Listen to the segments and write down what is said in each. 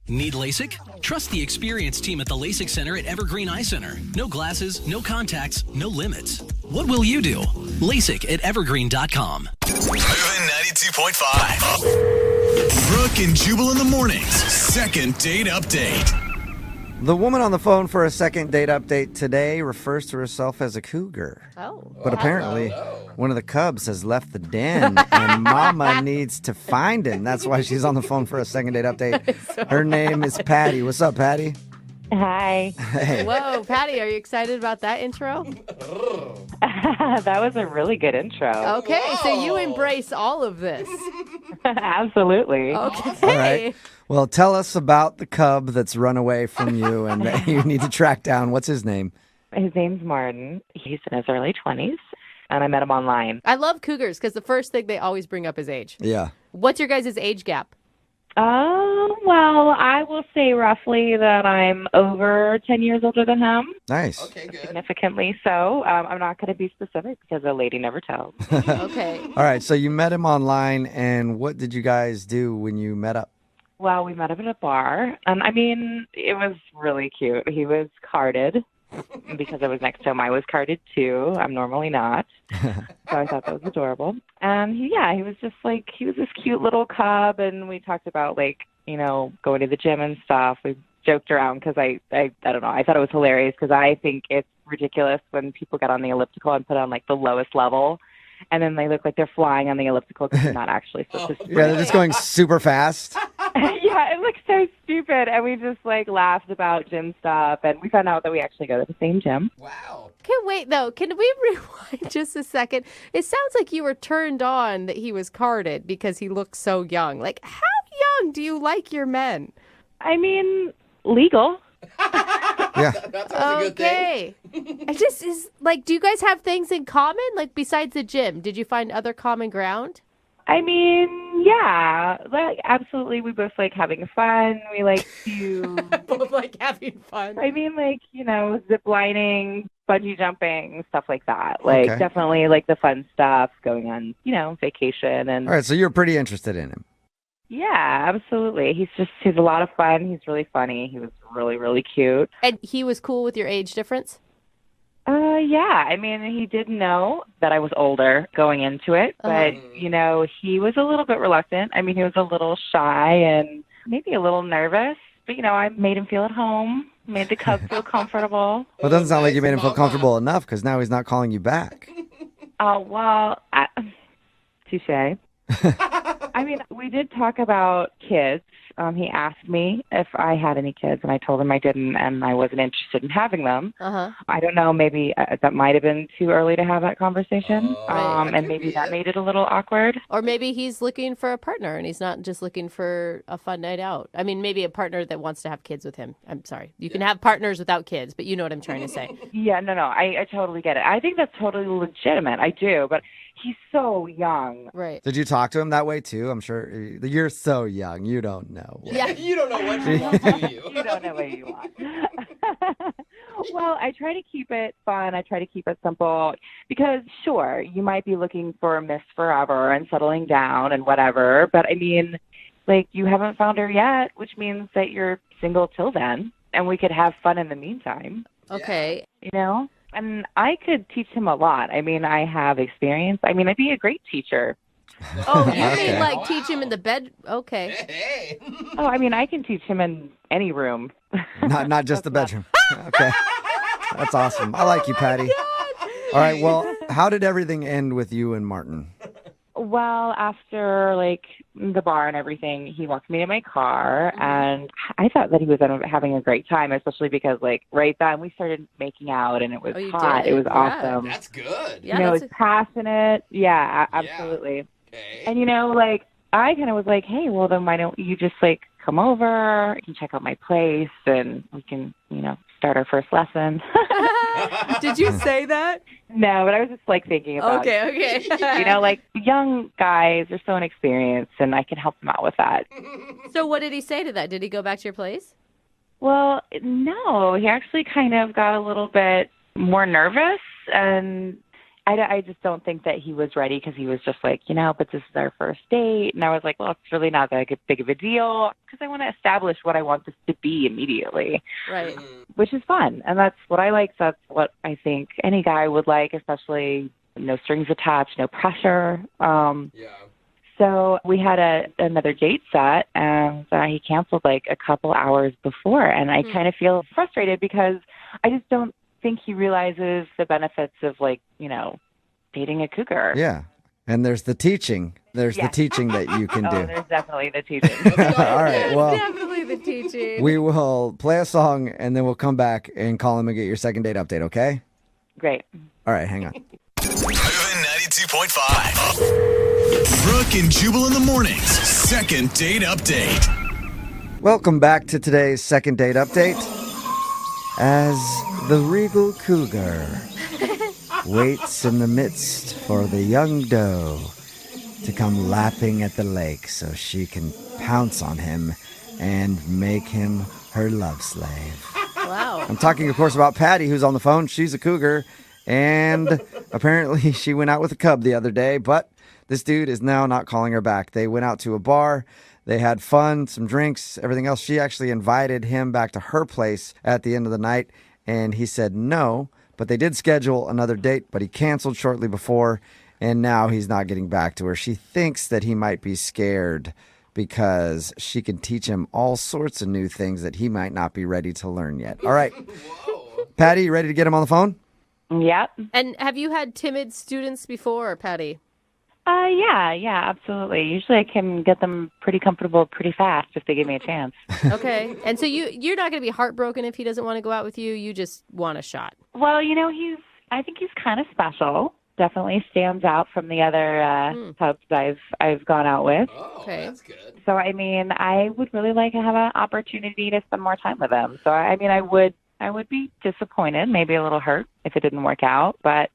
Need LASIK? Trust the experienced team at the LASIK Center at Evergreen Eye Center. No glasses, no contacts, no limits. What will you do? LASIK at evergreen.com. Moving 92.5. Brooke and Jubal in the mornings. Second date update. The woman on the phone for a second date update today refers to herself as a cougar. Oh. But apparently, one of the cubs has left the den, and Mama needs to find him. That's why she's on the phone for a second date update. Her name is Patty. What's up, Patty? Hi. Hey. Whoa, Patty, are you excited about that intro? That was a really good intro. Okay, so you embrace all of this. Absolutely. Okay. All right. Well, tell us about the cub that's run away from you and that you need to track down. What's his name? His name's Martin. He's in his early 20s, and I met him online. I love cougars because the first thing they always bring up is age. Yeah. What's your guys' age gap? Well, I will say roughly that I'm over 10 years older than him. Nice. Okay, good. Significantly so. I'm not going to be specific because a lady never tells. Okay. All right. So you met him online, and what did you guys do when you met up? Well, we met up at a bar, and I mean, it was really cute. He was carded. Because I was next to him, I was carded too. I'm normally not. So I thought that was adorable. And he was just like, he was this cute little cub, and we talked about like, going to the gym and stuff. We joked around because I don't know. I thought it was hilarious because I think it's ridiculous when people get on the elliptical and put on like the lowest level. And then they look like they're flying on the elliptical because they're not actually supposed to. Yeah, they're just going super fast. Yeah, it looks so stupid. And we just like laughed about gym stuff. And we found out that we actually go to the same gym. Wow. Okay, wait, though. Can we rewind just a second? It sounds like you were turned on that he was carded because he looks so young. Like, how young do you like your men? I mean, legal. Yeah. That sounds a good thing. Okay. I just is like, do you guys have things in common? Like, besides the gym, did you find other common ground? I mean, yeah, like absolutely. We both like having fun. We like to, Both like having fun. I mean, like, zip lining, bungee jumping, stuff like that. Like Okay. definitely like the fun stuff, going on, vacation. And All right. So you're pretty interested in him. yeah, absolutely. He's a lot of fun. He's really funny. He was really, really cute. And he was cool with your age difference? Yeah. I mean, he did know that I was older going into it, but, he was a little bit reluctant. I mean, he was a little shy and maybe a little nervous, but, I made him feel at home, made the cub feel comfortable. Well, it doesn't sound like you made him feel comfortable enough because now he's not calling you back. Oh, well, touche. I mean, we did talk about kids. He asked me if I had any kids, and I told him I didn't, and I wasn't interested in having them. Uh-huh. I don't know, maybe that might have been too early to have that conversation, Right. and maybe that made it a little awkward. Or maybe he's looking for a partner and he's not just looking for a fun night out. I mean, maybe a partner that wants to have kids with him. I'm sorry. You can have partners without kids, but you know what I'm trying to say. Yeah, no, I totally get it. I think that's totally legitimate. I do, but he's so young. Right. Did you talk to him that way too? I'm sure you're so young. You don't know. Yeah. You don't know what you want, do you? You don't know what you want. Well, I try to keep it fun. I try to keep it simple because, sure, you might be looking for Miss Forever and settling down and whatever. But, I mean, like, you haven't found her yet, which means that you're single till then. And we could have fun in the meantime, Okay. And I could teach him a lot. I mean, I have experience. I mean, I'd be a great teacher. Oh, you Okay. mean like teach him in the bed? Okay. Hey. Oh, I mean, I can teach him in any room. Not just the bedroom. Okay. That's awesome. I like you, Patty. All right. Well, how did everything end with you and Martin? Well, after like the bar and everything, he walked me to my car, and I thought that he was having a great time, especially because like right then we started making out, and it was Oh, you hot. did? It was Wow. awesome. That's good. Yeah, it that's was passionate. Yeah, absolutely. Okay. And like I kind of was like, hey, well then why don't you just like come over? You can check out my place, and we can start our first lesson. Did you say that? No, but I was just like thinking about Okay. like young guys are so inexperienced, and I can help them out with that. So what did he say to that? Did he go back to your place? Well, no, he actually kind of got a little bit more nervous, and I just don't think that he was ready because he was just like, but this is our first date. And I was like, well, it's really not that big of a deal because I want to establish what I want this to be immediately. Right. Which is fun. And that's what I like. That's what I think any guy would like, especially no strings attached, no pressure. So we had another date set, and he canceled like a couple hours before. And I kind of feel frustrated because I just don't think he realizes the benefits of dating a cougar. Yeah. And there's the teaching. There's the teaching that you can do. Oh, there's definitely the teaching. All right. Well, Definitely the teaching. we will play a song and then we'll come back and call him and get your second date update, okay? Great. All right, hang on. Moving 92.5. Brooke and Jubal in the mornings. Second date update. Welcome back to today's second date update. As the regal cougar waits in the midst for the young doe to come lapping at the lake so she can pounce on him and make him her love slave. Wow. I'm talking, of course, about Patty, who's on the phone. She's a cougar, and apparently she went out with a cub the other day, but this dude is now not calling her back. They went out to a bar. They had fun, some drinks, everything else. She actually invited him back to her place at the end of the night, and he said no, but they did schedule another date, but he canceled shortly before, and now he's not getting back to her. She thinks that he might be scared because she can teach him all sorts of new things that he might not be ready to learn yet. All right. Patty, you ready to get him on the phone? Yep. And have you had timid students before, Patty? Yeah, absolutely. Usually I can get them pretty comfortable pretty fast if they give me a chance. Okay. And so you're not going to be heartbroken if he doesn't want to go out with you. You just want a shot. Well, I think he's kind of special. Definitely stands out from the other pubs I've gone out with. Oh, Okay. that's good. So, I would really like to have an opportunity to spend more time with him. So, I would be disappointed, maybe a little hurt if it didn't work out, but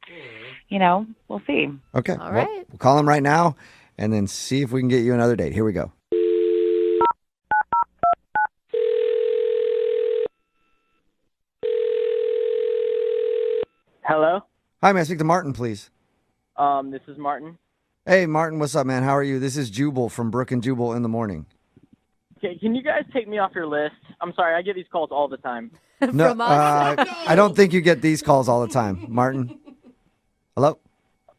we'll see. Okay. All Well, right. we'll call him right now and then see if we can get you another date. Here we go. Hello. Hi, may I speak to Martin, please? This is Martin. Hey, Martin, what's up, man? How are you? This is Jubal from Brooke and Jubal in the morning. Okay, can you guys take me off your list? I'm sorry, I get these calls all the time. No, From us? I don't think you get these calls all the time. Martin? Hello?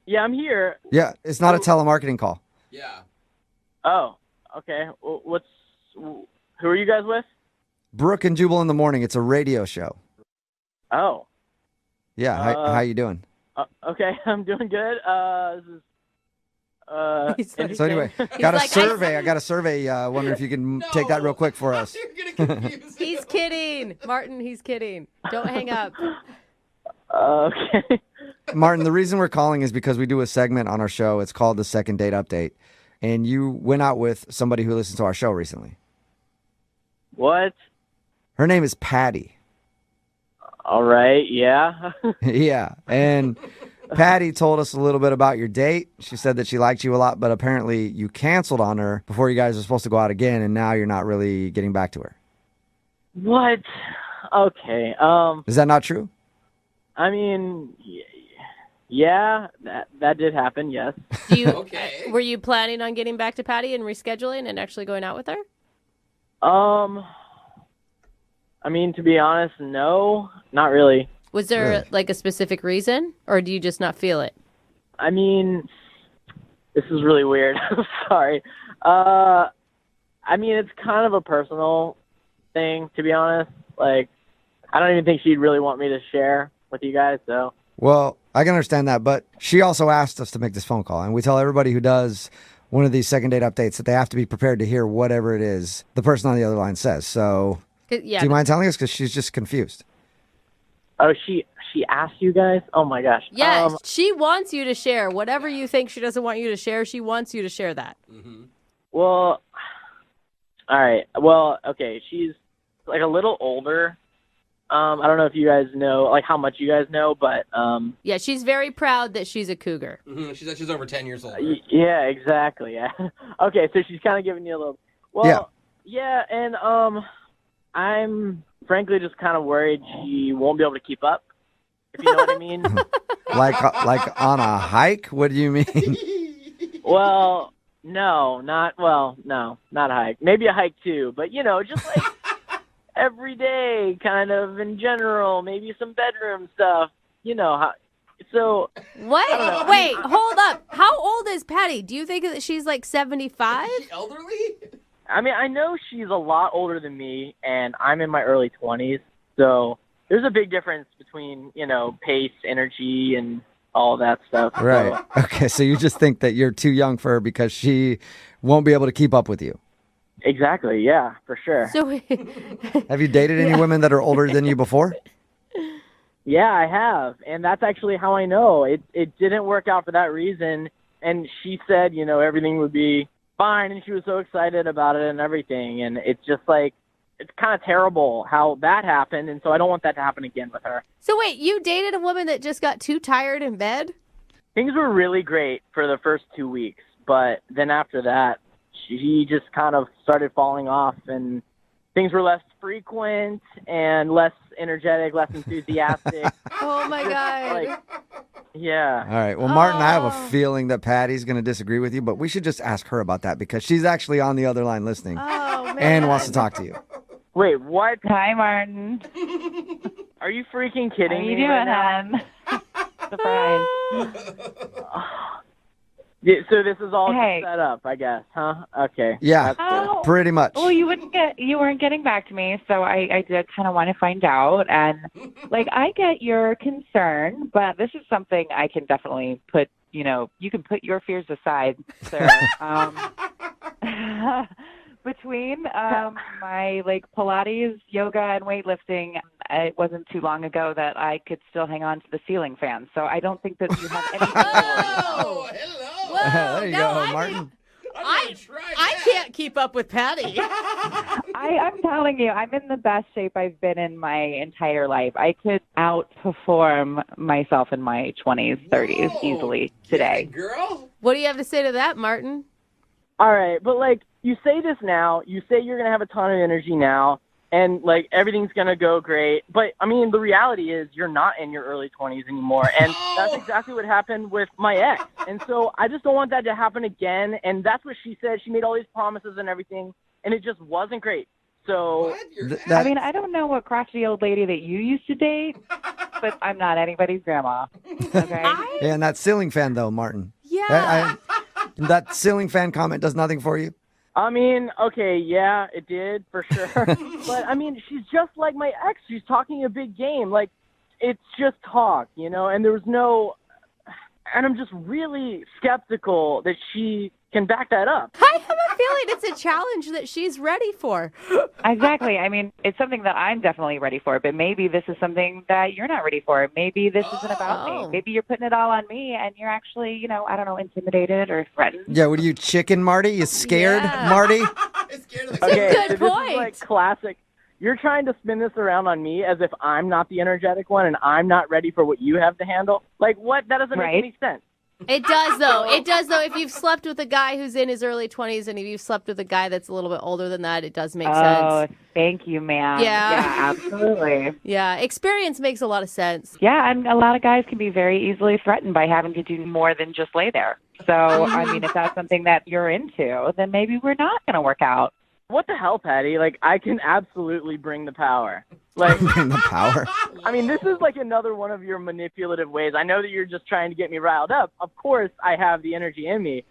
Yeah, I'm here. Yeah, it's not a telemarketing call. Yeah. Oh, okay. Who are you guys with? Brooke and Jubal in the morning. It's a radio show. Oh, Yeah, how you doing? okay. I'm doing good. This is He's like- So anyway, got a like, survey. I got a survey. Wondering if you can take that real quick for us. You're going to confuse him. He's kidding. Martin, he's kidding. Don't hang up. okay. Martin, the reason we're calling is because we do a segment on our show. It's called the Second Date Update. And you went out with somebody who listened to our show recently. What? Her name is Patty. All right. Yeah. Yeah. And Patty told us a little bit about your date. She said that she liked you a lot, but apparently you canceled on her before you guys were supposed to go out again, and now you're not really getting back to her. What? Okay. Is that not true? I mean, yeah, that did happen. Yes. Do you, Okay. Were you planning on getting back to Patty and rescheduling and actually going out with her? I mean, to be honest, no, not really. Was there Really? like a specific reason, or do you just not feel it? I mean, this is really weird. I'm sorry. I mean, it's kind of a personal thing, to be honest. Like, I don't even think she'd really want me to share with you guys, so. Well, I can understand that, but she also asked us to make this phone call, and we tell everybody who does one of these second date updates that they have to be prepared to hear whatever it is the person on the other line says. So, 'Cause- Yeah. do you mind telling us? Because she's just confused. Oh, she asked you guys? Oh, my gosh. Yeah, she wants you to share whatever you think she doesn't want you to share. She wants you to share that. Well, all right. Well, okay, she's like a little older. I don't know if you guys know, like how much you guys know, but Yeah, she's very proud that she's a cougar. Mm-hmm. She's over 10 years old. yeah, exactly. Yeah. Okay, so she's kind of giving you a little. Well, yeah, and I'm frankly just kind of worried she won't be able to keep up. if you know what I mean. Like on a hike? What do you mean? Well, no, not a hike. Maybe a hike too, but just like every day, kind of in general. Maybe some bedroom stuff. You know how. So What? Wait, hold up. How old is Patty? Do you think that she's like 75? Is she elderly? I mean, I know she's a lot older than me, and I'm in my early 20s. So there's a big difference between pace, energy, and all that stuff. Right. So, Okay, so you just think that you're too young for her because she won't be able to keep up with you. exactly. Yeah, for sure. So Have you dated any women that are older than you before? Yeah, I have, and that's actually how I know. It didn't work out for that reason, and she said, everything would be fine, and she was so excited about it and everything, and it's just like, it's kind of terrible how that happened, and so I don't want that to happen again with her. So wait, you dated a woman that just got too tired in bed? Things were really great for the first 2 weeks, but then after that, she just kind of started falling off, and things were less frequent and less energetic, less enthusiastic. Oh my God. Like, yeah. All right. Well, Martin, I have a feeling that Patty's going to disagree with you, but we should just ask her about that because she's actually on the other line listening Oh man. and wants to talk to you. Wait, what? Hi, Martin. Are you freaking kidding How you me doing, right now? hon? Surprise. Yeah, so this is all Hey. just set up, I guess, huh? Okay. Yeah, That's good. Oh, pretty much. well, you weren't getting back to me, so I did kind of want to find out. And I get your concern, but this is something I can definitely put. You can put your fears aside, sir. Between my Pilates, yoga, and weightlifting, it wasn't too long ago that I could still hang on to the ceiling fan. So I don't think that you have anything to worry. Oh, hello. Whoa, there you no, go, Martin. I'm gonna try I that. can't keep up with Patty. I'm telling you, I'm in the best shape I've been in my entire life. I could outperform myself in my 20s, 30s Whoa, easily get today. it, girl. What do you have to say to that, Martin? All right, but you say this now, you say you're going to have a ton of energy now, and everything's going to go great. But I mean, the reality is you're not in your early 20s anymore. And that's exactly what happened with my ex. And so I just don't want that to happen again. And that's what she said. She made all these promises and everything, and it just wasn't great. So What? You're I mean, I don't know what crotchety old lady that you used to date, but I'm not anybody's grandma. Okay? Yeah, and that ceiling fan, though, Martin. Yeah. That ceiling fan comment does nothing for you? I mean, okay, yeah, it did for sure. But I mean, she's just like my ex. She's talking a big game. It's just talk, and there was no, and I'm just really skeptical that she can back that up. I have a feeling it's a challenge that she's ready for. Exactly. I mean, it's something that I'm definitely ready for, but maybe this is something that you're not ready for. Maybe this isn't about Oh. me. Maybe you're putting it all on me and you're actually, I don't know, intimidated or threatened. Yeah, what are you, chicken, Marty? You scared, Yeah. Marty? I'm scared of the Okay, good so this point. is classic. You're trying to spin this around on me as if I'm not the energetic one and I'm not ready for what you have to handle. What? That doesn't Right. make any sense. It does, though. It does, though. If you've slept with a guy who's in his early 20s and if you've slept with a guy that's a little bit older than that, it does make Oh, sense. thank you, ma'am. Yeah. Yeah, absolutely. Yeah, experience makes a lot of sense. Yeah, and a lot of guys can be very easily threatened by having to do more than just lay there. So, I mean, if that's something that you're into, then maybe we're not going to work out. What the hell, Patty? I can absolutely bring the power. Bring the power. I mean, this is another one of your manipulative ways. I know that you're just trying to get me riled up. Of course, I have the energy in me,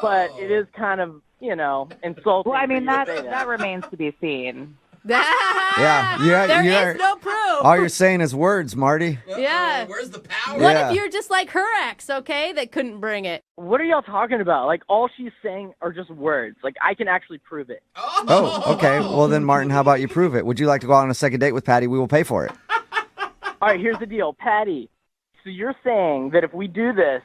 but it is kind of, insulting. Well, I mean, for you to say that remains to be seen. Yeah, There is no proof. All you're saying is words, Marty. Yeah. Where's the power? What Yeah. if you're just like her ex, okay, that couldn't bring it? What are y'all talking about? All she's saying are just words. I can actually prove it. Oh, okay. Well, then, Martin, how about you prove it? Would you like to go out on a second date with Patty? We will pay for it. All right, here's the deal. Patty, so you're saying that if we do this,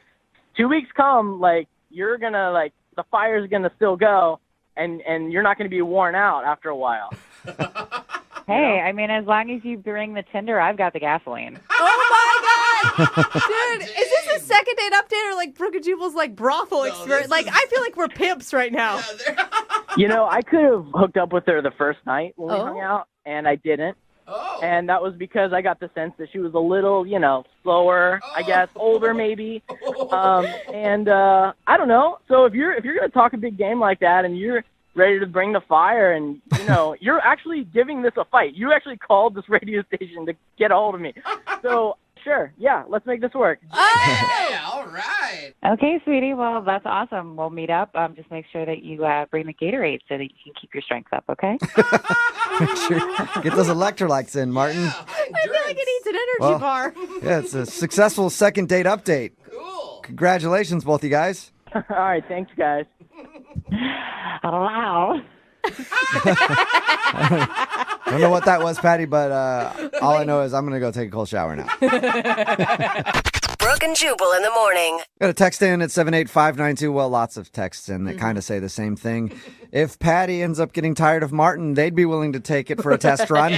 2 weeks come, you're going to, the fire's going to still go, and you're not going to be worn out after a while. Hey, I mean, as long as you bring the tinder, I've got the gasoline. Oh my God! Dude, is this a second date update or Brooke and Jubal's brothel experience? this is- I feel like we're pimps right now. I could have hooked up with her the first night when we Oh. hung out, and I didn't. Oh. And that was because I got the sense that she was a little, slower, I guess, older maybe. I don't know. So if you're going to talk a big game like that and you're ready to bring the fire and, you're actually giving this a fight. You actually called this radio station to get a hold of me. So, sure, yeah, let's make this work. Yeah, all right. Okay, sweetie. Well, that's awesome. We'll meet up. Just make sure that you bring the Gatorade so that you can keep your strength up, okay? Make sure get those electrolytes in, Martin. Yeah, I feel like it needs an energy bar. Yeah, it's a successful second date update. Cool. Congratulations, both you guys. All right, thanks, guys. Wow. I don't know what that was, Patty, but all I know is I'm going to go take a cold shower now. Brooke and Jubal in the morning. Got a text in at 78592. Well, lots of texts in that kind of say the same thing. If Patty ends up getting tired of Martin, they'd be willing to take it for a test run.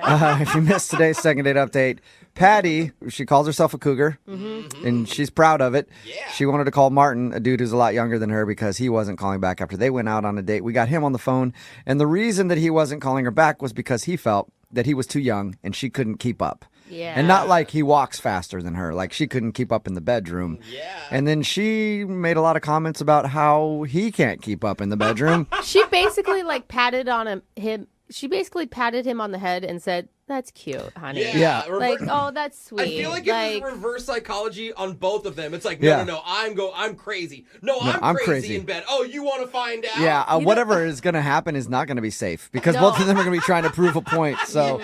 If you missed today's second date update, Patty, she calls herself a cougar, and she's proud of it. Yeah. She wanted to call Martin, a dude who's a lot younger than her, because he wasn't calling back after they went out on a date. We got him on the phone, and the reason that he wasn't calling her back was because he felt that he was too young and she couldn't keep up. Yeah. And not like he walks faster than her, like she couldn't keep up in the bedroom. Yeah. And then she made a lot of comments about how he can't keep up in the bedroom. She basically patted on him. She basically patted him on the head and said, "That's cute, honey." Yeah. Like, oh, that's sweet. I feel like it was reverse psychology on both of them. It's like, no, Yeah. no, I'm crazy. No, I'm I'm crazy crazy. in bed. Oh, you want to find out? Yeah, whatever is going to happen is not going to be safe because both of them are going to be trying to prove a point. So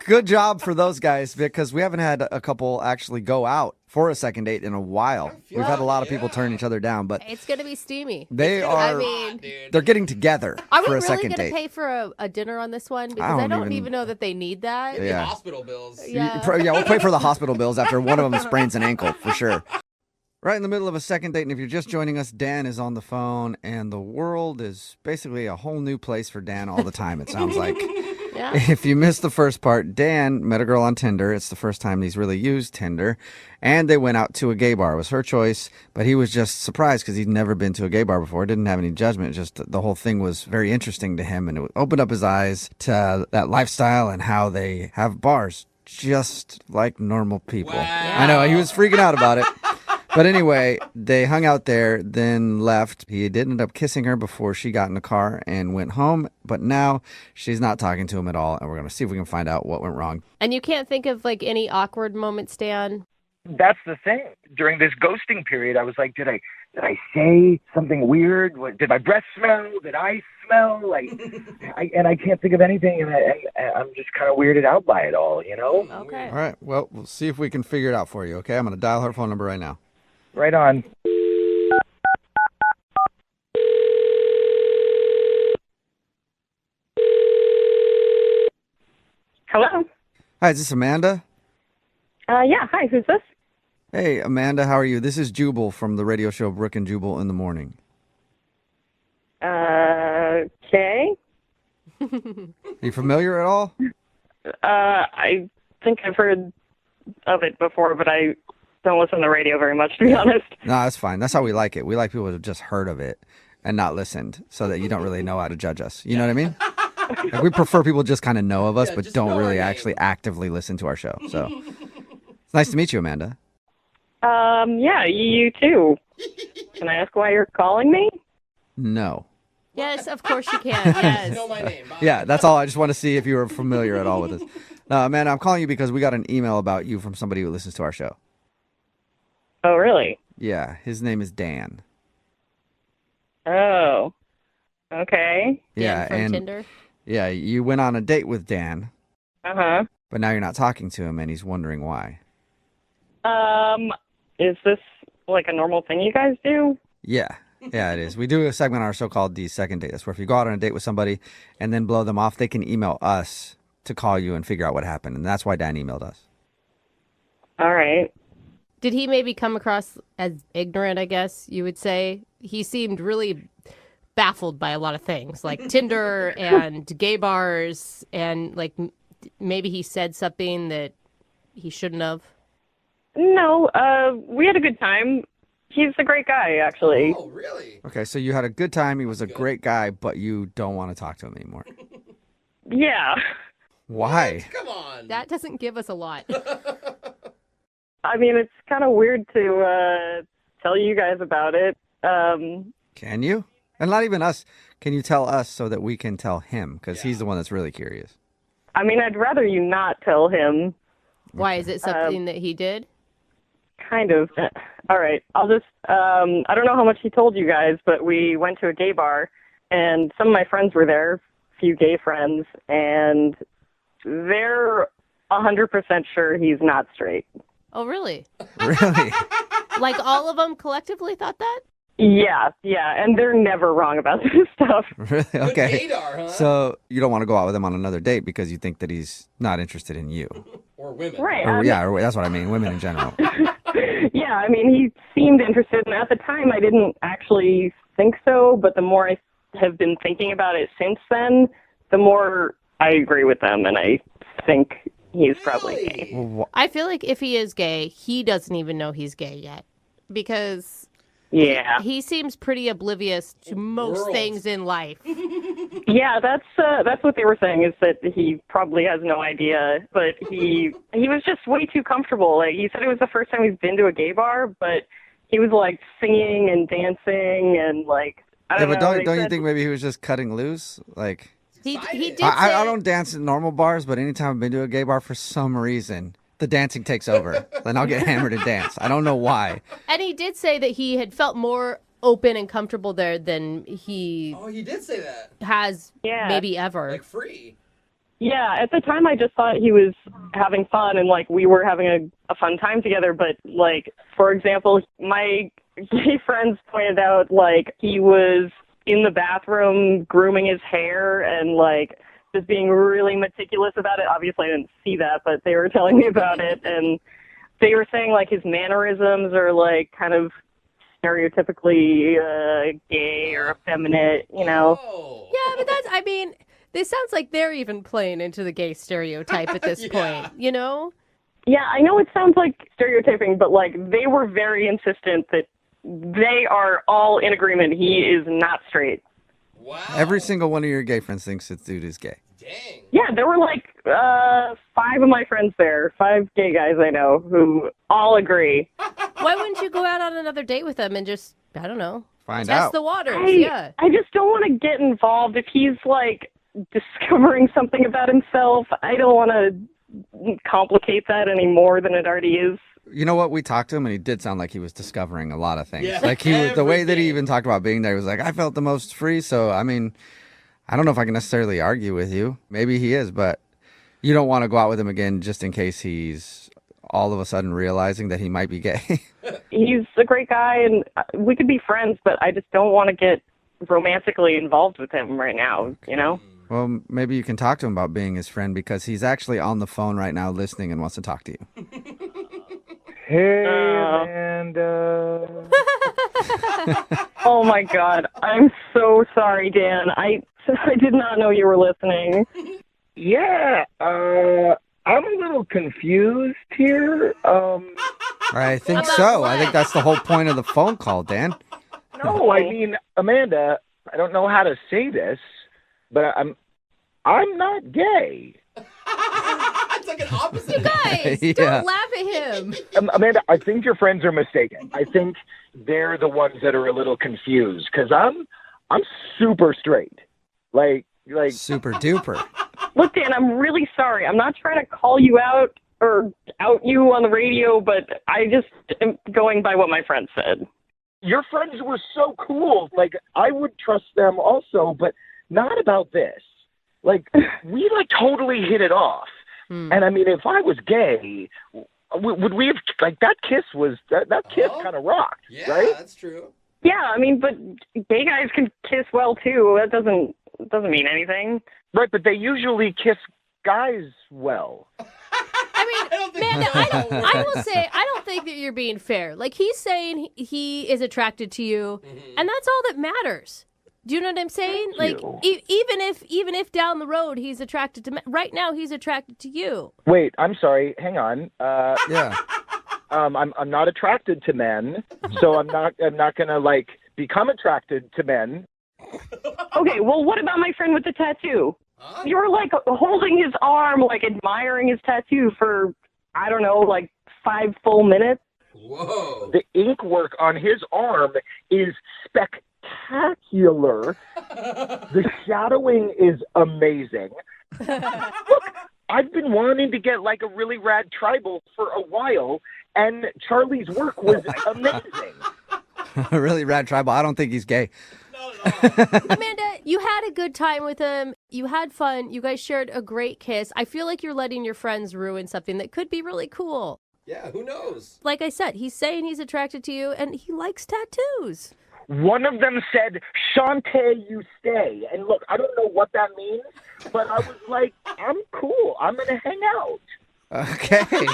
good job for those guys because we haven't had a couple actually go out for a second date in a while. We've had a lot of people turn each other down, but It's going to be steamy. they are Dude. they're getting together Are we for a really second going to date. pay for a dinner on this one? Because I don't even know that they need that. Yeah. Hospital bills. Yeah. Yeah, we'll pay for the hospital bills after one of them sprains an ankle for sure. Right in the middle of a second date, and if you're just joining us, Dan is on the phone, and the world is basically a whole new place for Dan all the time, it sounds like. Yeah. If you missed the first part, Dan met a girl on Tinder. It's the first time he's really used Tinder, and they went out to a gay bar. It was her choice, but he was just surprised because he'd never been to a gay bar before. Didn't have any judgment, just the whole thing was very interesting to him, and it opened up his eyes to that lifestyle and how they have bars just like normal people. Wow. I know, he was freaking out about it. But anyway, they hung out there, then left. He did end up kissing her before she got in the car and went home. But now she's not talking to him at all. And we're going to see if we can find out what went wrong. And you can't think of any awkward moments, Dan? That's the thing. During this ghosting period, I was like, did I say something weird? Did my breath smell? Did I smell? I can't think of anything, and I'm just kind of weirded out by it all, Okay. All right. Well, we'll see if we can figure it out for you. Okay. I'm going to dial her phone number right now. Right on. Hello. Hi, is this Amanda? Yeah. Hi. Who's this? Hey, Amanda, how are you? This is Jubal from the radio show Brooke and Jubal in the Morning. Okay. Are you familiar at all? I think I've heard of it before, but I don't listen to the radio very much, to be honest. No, that's fine. That's how we like it. We like people to have just heard of it and not listened so that you don't really know how to judge us. You know what I mean? Like, we prefer people just kind of know of us, but just don't know our really name. actually actively listen to our show. So it's nice to meet you, Amanda. Yeah, you too. Can I ask why you're calling me? No. Yes, of course you can. Yes. Know my name. Bye. Yeah, that's all. I just want to see if you were familiar at all with us. No, Amanda, I'm calling you because we got an email about you from somebody who listens to our show. Oh, really? Yeah, his name is Dan. Oh. Okay. Yeah, from and Tinder. yeah, you went on a date with Dan, Uh-huh. but now you're not talking to him, and he's wondering why. Is this like a normal thing you guys do? Yeah, it is. We do a segment on our show called The Second Date. That's where if you go out on a date with somebody and then blow them off, they can email us to call you and figure out what happened, and that's why Dan emailed us. All right. Did he maybe come across as ignorant, I guess you would say? He seemed really baffled by a lot of things, like Tinder and gay bars, and maybe he said something that he shouldn't have. No, we had a good time. He's a great guy, actually. Oh, really? Okay, so you had a good time. He was a great guy, but you don't want to talk to him anymore. Yeah. Why? Come on. That doesn't give us a lot. I mean, it's kind of weird to tell you guys about it. Can you? And not even us. Can you tell us so that we can tell him? Because he's the one that's really curious. I mean, I'd rather you not tell him. Why? Is it something that he did? Kind of. All right. I'll just, I don't know how much he told you guys, but we went to a gay bar, and some of my friends were there, a few gay friends, and they're 100% sure he's not straight. Oh, really? Really? Like all of them collectively thought that? Yeah, and they're never wrong about this stuff. Really? Okay. Good gaydar, huh? So you don't want to go out with him on another date because you think that he's not interested in you. Or women. Right. Or that's what I mean. Women in general. Yeah, I mean, he seemed interested, and at the time I didn't actually think so, but the more I have been thinking about it since then, the more I agree with them, and I think he's probably gay. Well, I feel like if he is gay, he doesn't even know he's gay yet. Because Yeah. he seems pretty oblivious to most things in life. Yeah, that's what they were saying, is that he probably has no idea, but he was just way too comfortable. Like, he said it was the first time he's been to a gay bar, but he was like singing and dancing and like I don't know. But don't you think maybe he was just cutting loose? Like He did I don't dance in normal bars, but anytime I've been to a gay bar, for some reason, the dancing takes over. Then I'll get hammered and dance. I don't know why. And he did say that he had felt more open and comfortable there than he Oh, he did say that. has maybe ever. Like free. Yeah, at the time I just thought he was having fun and like we were having a fun time together, but like for example, my gay friends pointed out like he was in the bathroom grooming his hair and like just being really meticulous about it. Obviously I didn't see that, but they were telling me about it, and they were saying like his mannerisms are like kind of stereotypically gay or effeminate, you know. Yeah, but that's, I mean, this sounds like they're even playing into the gay stereotype at this point, you know? Yeah, I know it sounds like stereotyping, but like they were very insistent that they are all in agreement he is not straight. Wow. Every single one of your gay friends thinks this dude is gay. Dang. Yeah, there were like 5 of my friends there, 5 gay guys I know who all agree. Why wouldn't you go out on another date with him and just, I don't know, Find test out. the waters? I just don't want to get involved if he's like discovering something about himself. I don't want to complicate that any more than it already is. You know what? We talked to him, and he did sound like he was discovering a lot of things. Yeah, like the way that he even talked about being there, he was like, I felt the most free. So, I mean, I don't know if I can necessarily argue with you. Maybe he is, but you don't want to go out with him again just in case he's all of a sudden realizing that he might be gay. He's a great guy, and we could be friends, but I just don't want to get romantically involved with him right now, you know? Well, maybe you can talk to him about being his friend, because he's actually on the phone right now listening and wants to talk to you. Hey, Amanda. Oh my God, I'm so sorry, Dan. I did not know you were listening. Yeah, I'm a little confused here. I think so. I think that's the whole point of the phone call, Dan. No, I mean, Amanda, I don't know how to say this, but I'm not gay. It's like an opposite. You guys, Yeah. don't laugh at him. Amanda, I think your friends are mistaken. I think they're the ones that are a little confused, because I'm super straight. Like Super duper. Look, Dan, I'm really sorry. I'm not trying to call you out or out you on the radio, but I just am going by what my friend said. your friends were so cool. Like, I would trust them also, but not about this. Like, we like totally hit it off. And I mean, if I was gay, would we have, like, that kiss kind of rocked, right? That's true. Yeah, I mean, but gay guys can kiss well too. That doesn't mean anything. Right, but they usually kiss guys well. I mean, Amanda, I will say, I don't think that you're being fair. Like, he's saying he is attracted to you, and that's all that matters. Do you know what I'm saying? Like, even if down the road he's attracted to men, right now he's attracted to you. Wait, I'm sorry. Hang on. Yeah. I'm not attracted to men, so I'm not gonna like become attracted to men. Okay, well, what about my friend with the tattoo? You were like holding his arm, like admiring his tattoo for, I don't know, like 5 full minutes. Whoa. The ink work on his arm is spectacular. The shadowing is amazing. Look, I've been wanting to get like a really rad tribal for a while, and Charlie's work was amazing. Really rad tribal. I don't think he's gay. Amanda, you had a good time with him. You had fun. You guys shared a great kiss. I feel like you're letting your friends ruin something that could be really cool. Yeah, who knows? Like I said, he's saying he's attracted to you, and he likes tattoos. One of them said, "Shantae, you stay." And look, I don't know what that means, but I was like, I'm cool. I'm going to hang out. Okay.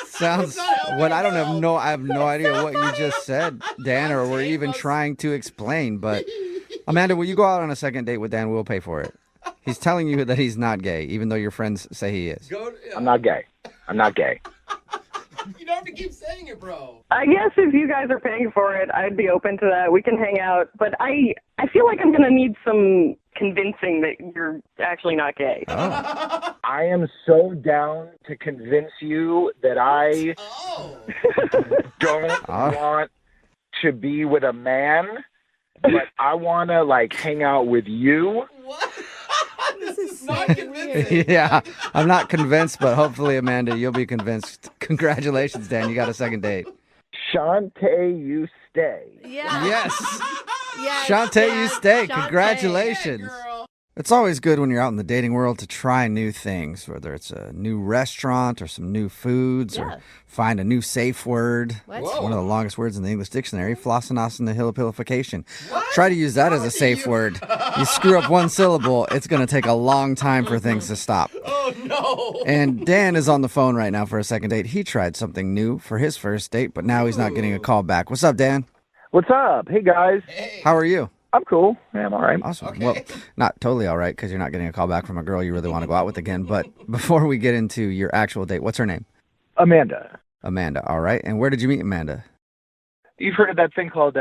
Sounds what I don't have no I have no idea what you just said, Dan, or were even trying to explain, but Amanda, will you go out on a second date with Dan? We'll pay for it. He's telling you that he's not gay, even though your friends say he is. I'm not gay. I'm not gay. You don't have to keep saying it, bro. I guess if you guys are paying for it, I'd be open to that. We can hang out. But I feel like I'm going to need some convincing that you're actually not gay. Oh. I am so down to convince you that I don't want to be with a man, but I want to, like, hang out with you. What? This is not convincing. Yeah, I'm not convinced, but hopefully, Amanda, you'll be convinced. Congratulations, Dan. You got a second date. Shantae, you stay. Yeah. Yes. Yes, Shantae, you yes, stay. Shantae. Congratulations. Yeah, girl. It's always good when you're out in the dating world to try new things, whether it's a new restaurant or some new foods or find a new safe word. What? It's one of the longest words in the English dictionary, flossinasinahillipilification. Try to use that as a safe word. You screw up one syllable, it's going to take a long time for things to stop. Oh, no. And Dan is on the phone right now for a second date. He tried something new for his first date, but now he's not getting a call back. What's up, Dan? What's up? Hey, guys. Hey. How are you? I'm cool. Yeah, I'm all right. Awesome. Okay. Well, not totally all right because you're not getting a call back from a girl you really want to go out with again. But before we get into your actual date, what's her name? Amanda. Amanda. All right. And where did you meet Amanda? You've heard of that thing called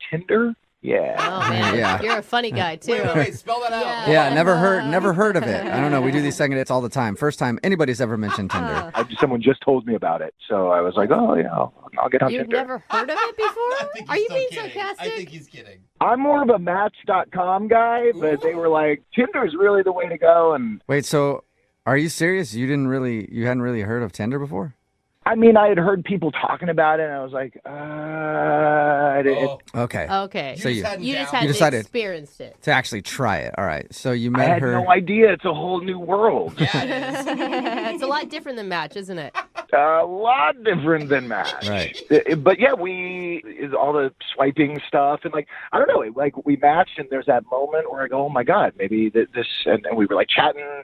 Tinder? Yeah. Oh, man. Yeah. You're a funny guy, too. Wait, spell that out. Yeah, never heard of it. I don't know. We do these second dates all the time. First time anybody's ever mentioned Tinder. Someone just told me about it, so I was like, oh, yeah, I'll get on You've Tinder. never heard of it before? think Are he's you so being kidding. sarcastic? I think he's kidding. I'm more of a Match.com guy, but they were like, Tinder's really the way to go. And Wait, so are you serious? You hadn't really heard of Tinder before? I mean, I had heard people talking about it, and I was like, Okay. Okay. So you just you hadn't decided experienced it. to actually try it. All right. So you I met had her. no idea. It's a whole new world. Yeah, it is. It's a lot different than Match, isn't it? A lot different than Match. Right. But yeah, is all the swiping stuff, and like, I don't know, like we matched, and there's that moment where I go, oh my God, maybe this, and we were like chatting,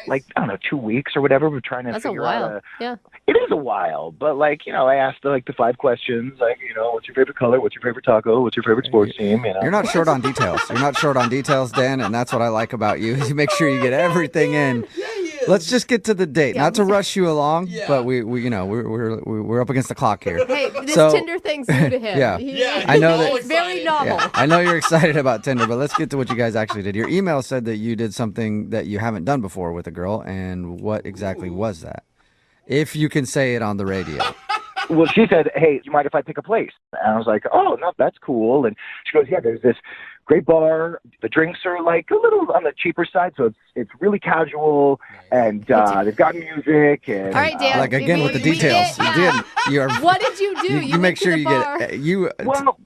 like, I don't know, 2 weeks or whatever. We're trying to That's a figure while. out. Yeah. It is a while, but like, I asked the 5 questions, like, what's your favorite color? What's your favorite taco? What's your favorite sports team? You're not short on details. You're not short on details, Dan, and that's what I like about you. Is you make sure you get everything in. Let's just get to the date. Not to rush you along, but we're up against the clock here. Hey, this So- Tinder thing's new to him. Yeah. I know that- It's very novel. Yeah, I know you're excited about Tinder, but let's get to what you guys actually did. Your email said that you did something that you haven't done before with a girl, and what exactly was that? If you can say it on the radio. Well, she said, hey, do you mind if I pick a place? And I was like, oh, no, that's cool. And she goes, yeah, there's this great bar. The drinks are like a little on the cheaper side, so it's really casual, and they've got music. And, All right, Dan. Like, again, with the details. What did you do? You make went to sure the you bar. get... Well,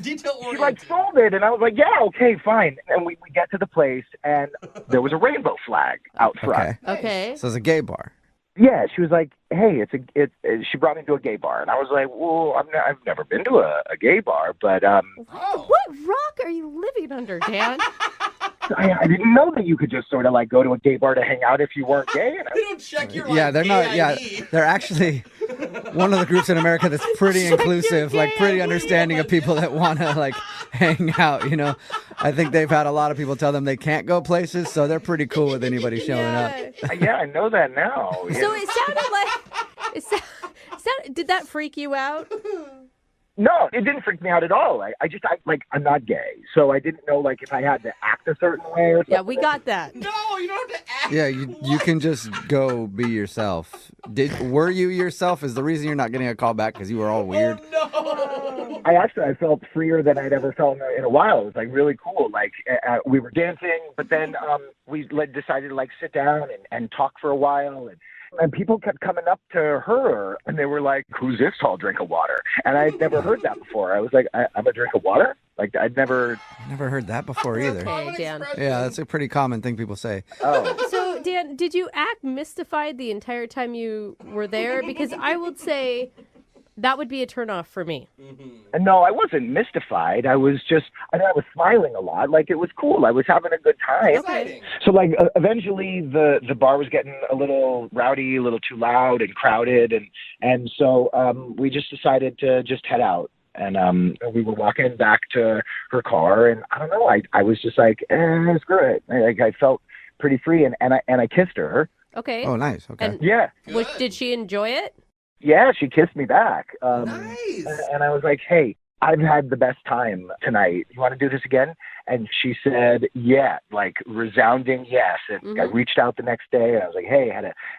Detail she like sold it, and I was like, yeah, okay, fine. And we get to the place, and there was a rainbow flag out front. Okay. So it's a gay bar. Yeah, she was like, hey, she brought me to a gay bar. And I was like, well, I've never been to a gay bar, but What rock are you living under, Dan? I didn't know that you could just sort of like go to a gay bar to hang out if you weren't gay. And They don't check your Yeah, they're not... gay Yeah, ID. they're actually one of the groups in America that's pretty inclusive, like pretty understanding of people that want to like hang out, I think they've had a lot of people tell them they can't go places, so they're pretty cool with anybody showing up. yeah, I know that now. So it sounded like... Did that freak you out? No, it didn't freak me out at all. I'm not gay, so I didn't know like if I had to act a certain way or something. Yeah, we got that. No, you don't have to act. Yeah, you can just go be yourself. Were you yourself? Is the reason you're not getting a call back because you were all weird? Oh, no. I felt freer than I'd ever felt in a while. It was like really cool. Like we were dancing, but then we decided to like sit down and talk for a while, and people kept coming up to her and they were like, "Who's this tall drink of water?" And I'd never heard that before. I was like, "I'm a drink of water." Like I'd never heard that before either. Okay, Dan. Yeah, that's a pretty common thing people say. Oh. So, Dan, did you act mystified the entire time you were there? Because I would say that would be a turnoff for me. And no, I wasn't mystified. I was smiling a lot. Like it was cool. I was having a good time. Exciting. So like eventually the bar was getting a little rowdy, a little too loud and crowded, and so we just decided to just head out. And we were walking back to her car, and I don't know, I was just like, screw it. I felt pretty free, and I kissed her. Okay. Oh, nice. Okay. And Yeah. did she enjoy it? Yeah, she kissed me back. Nice. And I was like, hey, I've had the best time tonight. You want to do this again? And she said, yeah, like resounding yes. And I reached out the next day and I was like, hey,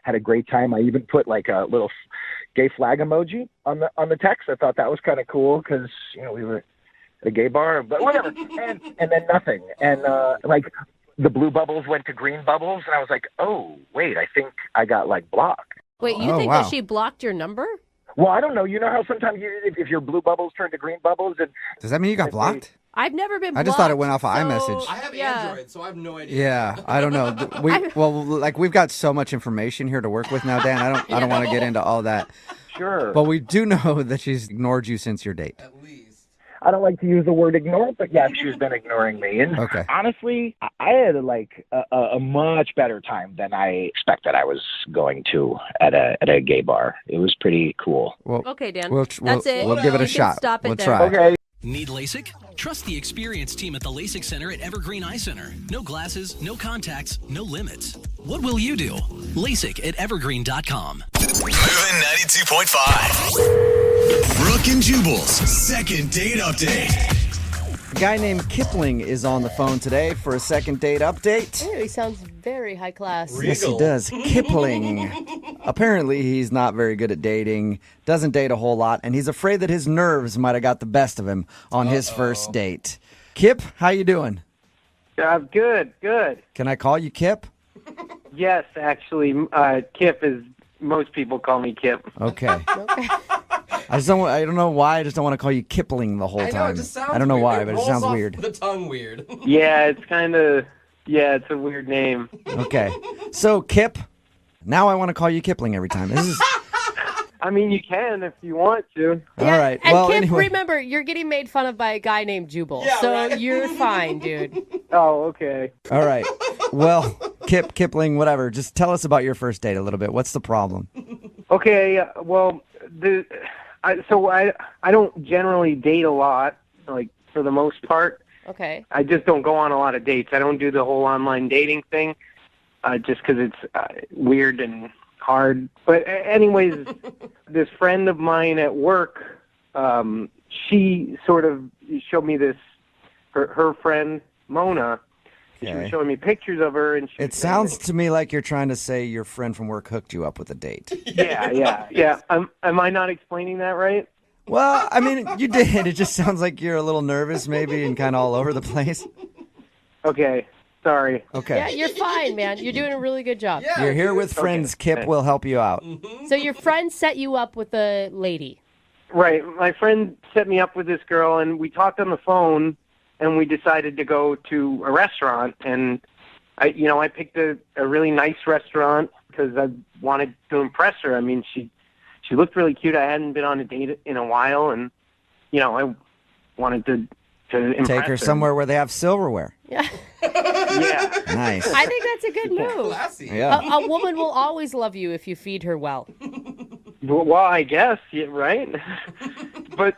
had a great time. I even put like a little gay flag emoji on the text. I thought that was kind of cool because, we were at a gay bar, but whatever. and then nothing. And like the blue bubbles went to green bubbles. And I was like, oh, wait, I think I got like blocked. Wait, you think that she blocked your number? Well, I don't know. You know how sometimes if your blue bubbles turn to green bubbles, and does that mean you got blocked? I've never been blocked. I just thought it went off of iMessage. I have Android, so I have no idea. Yeah, I don't know. We've got so much information here to work with now, Dan. I don't want to get into all that. Sure. But we do know that she's ignored you since your date. At least. I don't like to use the word ignore, but yeah, she's been ignoring me. And honestly, I had like a much better time than I expected I was going to at a gay bar. It was pretty cool. Well, okay, Dan. That's it. We'll give it a You can shot. Stop it we'll there. try. Okay. Need LASIK? Trust the experienced team at the LASIK Center at Evergreen Eye Center. No glasses, no contacts, no limits. What will you do? LASIK at evergreen.com. Moving 92.5. Brooke and Jubal's second date update. A guy named Kipling is on the phone today for a second date update. Ew, he sounds very high class. Yes, he does. Kipling. Apparently, he's not very good at dating, doesn't date a whole lot, and he's afraid that his nerves might have got the best of him on his first date. Kip, how you doing? Good. Can I call you Kip? Yes, actually, Kip is. Most people call me Kip. Okay. I don't know why. I just don't want to call you Kipling the whole time. I know, it just sounds I don't know weird. why, It but it rolls sounds off weird. The tongue weird. Yeah, it's kind of. Yeah, it's a weird name. Okay. So, Kip, now I want to call you Kipling every time. This is. I mean, you can if you want to. All right. And Well, Kip, anyway. remember, you're getting made fun of by a guy named Jubal. Yeah, so right. you're fine, dude. Oh, okay. All right. Well, Kipling, whatever. Just tell us about your first date a little bit. What's the problem? Okay. Well, I don't generally date a lot, like for the most part. Okay. I just don't go on a lot of dates. I don't do the whole online dating thing, just because it's weird and hard. But anyways, this friend of mine at work, she sort of showed me this, her friend, Mona. She was showing me pictures of her. And It sounds to me like you're trying to say your friend from work hooked you up with a date. Yeah. Am I not explaining that right? Well, I mean, you did. It just sounds like you're a little nervous maybe and kind of all over the place. Okay. Sorry. Okay. Yeah, you're fine, man. You're doing a really good job. Yeah, You're here with friends. Kip will help you out. So your friend set you up with a lady. Right. My friend set me up with this girl, and we talked on the phone, and we decided to go to a restaurant. And I picked a really nice restaurant because I wanted to impress her. I mean, she looked really cute. I hadn't been on a date in a while, and I wanted to impress Take her somewhere where they have silverware. Yeah. Yeah. Nice. I think that's a good move. Classy. Yeah. A woman will always love you if you feed her well. Well, I guess, yeah, right? But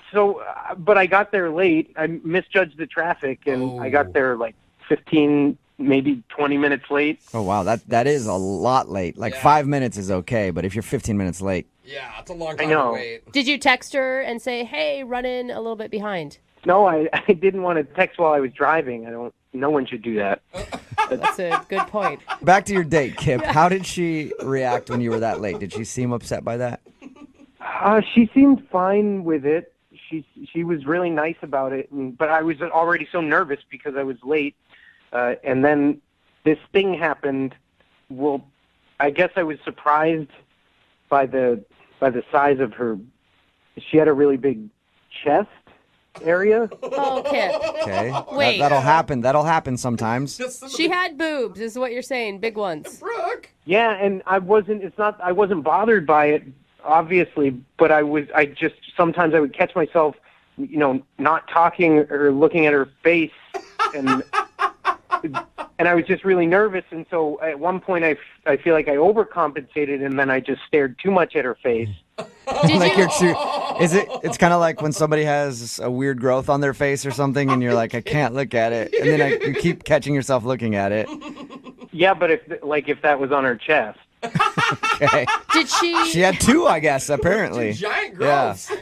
I got there late. I misjudged the traffic, and I got there like 15 maybe 20 minutes late. Oh, wow. That is a lot late. Like 5 minutes is okay, but if you're 15 minutes late. Yeah, it's a long time I know. to wait. Did you text her and say, hey, run in a little bit behind? No, I didn't want to text while I was driving. No one should do that. That's a good point. Back to your date, Kip. How did she react when you were that late? Did she seem upset by that? She seemed fine with it. She was really nice about it, but I was already so nervous because I was late. And then this thing happened. Well, I guess I was surprised by the size of her. She had a really big chest area. Oh, Kip. Okay. Wait. That'll happen. That'll happen sometimes. She had boobs, is what you're saying. Big ones. Brooke. Yeah, and I wasn't bothered by it, obviously, but sometimes I would catch myself, not talking or looking at her face, and I was just really nervous, and so at one point I feel like I overcompensated, and then I just stared too much at her face. It's kind of like when somebody has a weird growth on their face or something, and you're like, I can't look at it, and then you keep catching yourself looking at it. Yeah, but if that was on her chest. Okay. Did she? She had two, I guess, apparently. Giant growths. Yeah.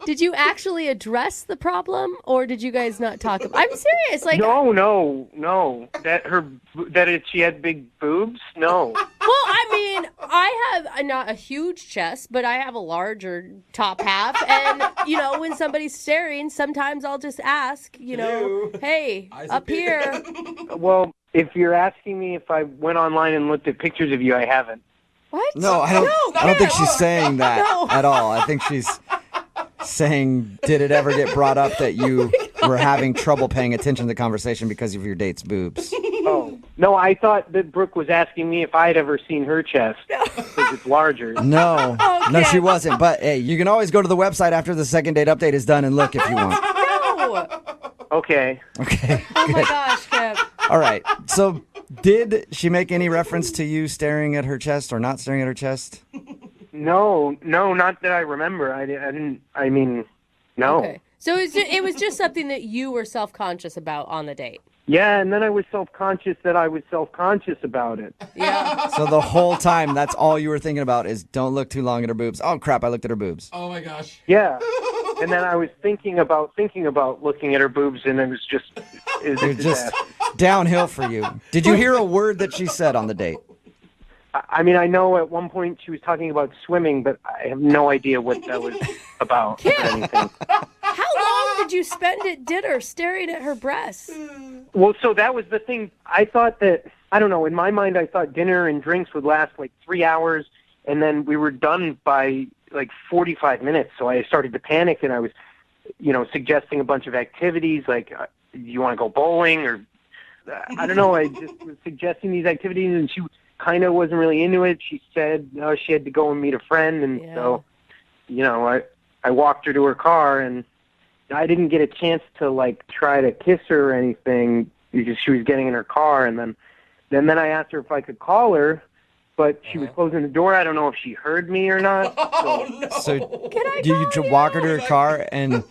Did you actually address the problem, or did you guys not talk about? I'm serious. Like no. She had big boobs. No. Well, I mean, I have not a huge chest, but I have a larger top half, and when somebody's staring, sometimes I'll just ask, hey, up here. Well, if you're asking me if I went online and looked at pictures of you, I haven't. What? No, I don't think she's saying that at all. I think she's saying, did it ever get brought up that you were having trouble paying attention to the conversation because of your date's boobs? Oh, no, I thought that Brooke was asking me if I'd ever seen her chest because it's larger. No, no, she wasn't. But hey, you can always go to the website after the second date update is done and look if you want. No. Okay. Oh my gosh, Kip. All right. So, did she make any reference to you staring at her chest or not staring at her chest? No, not that I remember. I didn't. I mean, no. Okay. So it was just something that you were self-conscious about on the date. Yeah, and then I was self-conscious that I was self-conscious about it. Yeah. So the whole time, that's all you were thinking about is don't look too long at her boobs. Oh, crap, I looked at her boobs. Oh, my gosh. Yeah. And then I was thinking about looking at her boobs, and it was just... It was just downhill for you. Did you hear a word that she said on the date? I mean, I know at one point she was talking about swimming, but I have no idea what that was about or anything. How long did you spend at dinner staring at her breasts? Well, so that was the thing. I thought that, I don't know, in my mind I thought dinner and drinks would last like 3 hours, and then we were done by like 45 minutes. So I started to panic, and I was, suggesting a bunch of activities like, you want to go bowling? Or, I don't know, I just was suggesting these activities, and she kind of wasn't really into it. She said she had to go and meet a friend, and so, I walked her to her car, and I didn't get a chance to like try to kiss her or anything because she was getting in her car, and then I asked her if I could call her, but she was closing the door. I don't know if she heard me or not. So you walk her to her car, and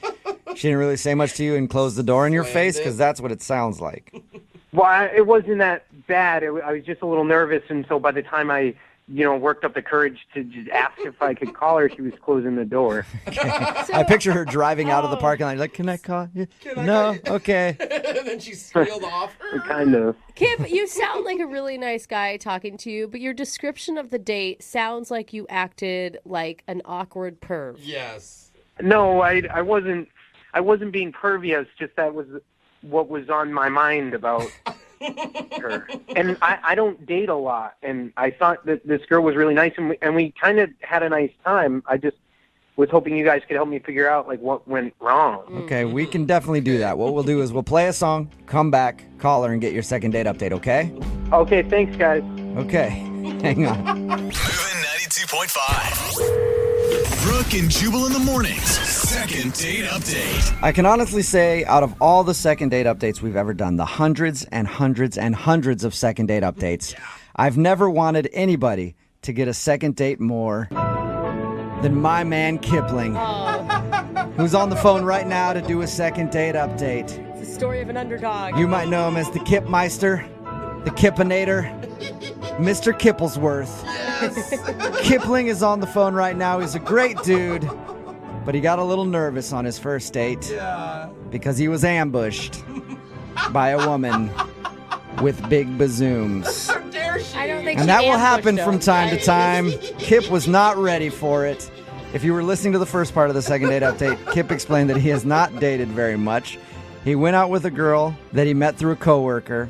she didn't really say much to you and close the door in your face? Because that's what it sounds like. Well, it wasn't that bad. I was just a little nervous, and so by the time I, worked up the courage to just ask if I could call her, she was closing the door. Okay. I picture her driving out of the parking lot. Like, can I call you? No? Okay. And then she squealed off. Kind of. Kip, you sound like a really nice guy talking to you, but your description of the date sounds like you acted like an awkward perv. Yes. No, I wasn't being pervious. Just that was what was on my mind about her. And I don't date a lot, and I thought that this girl was really nice, and we kind of had a nice time. I just was hoping you guys could help me figure out like what went wrong. Okay, we can definitely do that. What we'll do is we'll play a song, come back, call her, and get your second date update, okay? Okay, thanks, guys. Okay, hang on. Moving 92.5. Brooke and Jubal in the mornings. Second date update. I can honestly say, out of all the second date updates we've ever done, the hundreds and hundreds and hundreds of second date updates, I've never wanted anybody to get a second date more than my man Kipling, who's on the phone right now to do a second date update. It's the story of an underdog. You might know him as the Kip Meister. the Kippinator, Mr. Kipplesworth. Kipling is on the phone right now. He's a great dude, but he got a little nervous on his first date because he was ambushed by a woman with big bazooms. How dare she? I don't think And she that will ambushed happen him. from time to time. Kip was not ready for it. If you were listening to the first part of the second date update, Kip explained that he has not dated very much. He went out with a girl that he met through a coworker,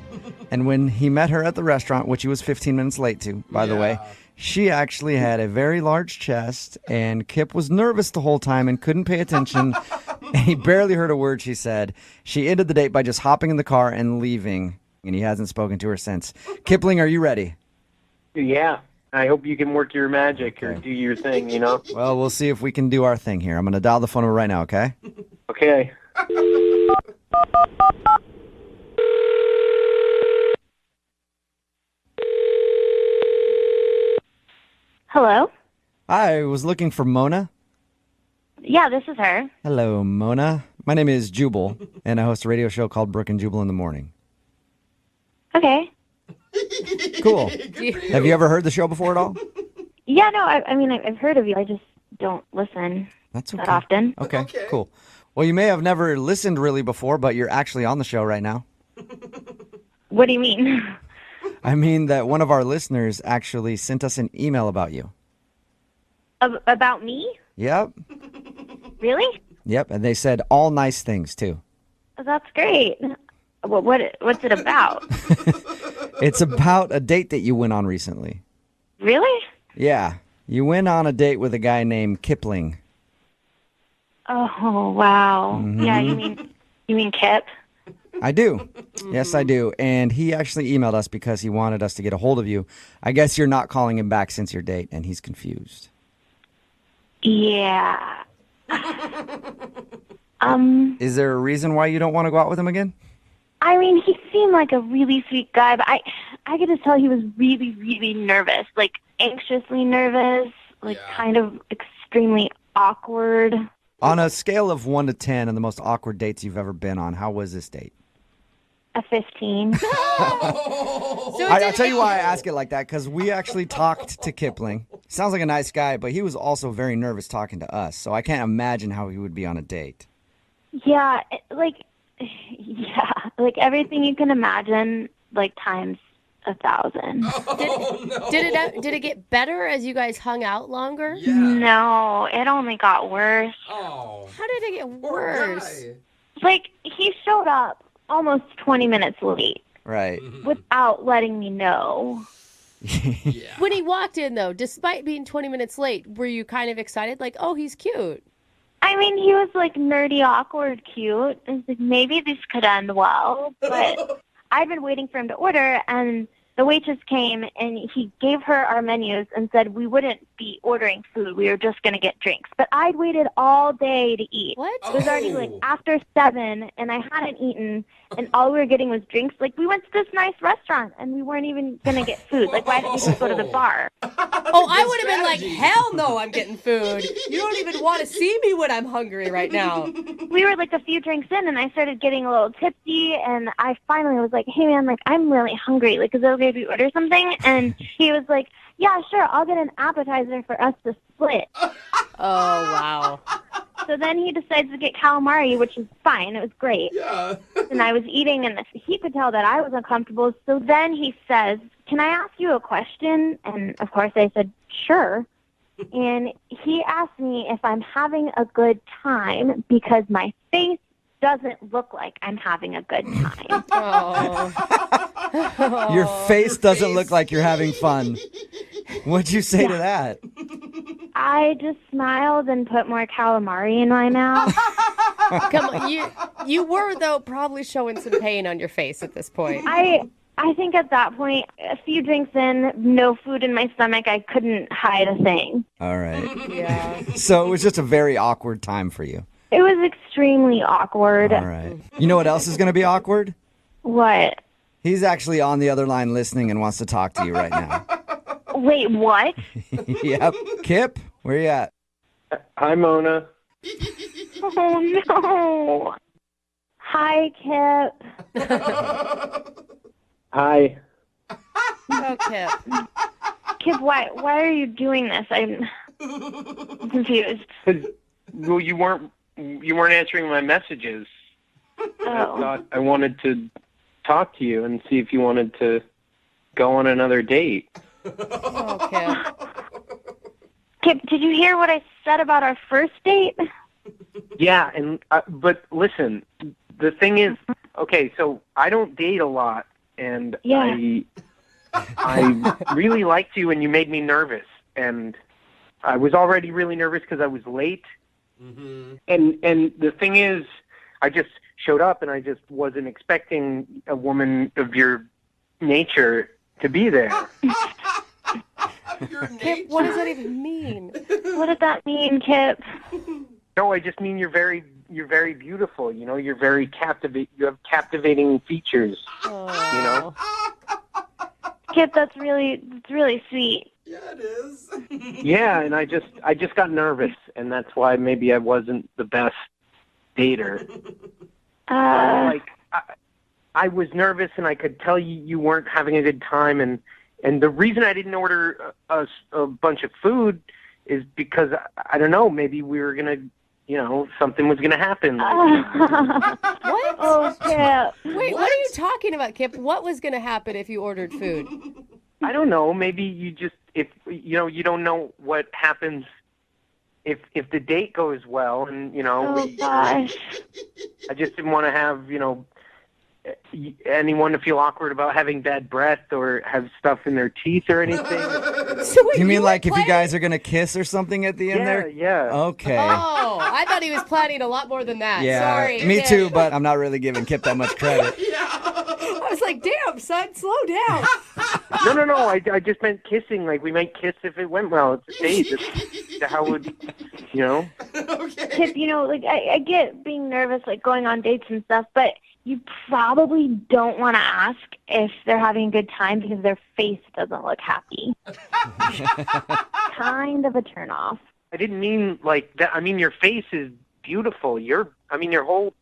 and when he met her at the restaurant, which he was 15 minutes late to, by the way, she actually had a very large chest, and Kip was nervous the whole time and couldn't pay attention, and he barely heard a word she said. She ended the date by just hopping in the car and leaving, and he hasn't spoken to her since. Kipling, are you ready? Yeah. I hope you can work your magic or do your thing, you know? Well, we'll see if we can do our thing here. I'm going to dial the phone over right now, okay? Okay. Hello? I was looking for Mona. Yeah, this is her. Hello, Mona. My name is Jubal, and I host a radio show called Brooke and Jubal in the Morning. Okay. Cool. Have you ever heard the show before at all? Yeah, no, I mean, I've heard of you. I just don't listen That's okay. that often. Okay, cool. Well, you may have never listened really before, but you're actually on the show right now. What do you mean? I mean that one of our listeners actually sent us an email about you. About me? Yep. Really? Yep, and they said all nice things, too. That's great. What's it about? It's about a date that you went on recently. Really? Yeah, you went on a date with a guy named Kipling. Oh, wow. Mhm. Yeah, you mean Kip? I do. Yes, I do. And he actually emailed us because he wanted us to get a hold of you. I guess you're not calling him back since your date, and he's confused. Yeah. Is there a reason why you don't want to go out with him again? I mean, he seemed like a really sweet guy, but I could just tell he was really, really nervous, like anxiously nervous, like kind of extremely awkward. On a scale of 1 to 10 on the most awkward dates you've ever been on, how was this date? A 15. I'll tell you why I ask it like that, because we actually talked to Kipling. Sounds like a nice guy, but he was also very nervous talking to us, so I can't imagine how he would be on a date. Yeah, like everything you can imagine, like times 1,000. Did it get better as you guys hung out longer? No, it only got worse. Oh. How did it get worse? Like, he showed up almost 20 minutes late Right. without letting me know. When he walked in, though, despite being 20 minutes late, were you kind of excited? Like, oh, he's cute. I mean, he was like nerdy, awkward, cute. I was like, maybe this could end well. But I'd been waiting for him to order, and the waitress came, and he gave her our menus and said we wouldn't be ordering food. We were just going to get drinks. But I'd waited all day to eat. What? It was already like after 7, and I hadn't eaten, and all we were getting was drinks. Like, we went to this nice restaurant, and we weren't even going to get food. Like, why didn't we just go to the bar? Oh, I would have been like, hell no, I'm getting food. You don't even want to see me when I'm hungry right now. We were like a few drinks in, and I started getting a little tipsy, and I finally was like, hey, man, like, I'm really hungry. Like, is it okay if we order something? And he was like, yeah, sure, I'll get an appetizer for us to split. Oh, wow. So then he decides to get calamari, which is fine. It was great. Yeah. And I was eating, and he could tell that I was uncomfortable. So then he says, can I ask you a question? And, of course, I said, sure. And he asked me if I'm having a good time because my face doesn't look like I'm having a good time. Oh. Your face doesn't look like you're having fun. What'd you say to that? I just smiled and put more calamari in my mouth. Come on, you were, though, probably showing some pain on your face at this point. I think at that point, a few drinks in, no food in my stomach, I couldn't hide a thing. All right. Yeah. So it was just a very awkward time for you. It was extremely awkward. All right. You know what else is going to be awkward? What? He's actually on the other line listening and wants to talk to you right now. Wait, what? Yep. Kip, where you at? Hi, Mona. Oh, no. Hi, Kip. Hi. Oh, Kip. Kip, why are you doing this? I'm confused. Well, you weren't answering my messages. I thought I wanted to talk to you and see if you wanted to go on another date. Oh, Kip. Kip, did you hear what I said about our first date? Yeah, and but listen, the thing is, okay, so I don't date a lot, and I really liked you, and you made me nervous, and I was already really nervous because I was late, and the thing is, I just showed up, and I just wasn't expecting a woman of your nature to be there. Kip, what does that even mean? What did that mean, Kip? No, I just mean you're very beautiful. You know, you're very You have captivating features. Oh. You know. Kip, that's really sweet. Yeah, it is. Yeah, and I just got nervous, and that's why maybe I wasn't the best dater. I was nervous, and I could tell you weren't having a good time, and the reason I didn't order a bunch of food is because I don't know, maybe we were gonna, something was gonna happen. What? Oh, Kip. Wait, what are you talking about, Kip? What was going to happen if you ordered food? I don't know. Maybe you just you don't know what happens if the date goes well, and gosh. I just didn't want to have anyone to feel awkward about having bad breath or have stuff in their teeth or anything. So wait, You mean like if you guys are going to kiss or something at the end there? Yeah. Okay. Oh, I thought he was planning a lot more than that. Yeah, Sorry. me Kip. too, but I'm not really giving Kip that much credit. I was like, damn, son, slow down. No. I just meant kissing. Like, we might kiss if it went well. It's a date. That's how would, Okay. Kip, I get being nervous, like going on dates and stuff, but you probably don't want to ask if they're having a good time because their face doesn't look happy. Kind of a turnoff. I didn't mean like that. I mean, your face is beautiful. Your whole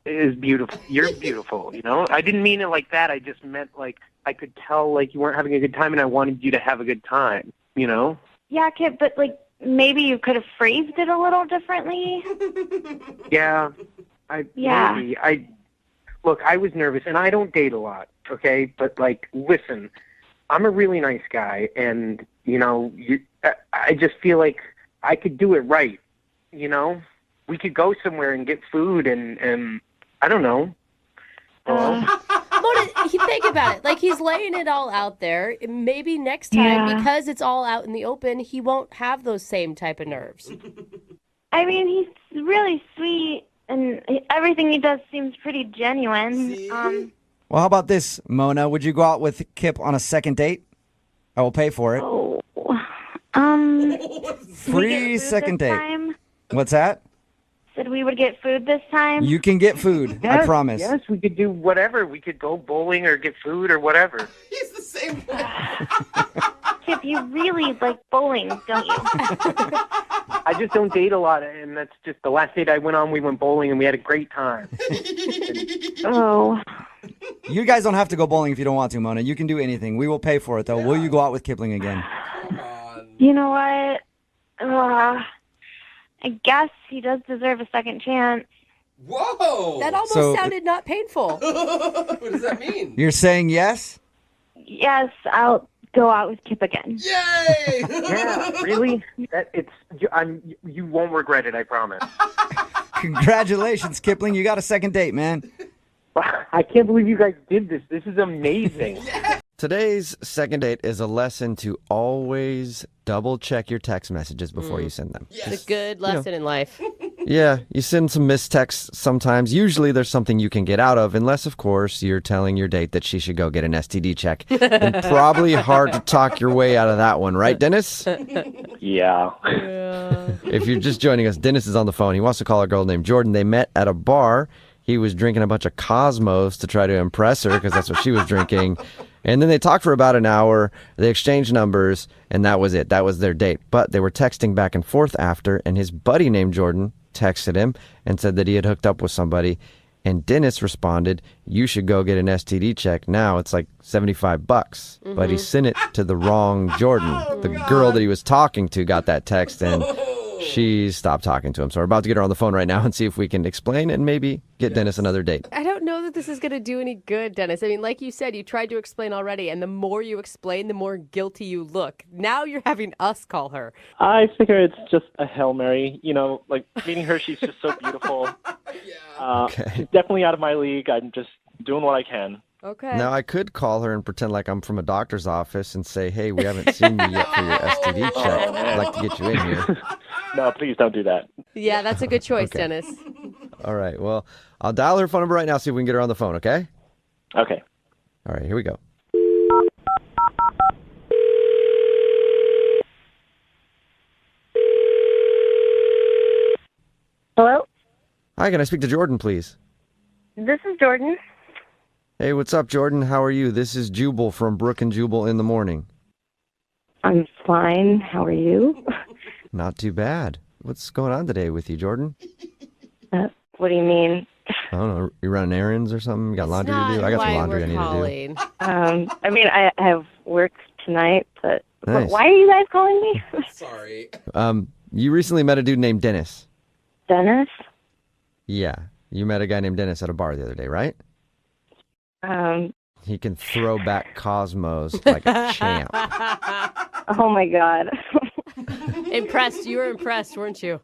is beautiful. You're beautiful, I didn't mean it like that. I just meant like I could tell like you weren't having a good time and I wanted you to have a good time, Yeah, Kip, but like maybe you could have phrased it a little differently. Yeah. Maybe. Look, I was nervous, and I don't date a lot, okay? But, like, listen, I'm a really nice guy, and, I just feel like I could do it right, We could go somewhere and get food, and I don't know. Mona, think about it. Like, he's laying it all out there. Maybe next time, because it's all out in the open, he won't have those same type of nerves. I mean, he's really sweet. And everything he does seems pretty genuine. Well, how about this, Mona? Would you go out with Kip on a second date? I will pay for it. Free second date. Time? What's that? Said we would get food this time. You can get food. I promise. Yes, we could do whatever. We could go bowling or get food or whatever. He's the same. Kip, you really like bowling, don't you? I just don't date a lot, and that's just the last date I went on. We went bowling, and we had a great time. Oh. You guys don't have to go bowling if you don't want to, Mona. You can do anything. We will pay for it, though. Will you go out with Kipling again? You know what? I guess he does deserve a second chance. Whoa! That almost sounded not painful. What does that mean? You're saying yes? Yes, I'll go out with Kip again. Yay! Yeah, really? You won't regret it, I promise. Congratulations, Kipling. You got a second date, man. I can't believe you guys did this. This is amazing. Today's second date is a lesson to always double check your text messages before you send them. It's a good lesson in life. Yeah, you send some missed texts sometimes. Usually there's something you can get out of, unless, of course, you're telling your date that she should go get an STD check. And probably hard to talk your way out of that one, right, Dennis? Yeah. If you're just joining us, Dennis is on the phone. He wants to call a girl named Jordan. They met at a bar. He was drinking a bunch of Cosmos to try to impress her because that's what she was drinking. And then they talked for about an hour. They exchanged numbers, and that was it. That was their date. But they were texting back and forth after, and his buddy named Jordan texted him and said that he had hooked up with somebody. And Dennis responded, you should go get an STD check now. It's like $75. But he sent it to the wrong Jordan. The girl that he was talking to got that text, and she stopped talking to him. So we're about to get her on the phone right now and see if we can explain and maybe get Dennis another date. I don't know that this is going to do any good, Dennis. I mean, like you said, you tried to explain already, and the more you explain, the more guilty you look. Now you're having us call her. I figure it's just a Hail Mary. You know, like meeting her, she's just so beautiful. She's definitely out of my league. I'm just doing what I can. Okay. Now, I could call her and pretend like I'm from a doctor's office and say, hey, we haven't seen you yet for your STD check. I'd like to get you in here. No, please don't do that. Yeah, that's a good choice, Dennis. All right. Well, I'll dial her phone number right now, see if we can get her on the phone, okay? Okay. All right, here we go. Hello? Hi, can I speak to Jordan, please? This is Jordan. Hey, what's up, Jordan? How are you? This is Jubal from Brooke and Jubal in the Morning. I'm fine. How are you? Not too bad. What's going on today with you, Jordan? What do you mean? I don't know. You running errands or something? You got laundry to do? I got some laundry I need to do. I mean, I have work tonight, but Nice. why are you guys calling me? Sorry. You recently met a dude named Dennis. Dennis? Yeah. You met a guy named Dennis at a bar the other day, right? He can throw back Cosmos like a champ. Oh my God. Impressed. You were impressed, weren't you?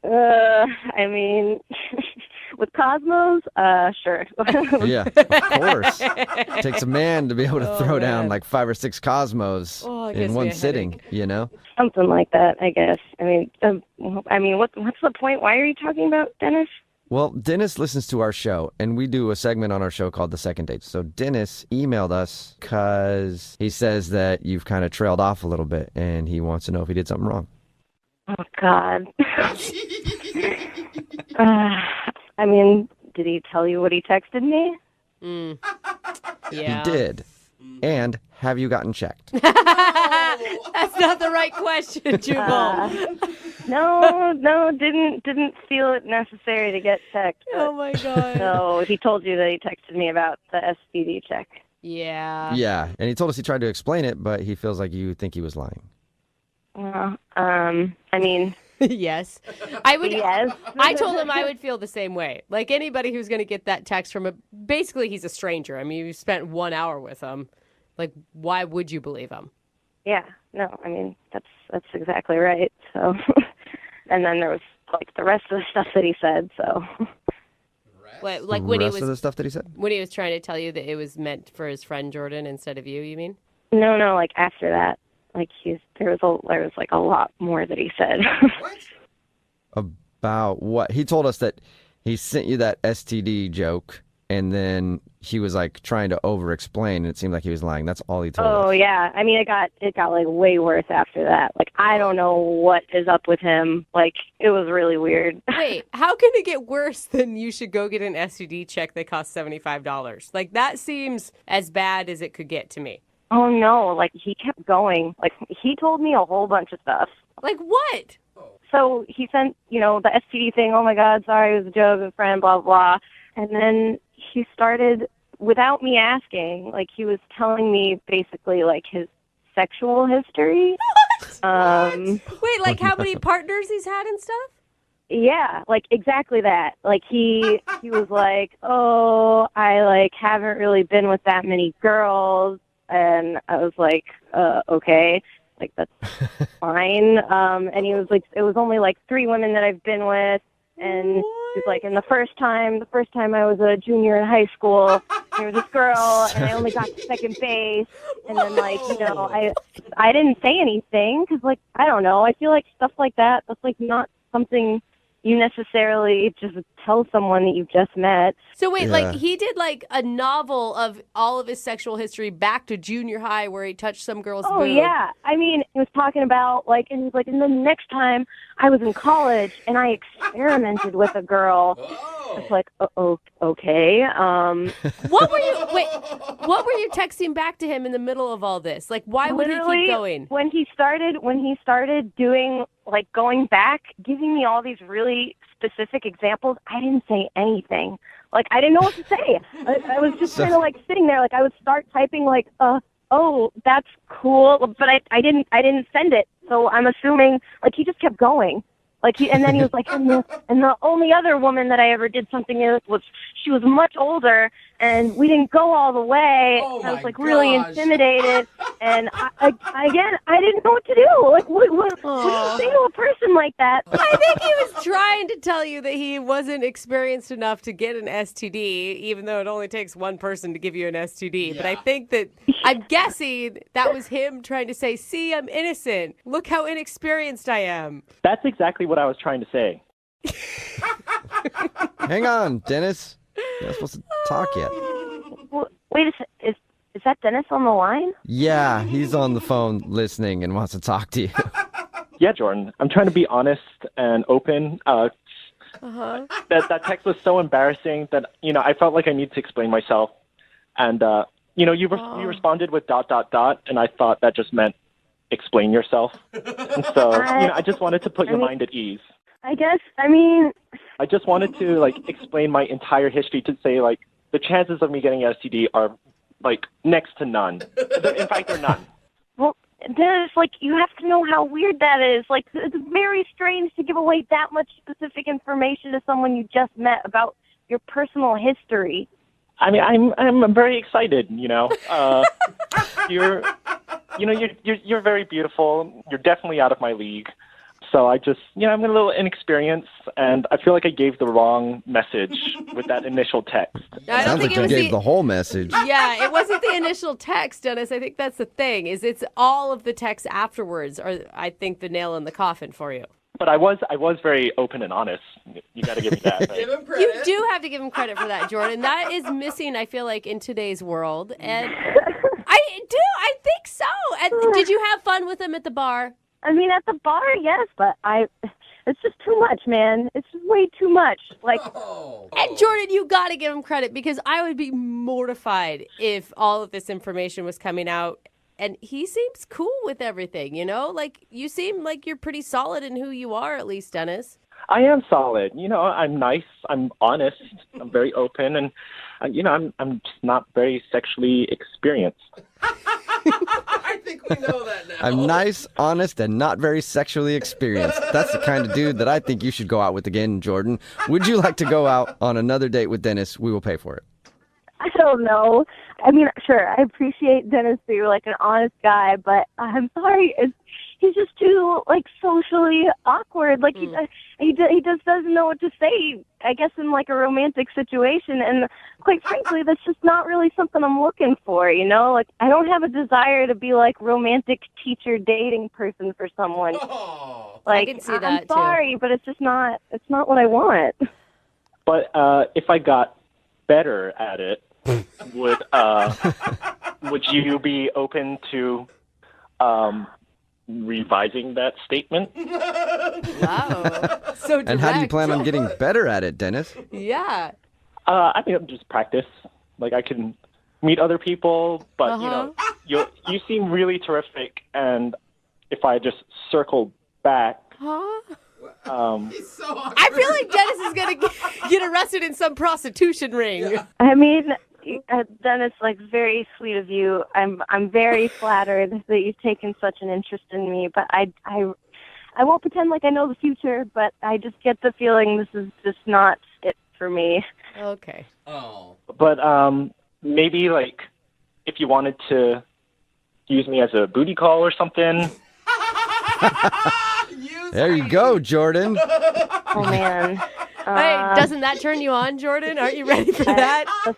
I mean, with Cosmos, sure. Yeah, of course. It takes a man to be able to throw down like 5 or 6 Cosmos in one sitting, you know? Something like that, I guess. I mean, what's the point? Why are you talking about Dennis? Well, Dennis listens to our show, and we do a segment on our show called The Second Date. So Dennis emailed us because he says that you've kind of trailed off a little bit, and he wants to know if he did something wrong. Oh, God. I mean, did he tell you what he texted me? Yeah. He did. And have you gotten checked? That's not the right question, Jubal. No, didn't feel it necessary to get checked. Oh my God. No, he told you that he texted me about the STD check. Yeah. Yeah, and he told us he tried to explain it, but he feels like you think he was lying. Well, I mean... Yes. I would. Yes. I told him I would feel the same way. Like anybody who's going to get that text from basically he's a stranger. I mean, you spent 1 hour with him. Like, why would you believe him? Yeah. No, I mean, that's exactly right. So, and then there was like the rest of the stuff that he said. So, Like The when he rest was of the stuff that he said? when he was trying to tell you that it was meant for his friend Jordan instead of you. You mean? no, like after that, like there was like a lot more that he said. About what? He told us that he sent you that STD joke, and then he was like trying to over-explain, and it seemed like he was lying. That's all he told us. Oh yeah, I mean it got like way worse after that. Like I don't know what is up with him. Like it was really weird. Wait, how can it get worse than you should go get an STD check that costs $75? Like that seems as bad as it could get to me. Oh no, like he kept going. Like he told me a whole bunch of stuff. Like what? So he sent, the STD thing, oh my God, sorry, it was a joke, a friend, blah, blah. And then he started, without me asking, like he was telling me basically like his sexual history. What? Wait, like how many partners he's had and stuff? Yeah, like exactly that. Like he was like, oh, I like haven't really been with that many girls. And I was like, okay, like that's fine. And he was like, it was only like 3 women that I've been with. And he's like, and the first time I was a junior in high school, there was this girl, and I only got to second base. And then like, I didn't say anything because like, I don't know. I feel like stuff like that's like not something you necessarily just tell someone that you've just met. So wait, like he did like a novel of all of his sexual history back to junior high where he touched some girl's Oh, boob. yeah. I mean, he was talking about like, and he's like, and then the next time I was in college and I experimented with a girl. It's like, okay. What were you texting back to him in the middle of all this? Like, why would he keep going? When he started doing, like, going back, giving me all these really specific examples, I didn't say anything. Like, I didn't know what to say. I was just kind of like sitting there. Like, I would start typing like, oh, that's cool, but I didn't send it. So I'm assuming like he just kept going. Like and then he was like, and the only other woman that I ever did something with was she was much older, and we didn't go all the way. Oh I was like my really gosh. intimidated, and I didn't know what to do. Like, what do you say to a person like that? I think he was trying to tell you that he wasn't experienced enough to get an STD, even though it only takes one person to give you an STD. Yeah. But I think that, I'm guessing that was him trying to say, see, I'm innocent. Look how inexperienced I am. That's exactly what I was trying to say. Hang on, Dennis. You're not supposed to talk yet. Wait a second. Is that Dennis on the line? Yeah, he's on the phone listening and wants to talk to you. Yeah, Jordan. I'm trying to be honest and open. That text was so embarrassing that, I felt like I needed to explain myself. And, you responded with ... and I thought that just meant explain yourself. And so, I just wanted to put your mind at ease. I guess, I just wanted to, explain my entire history to say, the chances of me getting an STD are, next to none. In fact, they're none. Well, Dennis, you have to know how weird that is. It's very strange to give away that much specific information to someone you just met about your personal history. I mean, I'm very excited. You're very beautiful. You're definitely out of my league. So I'm a little inexperienced, and I feel like I gave the wrong message with that initial text. Sounds like you gave the whole message. Yeah, it wasn't the initial text, Dennis. I think that's the thing, is it's all of the texts afterwards are, I think, the nail in the coffin for you. But I was very open and honest. You got to give me that. Right? Give him credit. You do have to give him credit for that, Jordan. That is missing, I feel like, in today's world. And I think so. And did you have fun with him at the bar? At the bar, yes, but it's just too much, man. It's way too much. And Jordan, you got to give him credit, because I would be mortified if all of this information was coming out. And he seems cool with everything, you seem like you're pretty solid in who you are, at least, Dennis. I am solid. I'm nice. I'm honest. I'm very open. And, I'm just not very sexually experienced. I think we know that now. I'm nice, honest, and not very sexually experienced. That's the kind of dude that I think you should go out with again, Jordan. Would you like to go out on another date with Dennis? We will pay for it. I don't know. Sure, I appreciate Dennis being an honest guy, but I'm sorry, he's just too socially awkward. He just doesn't know what to say, I guess, in a romantic situation. And quite frankly, that's just not really something I'm looking for. I don't have a desire to be romantic teacher dating person for someone. Oh, I can see that I'm sorry, but it's just not. It's not what I want. But if I got better at it, would you be open to revising that statement? Wow. So direct. And how do you plan on getting better at it, Dennis? Yeah. Just practice. I can meet other people, but you seem really terrific, and if I just circle back, he's so awkward. I feel like Dennis is gonna get arrested in some prostitution ring. Yeah. Dennis, very sweet of you. I'm very flattered that you've taken such an interest in me, but I won't pretend like I know the future, but I just get the feeling this is just not it for me. Okay. Oh. But maybe if you wanted to use me as a booty call or something. There you go, Jordan. Oh man. Hey, doesn't that turn you on, Jordan? Aren't you ready for that? The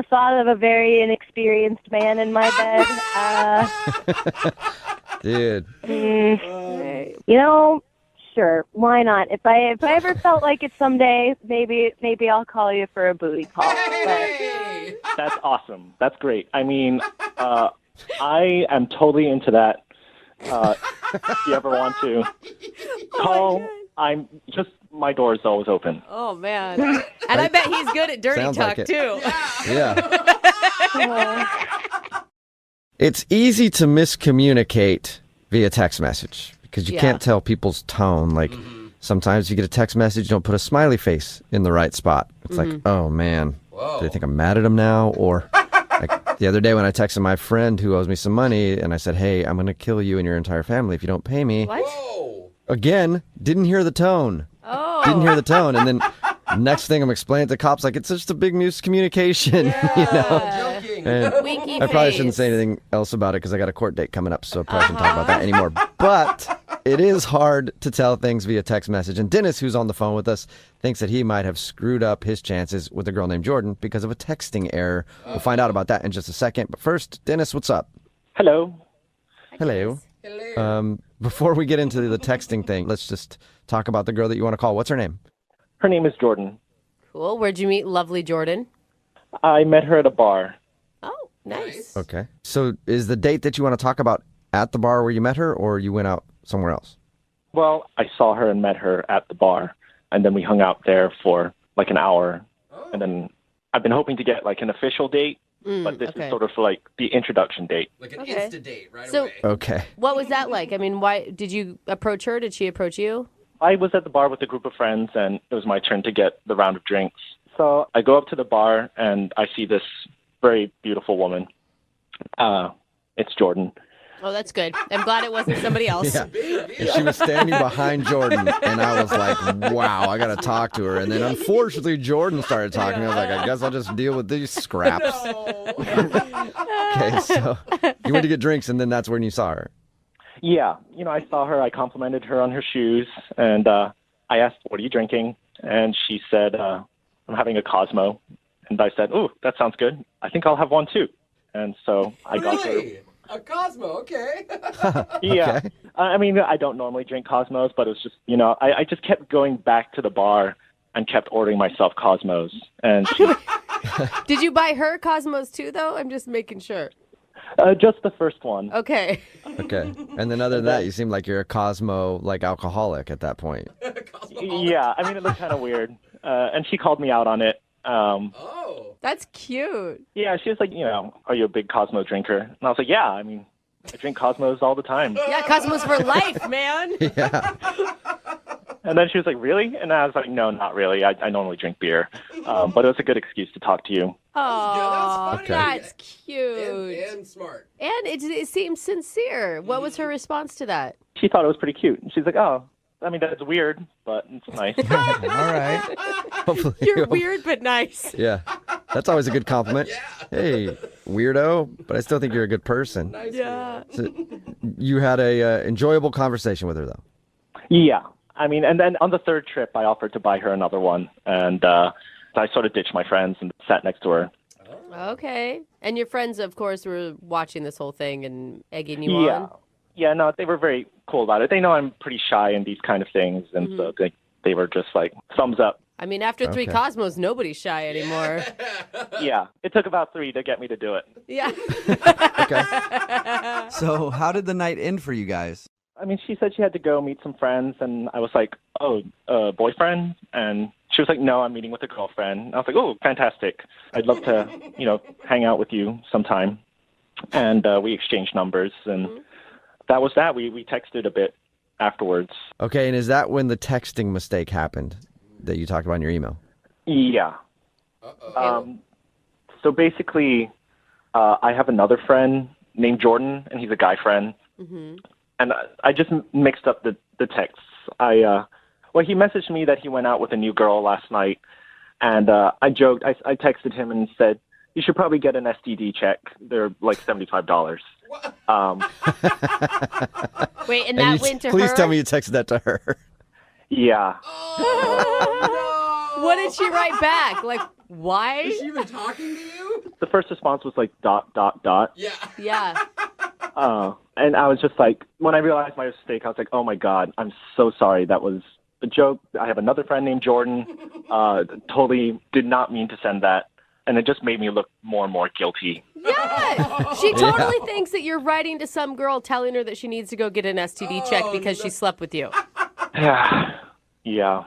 thought of a very inexperienced man in my bed. Dude. Sure, why not? If I ever felt like it someday, maybe I'll call you for a booty call. Hey! That's awesome. That's great. I am totally into that. If you ever want to call, my door is always open. Oh, man. And I bet he's good at dirty Sounds talk, like it. too. Yeah. It's easy to miscommunicate via text message because you can't tell people's tone. Sometimes you get a text message, don't put a smiley face in the right spot. It's like, oh man, do they think I'm mad at him now? Or like the other day when I texted my friend who owes me some money and I said, hey, I'm going to kill you and your entire family if you don't pay me. What? Again, didn't hear the tone. Didn't hear the tone. And then next thing I'm explaining to the cops, like, it's just a big miscommunication, you know? And Winky I probably face. shouldn't say anything else about it because I got a court date coming up, so I probably shouldn't talk about that anymore. But it is hard to tell things via text message. And Dennis, who's on the phone with us, thinks that he might have screwed up his chances with a girl named Jordan because of a texting error. We'll find out about that in just a second. But first, Dennis, what's up? Hello. Hello. Before we get into the texting thing, let's just talk about the girl that you want to call. What's her name? Her name is Jordan. Cool. Where'd you meet lovely Jordan? I met her at a bar. Oh, nice. Okay. So is the date that you want to talk about at the bar where you met her, or you went out somewhere else? Well, I saw her and met her at the bar, and then we hung out there for like an hour. And then I've been hoping to get like an official date, but this is sort of like the introduction date. Like an Insta date right So- away. Okay. What was that like? I mean, why did you approach her? Did she approach you? I was at the bar with a group of friends, and it was my turn to get the round of drinks. So I go up to the bar, and I see this very beautiful woman. It's Jordan. Oh, that's good. I'm glad it wasn't somebody else. Yeah. And she was standing behind Jordan, and I was like, wow, I got to talk to her. And then unfortunately, Jordan started talking. I was like, I guess I'll just deal with these scraps. Okay, so you went to get drinks, and then that's when you saw her. Yeah, I saw her. I complimented her on her shoes, and I asked, "What are you drinking?" And she said, "I'm having a Cosmo." And I said, "Ooh, that sounds good. I think I'll have one too." And so I got her. A Cosmo, okay. Yeah, I mean, I don't normally drink Cosmos, but it was just, I just kept going back to the bar and kept ordering myself Cosmos. And she, Did you buy her Cosmos too, though? I'm just making sure. just the first one. Okay. Okay. And then other than that, you seem like you're a Cosmo, like, alcoholic at that point. Yeah, I mean, it looked kind of weird. And she called me out on it. That's cute. Yeah, she was like, are you a big Cosmo drinker? And I was like, yeah, I mean, I drink Cosmos all the time. Yeah, Cosmos for life, man. Yeah. And then she was like, really? And I was like, no, not really. I normally drink beer. But it was a good excuse to talk to you. Oh, Okay. that's cute. And smart. And it seems sincere. What was her response to that? She thought it was pretty cute. And she's like, oh, I mean, that's weird, but it's nice. All right. Hopefully You're weird but nice. Yeah. That's always a good compliment. Hey, weirdo, but I still think you're a good person. Yeah. So you had a enjoyable conversation with her, though. Yeah. I mean, and then on the third trip, I offered to buy her another one. And I sort of ditched my friends and sat next to her. Okay. And your friends, of course, were watching this whole thing and egging you on? Yeah, no, they were very cool about it. They know I'm pretty shy in these kind of things. And so they were just like, thumbs up. I mean, after 3 Cosmos, nobody's shy anymore. Yeah. It took about 3 to get me to do it. Yeah. Okay. So how did the night end for you guys? I mean, she said she had to go meet some friends, and I was like, oh, boyfriend? And she was like, no, I'm meeting with a girlfriend. And I was like, oh, fantastic. I'd love to, hang out with you sometime. And we exchanged numbers, and that was that. We texted a bit afterwards. Okay, and is that when the texting mistake happened that you talked about in your email? Yeah. So basically, I have another friend named Jordan, and he's a guy friend. Mm-hmm. And I just mixed up the texts. He messaged me that he went out with a new girl last night, and I joked. I texted him and said, "You should probably get an STD check. They're like $75." Wait, and that went to her? Please tell me you texted that to her. Yeah. What did she write back? Like, why? Is she even talking to you? The first response was like ... Yeah. Yeah. And I was just like, when I realized my mistake, I was like, oh my God, I'm so sorry. That was a joke. I have another friend named Jordan. Totally did not mean to send that. And it just made me look more and more guilty. Yeah. She totally thinks that you're writing to some girl telling her that she needs to go get an STD check because she slept with you. Yeah. Yeah.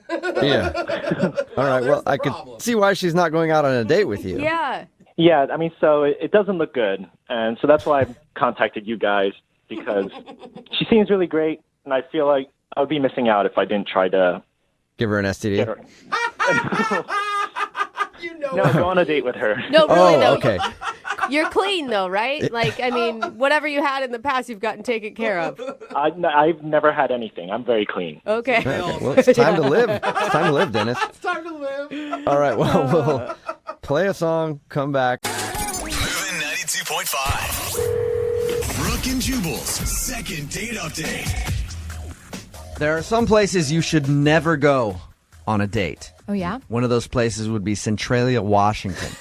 All right. Well, I could see why she's not going out on a date with you. Yeah. Yeah, I mean, so it doesn't look good. And so that's why I contacted you guys, because she seems really great. And I feel like I would be missing out if I didn't try to Give her an STD. get her. No, go on a date with her. No, really, though. Okay. You're clean, though, right? Like, I mean, whatever you had in the past, you've gotten taken care of. I've never had anything. I'm very clean. Okay. Okay, well, it's time to live. It's time to live, Dennis. It's time to live. All right, well, we'll play a song, come back. Moving 92.5. Brooke and Jubal's second date update. There are some places you should never go on a date. Oh, yeah? One of those places would be Centralia, Washington.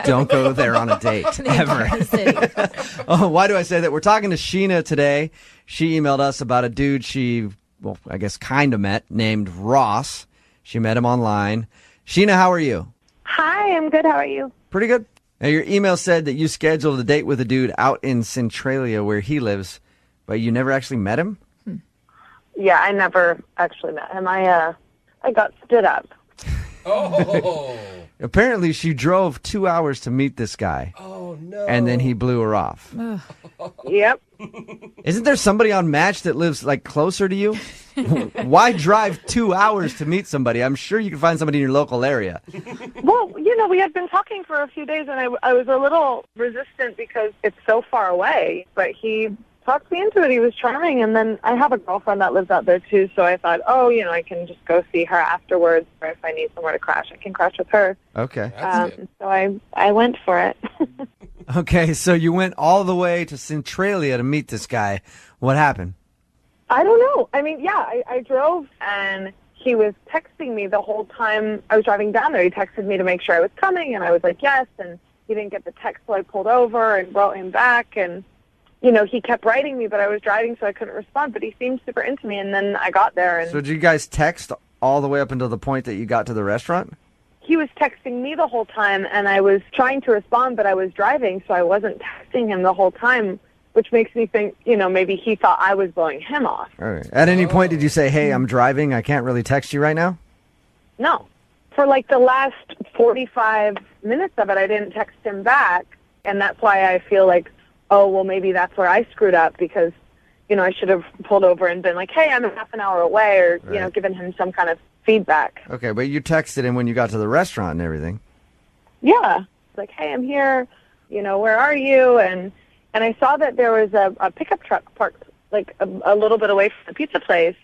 Don't go there on a date, ever. Oh, why do I say that? We're talking to Sheena today. She emailed us about a dude she, well, I guess kind of met, named Ross. She met him online. Sheena, how are you? Hi, I'm good. How are you? Pretty good. Now, your email said that you scheduled a date with a dude out in Centralia where he lives, but you never actually met him? Yeah, I never actually met him. I got stood up. Oh. Apparently, she drove 2 hours to meet this guy. Oh, no. And then he blew her off. Yep. Isn't there somebody on Match that lives, like, closer to you? Why drive 2 hours to meet somebody? I'm sure you can find somebody in your local area. Well, we had been talking for a few days, and I was a little resistant because it's so far away. But he talked me into it. He was charming, and then I have a girlfriend that lives out there, too, so I thought, I can just go see her afterwards, or if I need somewhere to crash, I can crash with her. Okay. So I went for it. Okay, so you went all the way to Centralia to meet this guy. What happened? I don't know. I mean, yeah, I drove, and he was texting me the whole time I was driving down there. He texted me to make sure I was coming, and I was like, yes, and he didn't get the text, so I pulled over and brought him back, and, he kept writing me, but I was driving, so I couldn't respond, but he seemed super into me, and then I got there, and So did you guys text all the way up until the point that you got to the restaurant? he was texting me the whole time, and I was trying to respond, but I was driving, so I wasn't texting him the whole time, which makes me think, maybe he thought I was blowing him off. All right. At any point, did you say, hey, I'm driving, I can't really text you right now? No. For like the last 45 minutes of it, I didn't text him back, and that's why I feel like, oh, well, maybe that's where I screwed up because, I should have pulled over and been like, hey, I'm half an hour away, or, Right. given him some kind of feedback. Okay, but you texted him when you got to the restaurant and everything. Yeah. Like, hey, I'm here, where are you? And I saw that there was a pickup truck parked like a little bit away from the pizza place,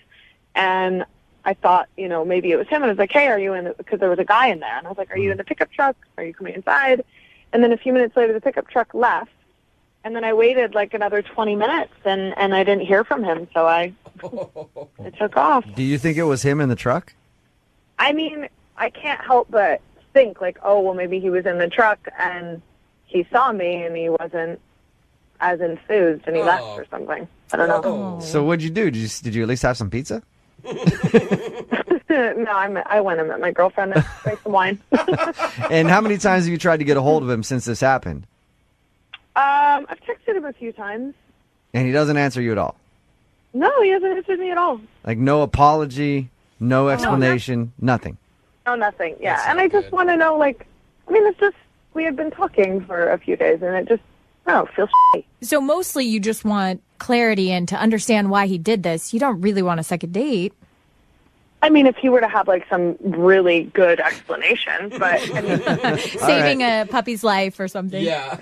and I thought, maybe it was him, and I was like, hey, are you in because there was a guy in there, and I was like, are you in the pickup truck? Are you coming inside? And then a few minutes later, the pickup truck left, and then I waited like another 20 minutes, and I didn't hear from him, so I took off. Do you think it was him in the truck? I mean, I can't help but think like, oh, well, maybe he was in the truck and he saw me and he wasn't as enthused and he left or something. I don't know. So what'd you do? Did you at least have some pizza? No, I went and met my girlfriend and drank some wine. And how many times have you tried to get a hold of him since this happened? I've texted him a few times. And he doesn't answer you at all? No, he hasn't answered me at all. Like no apology, no explanation, nothing? No, nothing. Yeah, and I just want to know, it's just, we had been talking for a few days and it just, feels shitty. So mostly you just want clarity and to understand why he did this. You don't really want a second date. I mean, if he were to have some really good explanation, but Saving a puppy's life or something. Yeah.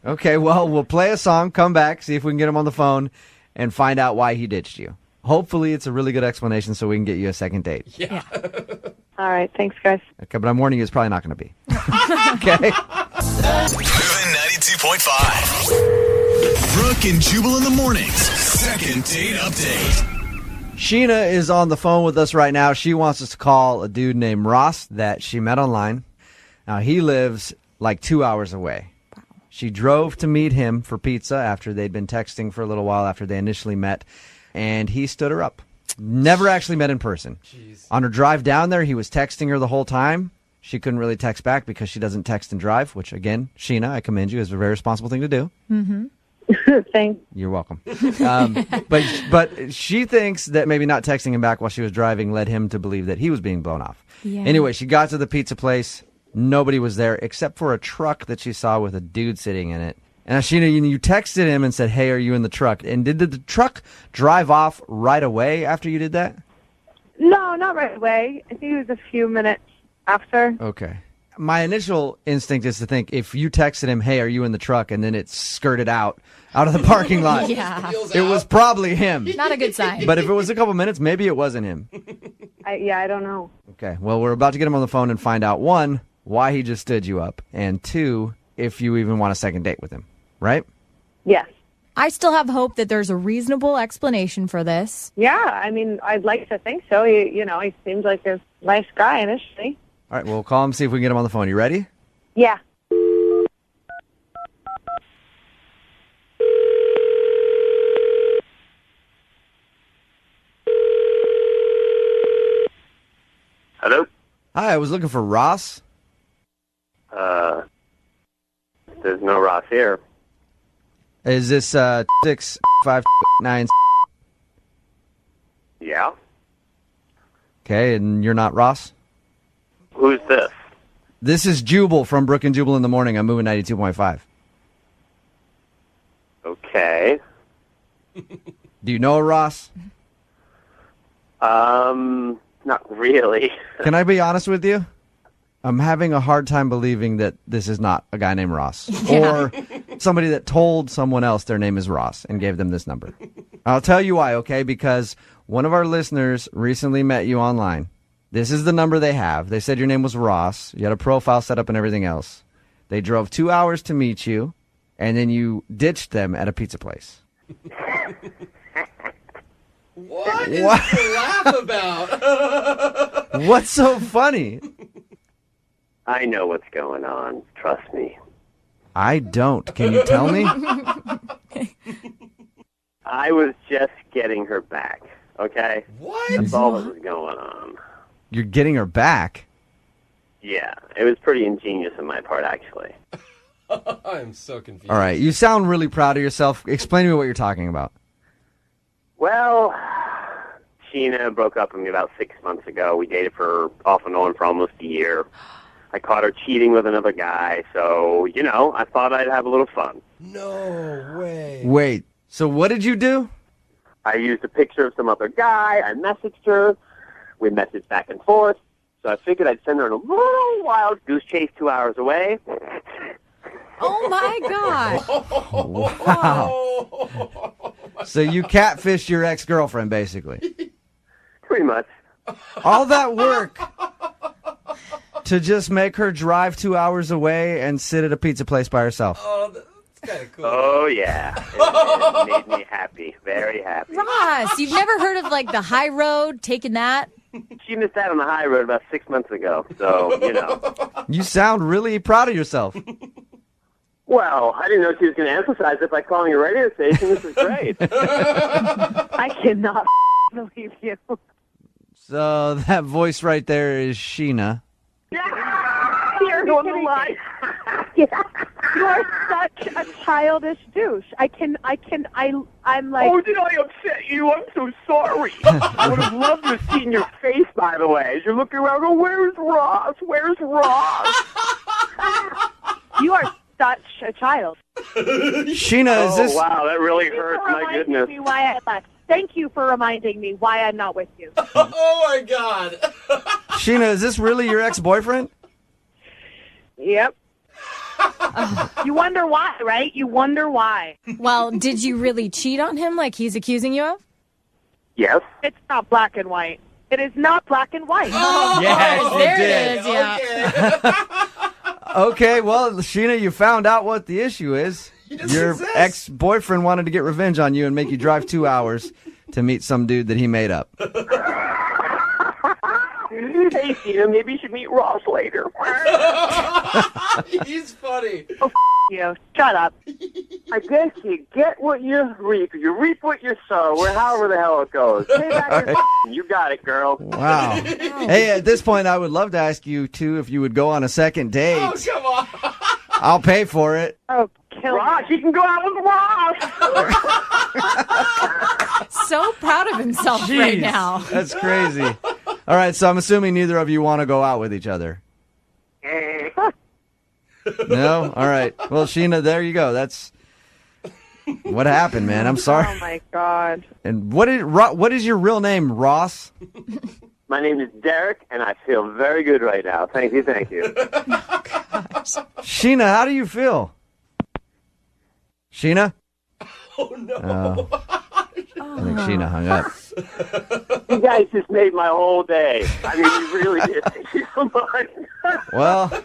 Okay, well, we'll play a song, come back, see if we can get him on the phone, and find out why he ditched you. Hopefully it's a really good explanation so we can get you a second date. Yeah. All right, thanks, guys. Okay, but I'm warning you, it's probably not going to be. Okay? Moving 92.5. Brooke and Jubal in the mornings. Second date update. Sheena is on the phone with us right now. She wants us to call a dude named Ross that she met online. Now, he lives like 2 hours away. Wow. She drove to meet him for pizza after they'd been texting for a little while after they initially met, and he stood her up. Never actually met in person. Jeez. On her drive down there, he was texting her the whole time. She couldn't really text back because she doesn't text and drive, which, again, Sheena, I commend you. It's a very responsible thing to do. Mm-hmm. Thanks. You're welcome. But she thinks that maybe not texting him back while she was driving led him to believe that he was being blown off. Yeah. Anyway, she got to the pizza place. Nobody was there except for a truck that she saw with a dude sitting in it. And Sheena, you texted him and said, "Hey, are you in the truck?" And did the truck drive off right away after you did that? No, not right away. I think it was a few minutes after. Okay. My initial instinct is to think if you texted him, "Hey, are you in the truck?" and then it skirted out of the parking lot, Yeah. it was probably him. Not a good sign. But if it was a couple minutes, maybe it wasn't him. I don't know. Okay, well, we're about to get him on the phone and find out, 1, why he just stood you up, and 2, if you even want a second date with him, right? Yes. I still have hope that there's a reasonable explanation for this. Yeah, I mean, I'd like to think so. He seems like a nice guy initially. All right, we'll call him, see if we can get him on the phone. You ready? Yeah. Hello? Hi, I was looking for Ross. There's no Ross here. Is this 659? Yeah? Okay, and you're not Ross? Who's this? This is Jubal from Brooke and Jubal in the Morning. I'm moving 92.5. Okay. Do you know a Ross? Not really. Can I be honest with you? I'm having a hard time believing that this is not a guy named Ross. Or somebody that told someone else their name is Ross and gave them this number. I'll tell you why, okay? Because one of our listeners recently met you online. This is the number they have. They said your name was Ross. You had a profile set up and everything else. They drove 2 hours to meet you, and then you ditched them at a pizza place. What is to laugh about? What's so funny? I know what's going on. Trust me. I don't. Can you tell me? I was just getting her back, okay? What? That's all that was going on. You're getting her back? Yeah, it was pretty ingenious on my part, actually. I'm so confused. All right. You sound really proud of yourself. Explain to me what you're talking about. Well, Sheena broke up with me about 6 months ago. We dated for off and on for almost a year. I caught her cheating with another guy, so, I thought I'd have a little fun. No way. Wait. So what did you do? I used a picture of some other guy. I messaged her. We messaged back and forth. So I figured I'd send her on a little wild goose chase 2 hours away. Oh, my God. Wow. So you catfished your ex-girlfriend, basically. Pretty much. All that work to just make her drive 2 hours away and sit at a pizza place by herself. Oh, that's kind of cool. Oh, yeah. It made me happy. Very happy. Ross, you've never heard of, the high road, taking that? She missed out on the high road about 6 months ago, so, You sound really proud of yourself. Well, I didn't know she was going to emphasize it by calling a radio station. This is great. I cannot believe you. So that voice right there is Sheena. You're on the line. You are such a childish douche. I'm like. Oh, did I upset you? I'm so sorry. I would have loved to have seen your face, by the way, as you're looking around. Oh, where's Ross? Where's Ross? You are such a child. Sheena, is this... Oh, wow, that really hurts. My goodness. Me why I left. Thank you for reminding me why I'm not with you. Oh, my God. Sheena, is this really your ex-boyfriend? Yep. You wonder why, right? You wonder why. Well, did you really cheat on him like he's accusing you of? Yes. It's not black and white. It is not black and white. Oh, yes, there did. it is, yeah. Okay, well, Sheena, you found out what the issue is. Your exists. ex-boyfriend wanted to get revenge on you and make you drive 2 hours to meet some dude that he made up. Hey, Sheena, maybe you should meet Ross later. He's funny. Oh, you. Shut up. I guess you get what you reap. You reap what you sow, or however the hell it goes. Pay back your You got it, girl. Wow. Hey, at this point, I would love to ask you, too, if you would go on a second date. Oh, come on. I'll pay for it. Oh, kill Ross, you can go out with Ross. So proud of himself right now. That's crazy. All right, so I'm assuming neither of you want to go out with each other. No? All right. Well, Sheena, there you go. That's what happened, man. I'm sorry. Oh my God. And what is your real name, Ross? My name is Derek, and I feel very good right now. Thank you, thank you. Sheena, how do you feel? Sheena? Oh, no. I think Sheena hung up. You guys just made my whole day. I mean, you really did. Thank you so much. Well,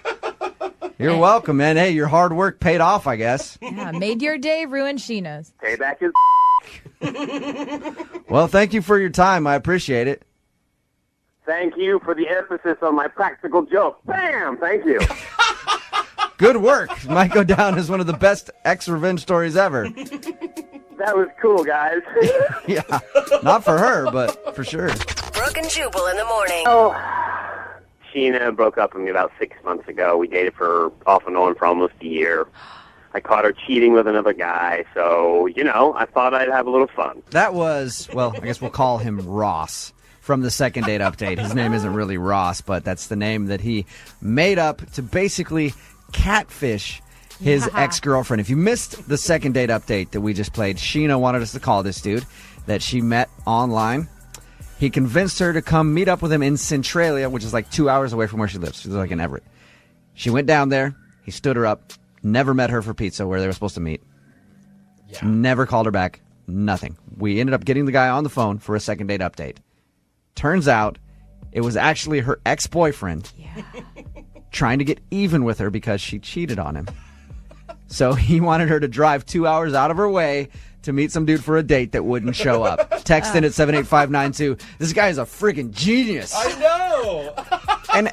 you're welcome, man. Hey, your hard work paid off, I guess. Yeah, made your day, ruined Sheena's. Payback is. Well, thank you for your time. I appreciate it. Thank you for the emphasis on my practical joke. Bam! Thank you. Good work. Might go down as one of the best ex-revenge stories ever. That was cool, guys. Yeah, not for her, but for sure. Brooke and Jubal in the morning. Oh, Sheena broke up with me about 6 months ago. We dated for off and on for almost a year. I caught her cheating with another guy, so, I thought I'd have a little fun. That was, well, I guess we'll call him Ross from the second date update. His name isn't really Ross, but that's the name that he made up to basically catfish his ex-girlfriend. If you missed the second date update that we just played, Sheena wanted us to call this dude that she met online. He convinced her to come meet up with him in Centralia, which is like 2 hours away from where she lives. She's like in Everett. She went down there. He stood her up. Never met her for pizza where they were supposed to meet. Yeah. Never called her back. Nothing. We ended up getting the guy on the phone for a second date update. Turns out it was actually her ex-boyfriend trying to get even with her because she cheated on him. So he wanted her to drive 2 hours out of her way to meet some dude for a date that wouldn't show up. Text in at 78592. This guy is a freaking genius. I know.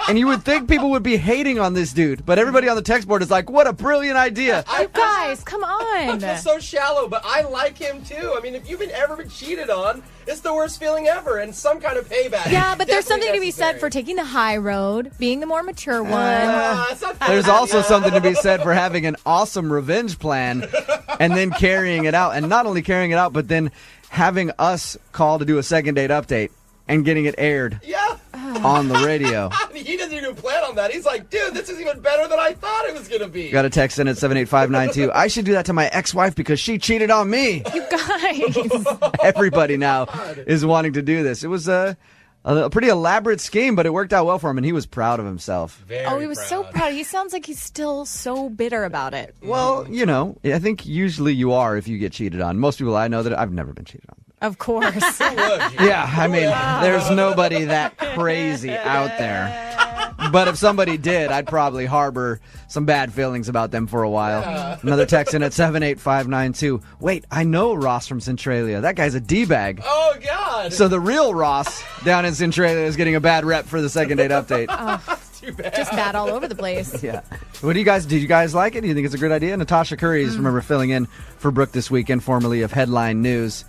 And you would think people would be hating on this dude, but everybody on the text board is like, what a brilliant idea. You guys, come on. I feel so shallow, but I like him too. I mean, if you've ever been cheated on, it's the worst feeling ever, and some kind of payback. Yeah, but there's something to be said for taking the high road, being the more mature one. There's also something to be said for having an awesome revenge plan and then carrying it out. And not only carrying it out, but then having us call to do a second date update and getting it aired on the radio. He doesn't even plan on that. He's like, dude, this is even better than I thought it was going to be. Got a text in at 78592. I should do that to my ex-wife because she cheated on me. You guys. Everybody now is wanting to do this. It was a pretty elaborate scheme, but it worked out well for him, and he was proud of himself. He was so proud. He sounds like he's still so bitter about it. Well, I think usually you are if you get cheated on. Most people I know that I've never been cheated on. Of course. Yeah, I mean, there's nobody that crazy out there. But if somebody did, I'd probably harbor some bad feelings about them for a while. Yeah. Another text in at 78592. Wait, I know Ross from Centralia. That guy's a D-bag. Oh, God. So the real Ross down in Centralia is getting a bad rep for the second date update. Too bad. Just bad all over the place. Yeah. Did you guys like it? Do you think it's a good idea? Natasha Curry's, remember, filling in for Brooke this weekend, formerly of Headline News.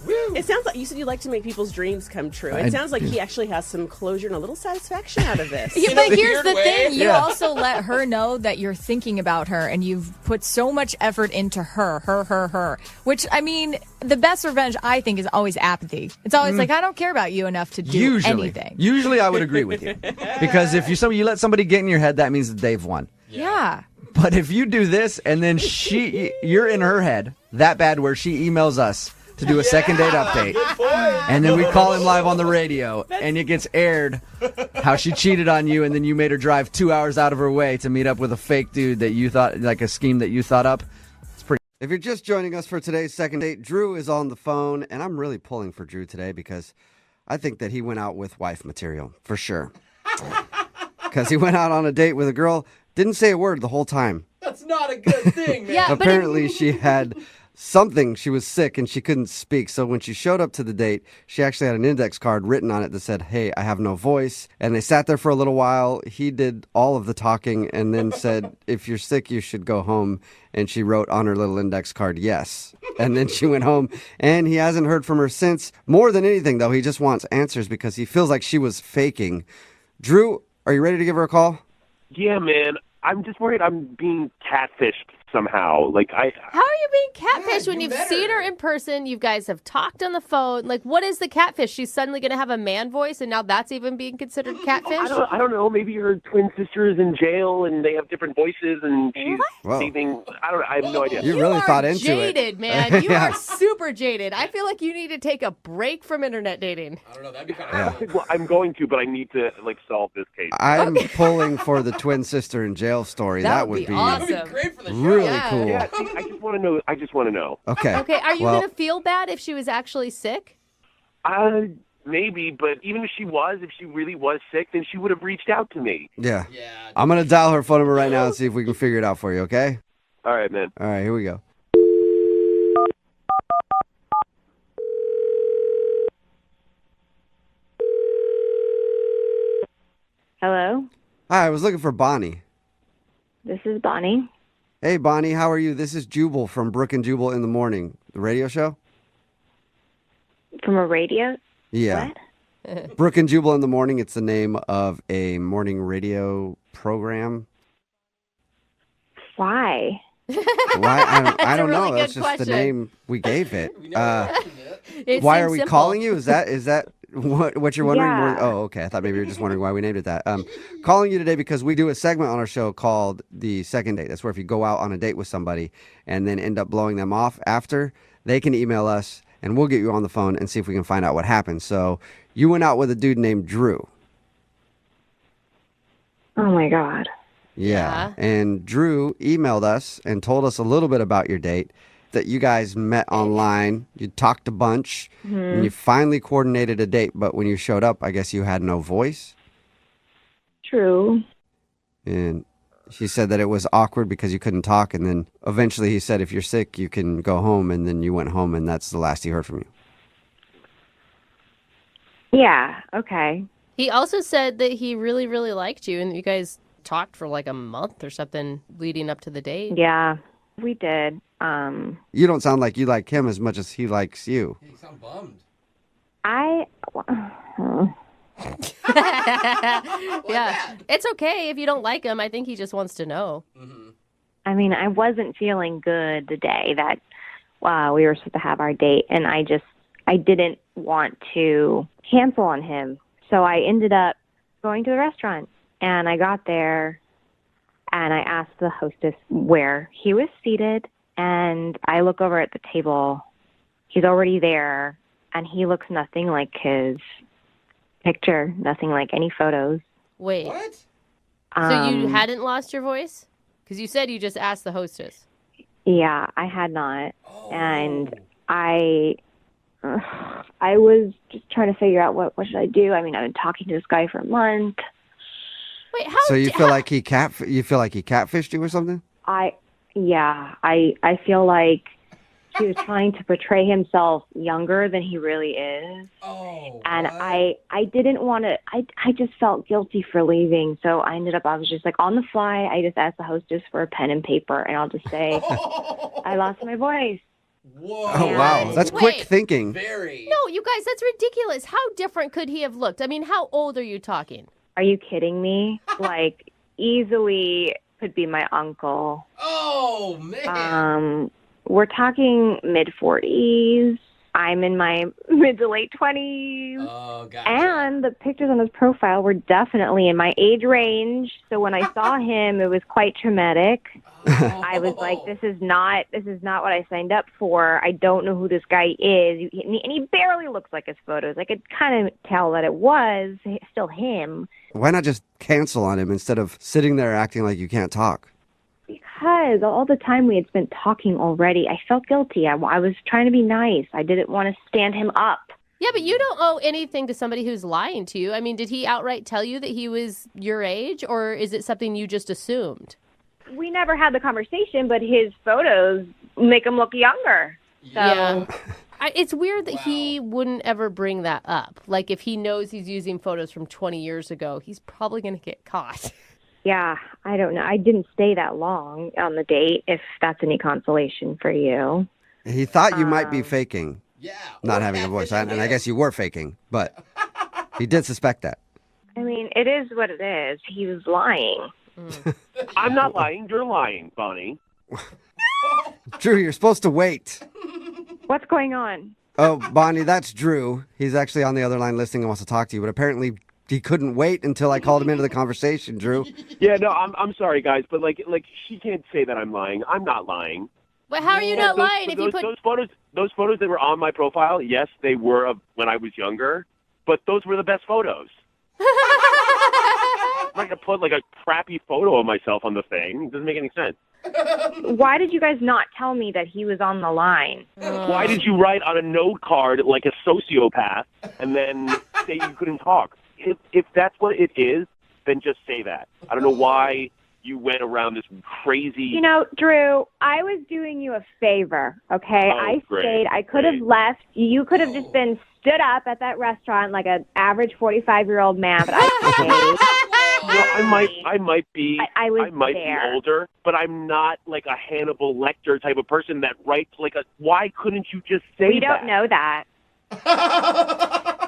It sounds like you said you like to make people's dreams come true. It sounds like he actually has some closure and a little satisfaction out of this. Yeah, but here's the thing. You also let her know that you're thinking about her and you've put so much effort into her. Which, I mean, the best revenge, I think, is always apathy. It's always like, I don't care about you enough to do anything. Usually I would agree with you. Because if you let somebody get in your head, that means that they've won. Yeah. But if you do this and then you're in her head that bad where she emails us to do a second date update. And then we call him live on the radio, and it gets aired how she cheated on you, and then you made her drive 2 hours out of her way to meet up with a fake dude that you thought, like a scheme that you thought up. It's pretty. If you're just joining us for today's second date, Drew is on the phone, and I'm really pulling for Drew today because I think that he went out with wife material, for sure. Because he went out on a date with a girl, didn't say a word the whole time. That's not a good thing, man. Yeah, apparently she had something. She was sick and she couldn't speak. So when she showed up to the date, she actually had an index card written on it that said, "Hey, I have no voice." And they sat there for a little while. He did all of the talking and then said, "If you're sick, you should go home." And she wrote on her little index card, "Yes." And then she went home, and he hasn't heard from her since. More than anything, though, he just wants answers because he feels like she was faking. Drew, are you ready to give her a call? Yeah, man. I'm just worried I'm being catfished somehow. Like How are you being catfished when you've seen her in person? You guys have talked on the phone. Like, what is the catfish? She's suddenly going to have a man voice, and now that's even being considered catfish? I don't know. Maybe her twin sister is in jail and they have different voices and she's leaving. I have no idea. You really thought into jaded, man. You are super jaded. I feel like you need to take a break from internet dating. I don't know. That'd be kind of Well, I'm going to, but I need to solve this case. I'm pulling for the twin sister in jail story. That would be awesome. That'd be great for the show. really cool. Yeah, see, I just want to know. Okay. Okay, are you Well- going to feel bad if she was actually sick? Maybe, but even if she really was sick, then she would have reached out to me. Yeah. I'm going to dial her phone number right now and see if we can figure it out for you, okay? All right, man. All right, here we go. Hello, Hi, I was looking for Bonnie. this is Bonnie. Hey, Bonnie, how are you? This is Jubal from Brooke and Jubal in the Morning, the radio show. From a radio? Yeah. Brooke and Jubal in the Morning, it's the name of a morning radio program. Why? Why? I don't know. really That's good just the question. name we gave it. It Why seems are we simple. calling you? Is that what you're wondering? Yeah. Oh, okay. I thought maybe you were just wondering why we named it that. Calling you today because we do a segment on our show called The Second Date. That's where if you go out on a date with somebody and then end up blowing them off after, they can email us and we'll get you on the phone and see if we can find out what happened. So you went out with a dude named Drew. Oh my God. Yeah. And Drew emailed us and told us a little bit about your date, that you guys met online, you talked a bunch, and you finally coordinated a date. But when you showed up, I guess you had no voice. True. And she said that it was awkward because you couldn't talk. And then eventually he said, if you're sick, you can go home. And then you went home, and that's the last he heard from you. Yeah, okay. He also said that he really, really liked you, and you guys talked for like a month or something leading up to the date. Yeah, we did. You don't sound like you like him as much as he likes you. You sound bummed. Yeah, it's okay if you don't like him. I think he just wants to know. I mean, I wasn't feeling good the day that we were supposed to have our date, and I didn't want to cancel on him. So I ended up going to the restaurant, and I got there, and I asked the hostess where he was seated, and I look over at the table. He's already there, and he looks nothing like his picture, nothing like any photos. Wait. What? So you hadn't lost your voice? Because you said you just asked the hostess. Yeah, I had not. And I was just trying to figure out what should I do. I mean, I've been talking to this guy for a month. Wait, how? So you feel like he catfished you or something? I feel like he was trying to portray himself younger than he really is. Oh. And I didn't want to, I just felt guilty for leaving. So I was just like on the fly. I just asked the hostess for a pen and paper, and I'll just say, I lost my voice. Whoa. Oh, wow. That's quick thinking. Very. No, you guys, that's ridiculous. How different could he have looked? I mean, how old are you talking? Are you kidding me? Like, easily could be my uncle. Oh, man. We're talking mid-40s. I'm in my mid to late 20s. Oh, gotcha. And the pictures on his profile were definitely in my age range. So when I saw him, it was quite traumatic. I was like, this is not what I signed up for. I don't know who this guy is. And he barely looks like his photos. I could kind of tell that it was still him. Why not just cancel on him instead of sitting there acting like you can't talk? Because all the time we had spent talking already, I felt guilty. I was trying to be nice. I didn't want to stand him up. Yeah, but you don't owe anything to somebody who's lying to you. I mean, did he outright tell you that he was your age, or is it something you just assumed? We never had the conversation, but his photos make him look younger. So. Yeah. It's weird that he wouldn't ever bring that up. Like, if he knows he's using photos from 20 years ago, he's probably going to get caught. Yeah, I don't know. I didn't stay that long on the date, if that's any consolation for you. He thought you might be faking. Yeah. Not having a voice. And I guess you were faking, but he did suspect that. I mean, it is what it is. He was lying. I'm not lying. You're lying, Bonnie. Drew, you're supposed to wait. What's going on? Oh, Bonnie, that's Drew. He's actually on the other line listening and wants to talk to you, but apparently he couldn't wait until I called him into the conversation, Drew. Yeah, no, I'm sorry, guys, but like she can't say that I'm lying. I'm not lying. Well, how are you not lying if you put... those photos that were on my profile, yes, they were of when I was younger, but those were the best photos. I'm not gonna put like a crappy photo of myself on the thing. It doesn't make any sense. Why did you guys not tell me that he was on the line? Why did you write on a note card like a sociopath and then say you couldn't talk? If that's what it is, then just say that. I don't know why you went around this crazy... You know, Drew, I was doing you a favor, okay? I stayed. I could have left. You could have just been stood up at that restaurant like an average 45-year-old man, but I stayed. Well, I might be there. older, but I'm not like a Hannibal Lecter type of person that writes like a... Why couldn't you just say that? We don't know that.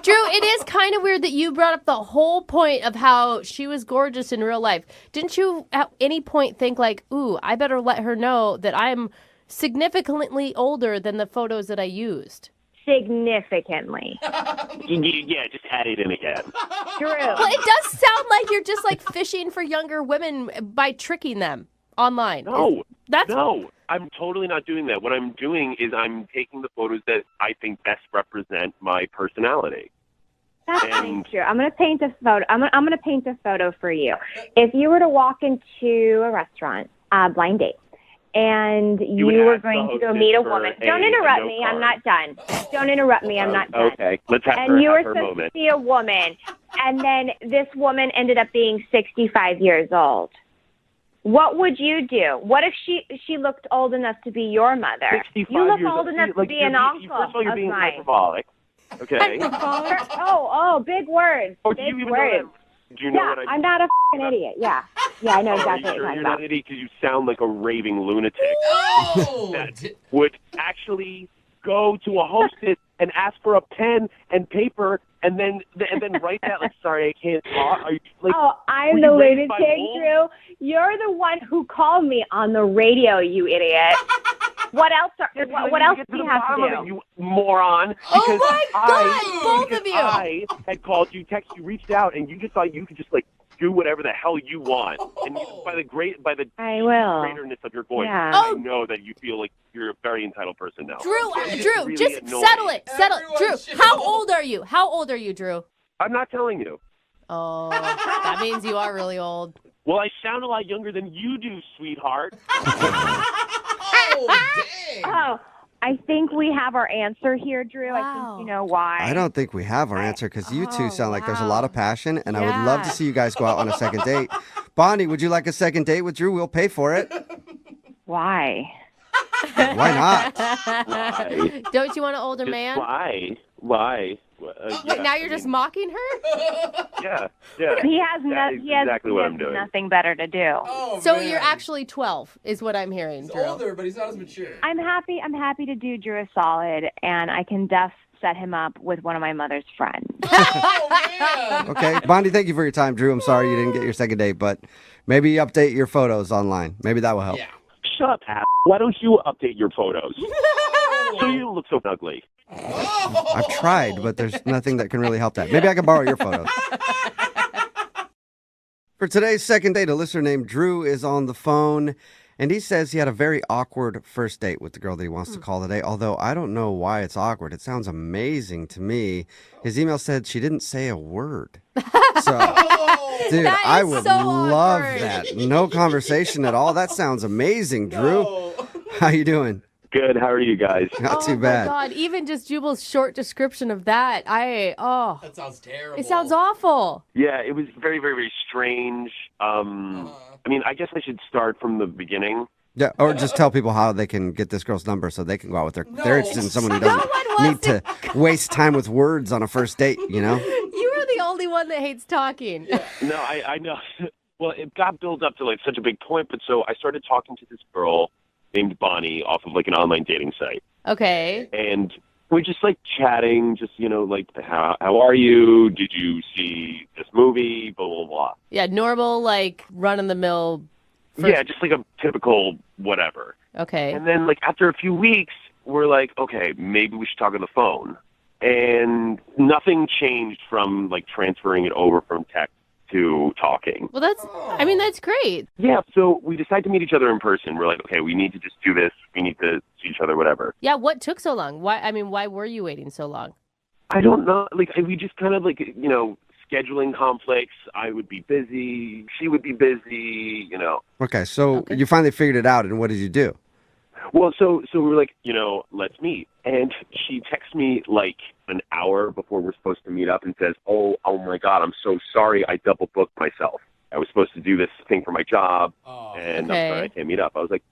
Drew, it is kind of weird that you brought up the whole point of how she was gorgeous in real life. Didn't you at any point think like, ooh, I better let her know that I'm significantly older than the photos that I used? Significantly. Yeah, just add it in again. Drew. Well, it does sound like you're just like fishing for younger women by tricking them online. No, I'm totally not doing that. What I'm doing is I'm taking the photos that I think best represent my personality. That's not true. I'm going to paint a photo. I'm going to paint a photo for you. If you were to walk into a restaurant, blind date, and you were going to go meet a woman. Don't interrupt me. I'm not done. Don't interrupt me. I'm not done. Okay, let's have and you were her supposed moment. to see a woman, and then this woman ended up being 65 years old. What would you do? What if she looked old enough to be your mother? 65 you look years old enough to be an uncle First of all, you're of being mine. hyperbolic. Okay. Oh, big words. Oh, do big you even words. know that? Do you know what I'm not a f***ing idiot. Yeah, I know exactly what you're you're talking not about. an idiot because you sound like a raving lunatic that would actually go to a hostess and ask for a pen and paper and then write that like, sorry, I can't talk. Are you, like, I'm were the you raised by lunatic, wolves? Drew. You're the one who called me on the radio, you idiot. What else? What else do you have to do? You moron. Oh my God, both of you. I had called you, texted you, reached out, and you just thought you could just like do whatever the hell you want. And by the I will. greaterness of your voice, Yeah. I know that you feel like you're a very entitled person now. Drew, It's Drew, really just annoying. settle it. Drew, how old are you? How old are you, Drew? I'm not telling you. Oh, that means you are really old. Well, I sound a lot younger than you do, sweetheart. Oh, I think we have our answer here, Drew. I think you know why. I don't think we have our answer because you two sound like there's a lot of passion, and I would love to see you guys go out on a second date. Bonnie, would you like a second date with Drew? We'll pay for it. Why? Why not? Why? Don't you want an older man? Why? Wait, now you're just mocking her? Yeah. He has That is exactly what I'm doing. nothing better to do. So you're actually 12, is what I'm hearing, Drew. Older, but he's not as mature. I'm happy to do Drew a solid, and I can set him up with one of my mother's friends. Okay. Bonnie, thank you for your time. Drew, I'm sorry you didn't get your second date, but maybe update your photos online. Maybe that will help. Yeah. Shut up, ass. Why don't you update your photos? So you look so ugly. I've tried, but there's nothing that can really help that. Maybe I can borrow your photos. For today's second date, a listener named Drew is on the phone, and he says he had a very awkward first date with the girl that he wants to call today, although I don't know why it's awkward. It sounds amazing to me. His email said she didn't say a word. So, dude, I would love that. No conversation at all. That sounds amazing, Drew. How you doing? Good. How are you guys? Not too bad. Oh my God, even just Jubal's short description of that, That sounds terrible. It sounds awful. Yeah, it was very, very, very strange. I mean, I guess I should start from the beginning. Yeah, or just tell people how they can get this girl's number so they can go out with her. They're interested in someone who doesn't need to waste time with words on a first date, you know? You are the only one that hates talking. No, I know. Well, it got built up to like such a big point, but so I started talking to this girl named Bonnie off of like an online dating site. Okay. And we're just like chatting, just, you know, like, how are you? Did you see this movie? Blah, blah, blah. Yeah, normal, like, run-of-the-mill Yeah, just like a typical whatever. Okay. And then, like, after a few weeks, we're like, okay, maybe we should talk on the phone. And nothing changed from, like, transferring it over from text to talking. Well, that's great. Yeah, so we decided to meet each other in person. We're like, okay, we need to just do this. We need to see each other, whatever. Yeah, what took so long? Why were you waiting so long? I don't know. Like, we just kind of, like, you know, scheduling conflicts. I would be busy. She would be busy, you know. Okay, so you finally figured it out, and what did you do? Well, so we were like, you know, let's meet. And she texts me like an hour before we're supposed to meet up and says, oh my God, I'm so sorry. I double booked myself. I was supposed to do this thing for my job, and I'm sorry I can't meet up. I was like,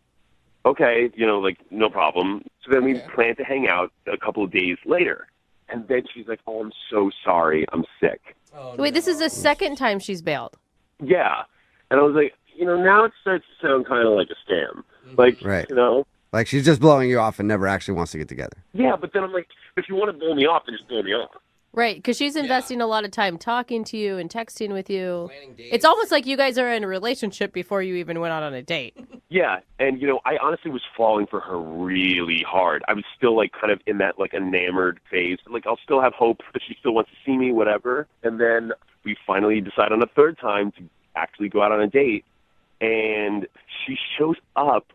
okay, you know, like, no problem. So then we planned to hang out a couple of days later. And then she's like, oh, I'm so sorry. I'm sick. Wait, this is the second time she's bailed. Yeah. And I was like, you know, now it starts to sound kind of like a scam. Like, you know? Like she's just blowing you off and never actually wants to get together. Yeah, but then I'm like, if you want to blow me off, then just blow me off. Right, because she's investing a lot of time talking to you and texting with you. It's almost like you guys are in a relationship before you even went out on a date. Yeah, and, you know, I honestly was falling for her really hard. I was still, like, kind of in that, like, enamored phase. Like, I'll still have hope that she still wants to see me, whatever. And then we finally decide on a third time to actually go out on a date. And she shows up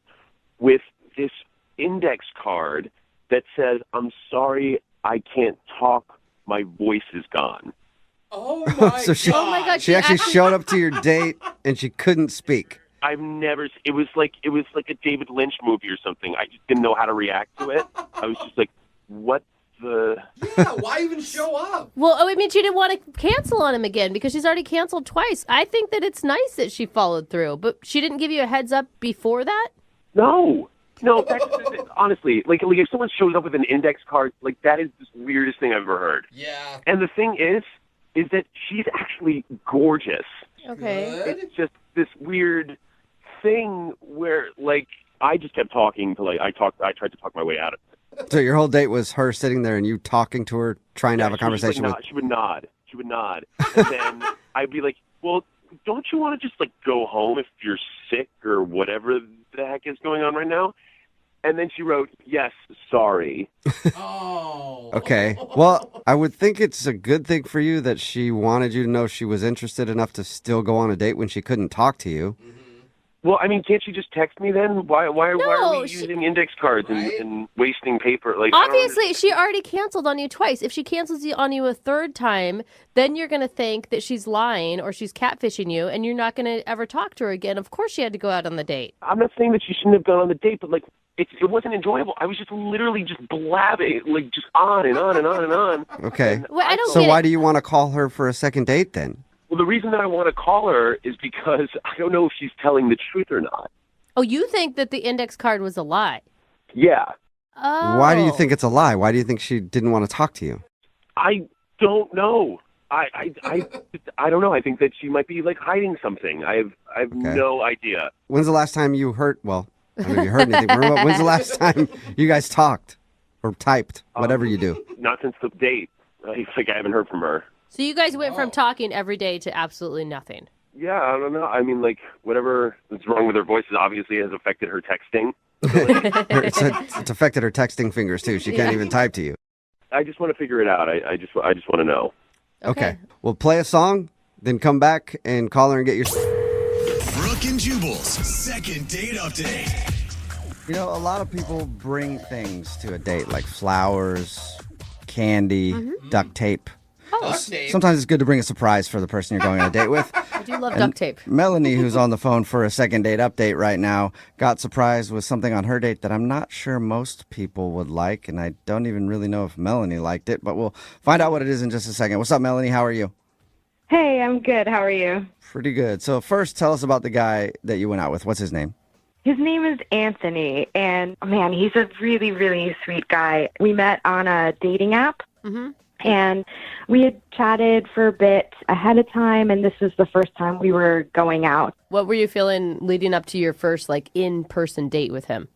with this index card that says, I'm sorry, I can't talk. My voice is gone. Oh my So she, Oh my God, she actually showed up to your date and she couldn't speak. I've never. It was like a David Lynch movie or something. I just didn't know how to react to it. I was just like, what the? Yeah, why even show up? Well, I mean, she didn't want to cancel on him again because she's already canceled twice. I think that it's nice that she followed through, but she didn't give you a heads up before that? No, that's honestly, like if someone shows up with an index card, like that is the weirdest thing I've ever heard. Yeah. And the thing is that she's actually gorgeous. Okay. It's just this weird thing where, like, I just kept talking to, like, I tried to talk my way out of it. So your whole date was her sitting there and you talking to her, trying to have a conversation with. She would nod. And then I'd be like, well, don't you want to just, like, go home if you're sick or whatever the heck is going on right now? And then she wrote, yes, sorry. Oh. Okay. Well, I would think it's a good thing for you that she wanted you to know she was interested enough to still go on a date when she couldn't talk to you. Well, I mean, can't she just text me then? Why are we using index cards and wasting paper? Like, Obviously, she already canceled on you twice. If she cancels on you a third time, then you're going to think that she's lying or she's catfishing you, and you're not going to ever talk to her again. Of course she had to go out on the date. I'm not saying that she shouldn't have gone on the date, but, like, it wasn't enjoyable. I was just literally just blabbing, like, just on and on and on and on. Okay. Well, I don't so get why it. do you want to call her for a second date then? Well, the reason that I want to call her is because I don't know if she's telling the truth or not. Oh, you think that the index card was a lie? Yeah. Oh. Why do you think it's a lie? Why do you think she didn't want to talk to you? I don't know. I don't know. I think that she might be, like, hiding something. I have no idea. When's the last time you heard, well, I don't know if you heard anything, but when's the last time you guys talked or typed, whatever you do? Not since the date. I haven't heard from her. So you guys went from talking every day to absolutely nothing. Yeah, I don't know. I mean, like, whatever is wrong with her voice obviously has affected her texting. It's affected her texting fingers, too. She can't even type to you. I just want to figure it out. I just want to know. Okay. Well, play a song, then come back and call her and get your... Brooke and Jubal's second date update. You know, a lot of people bring things to a date, like flowers, candy, duct tape. Sometimes it's good to bring a surprise for the person you're going on a date with. I do love duct tape. Melanie, who's on the phone for a second date update right now, got surprised with something on her date that I'm not sure most people would like, and I don't even really know if Melanie liked it, but we'll find out what it is in just a second. What's up, Melanie? How are you? Hey, I'm good. How are you? Pretty good. So first, tell us about the guy that you went out with. What's his name? His name is Anthony, and man, he's a really, really sweet guy. We met on a dating app. And we had chatted for a bit ahead of time, and this was the first time we were going out. What were you feeling leading up to your first, like, in-person date with him?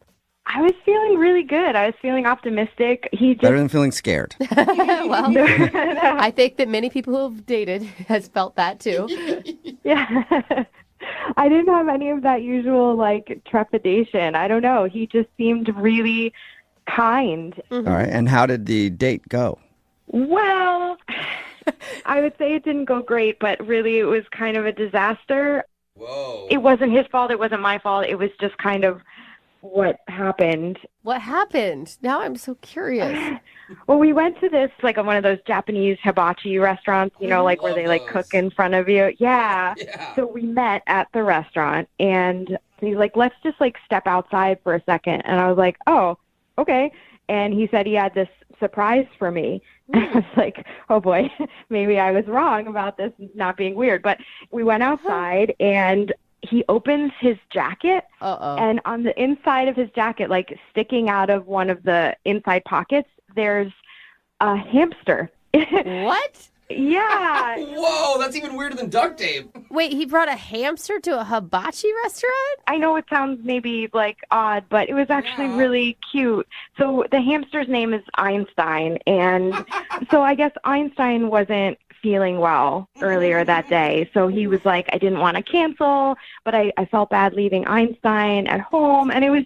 I was feeling really good. I was feeling optimistic. He just... Better than feeling scared. Well, I think that many people who have dated has felt that too. Yeah. I didn't have any of that usual like trepidation. I don't know. He just seemed really kind. All right. And how did the date go? Well, I would say it didn't go great, but really it was kind of a disaster. Whoa. It wasn't his fault. It wasn't my fault. It was just kind of what happened. What happened? Now I'm so curious. Well, we went to this, like, one of those Japanese hibachi restaurants, you know, like where they, like, cook in front of you. Yeah. So we met at the restaurant, and he's like, let's just, like, step outside for a second. And I was like, oh, okay. And he said he had this surprise for me. And I was like, oh, boy, maybe I was wrong about this not being weird. But we went outside, and he opens his jacket, and on the inside of his jacket, like sticking out of one of the inside pockets, there's a hamster. What? Yeah. Whoa, that's even weirder than duct tape. Wait, he brought a hamster to a hibachi restaurant? I know it sounds maybe like odd, but it was actually really cute. So the hamster's name is Einstein, and so I guess Einstein wasn't feeling well earlier that day. So he was like, I didn't want to cancel, but I felt bad leaving Einstein at home. And it was.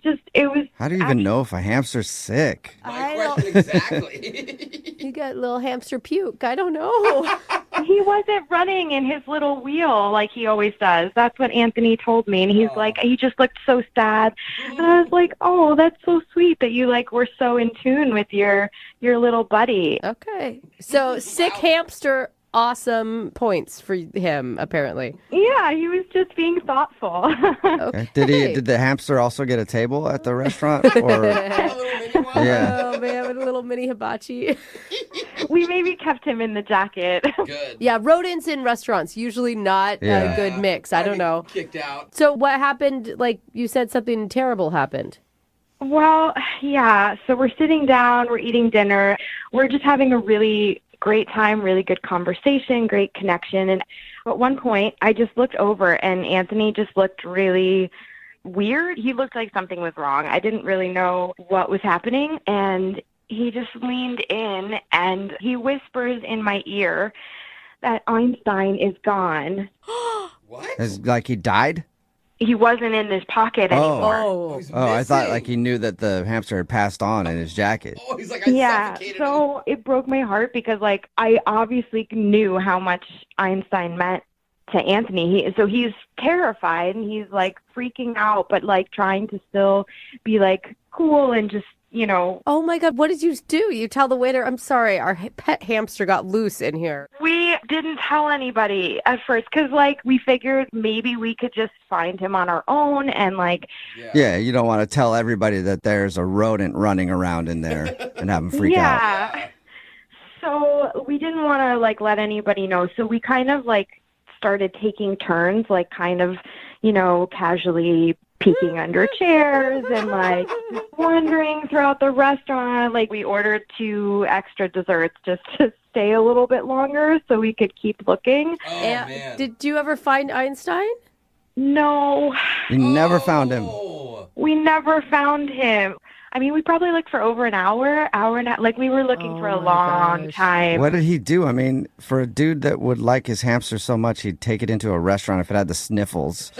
How do you even know if a hamster's sick? Exactly. You got little hamster puke. I don't know. He wasn't running in his little wheel like he always does. That's what Anthony told me. And he's like, he just looked so sad. And I was like, oh, that's so sweet that you like were so in tune with your little buddy. Okay. So sick hamster, awesome points for him, apparently. Yeah, he was just being thoughtful. Okay. Did the hamster also get a table at the restaurant? Or Oh, man, with a little mini hibachi. We maybe kept him in the jacket. Good. Yeah, rodents in restaurants, usually not a good mix. I don't know. Kicked out. So what happened? Like, you said something terrible happened. Well, yeah. So we're sitting down, we're eating dinner. We're just having a really great time, really good conversation, great connection. And at one point, I just looked over and Anthony just looked really weird. He looked like something was wrong. I didn't really know what was happening. And he just leaned in and he whispers in my ear that Einstein is gone. What? Like he died? He wasn't in his pocket anymore. Oh, I thought like he knew that the hamster had passed on in his jacket. Oh, he's like, Yeah, so it broke my heart because, like, I obviously knew how much Einstein meant to Anthony. So he's terrified and he's, like, freaking out, but, like, trying to still be, like, cool and just, you know. Oh, my God. What did you do? You tell the waiter, I'm sorry, our pet hamster got loose in here. We didn't tell anybody at first because, like, we figured maybe we could just find him on our own and, like. Yeah, you don't want to tell everybody that there's a rodent running around in there and have them freak out. Yeah. So we didn't want to, like, let anybody know. So we kind of, like, started taking turns, like, kind of, you know, casually peeking under chairs and, like, wandering throughout the restaurant. Like, we ordered 2 extra desserts just to stay a little bit longer so we could keep looking. Man. Did you ever find Einstein? No. You never found him. We never found him. I mean, we probably looked for over an hour and a, like we were looking for a long time. What did he do? I mean, for a dude that would like his hamster so much, he'd take it into a restaurant if it had the sniffles.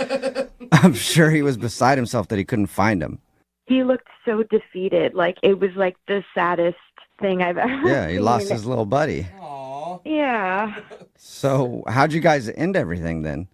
I'm sure he was beside himself that he couldn't find him. He looked so defeated. Like, it was like the saddest thing I've ever Yeah, he seen. lost his little buddy. Yeah. So how'd you guys end everything then?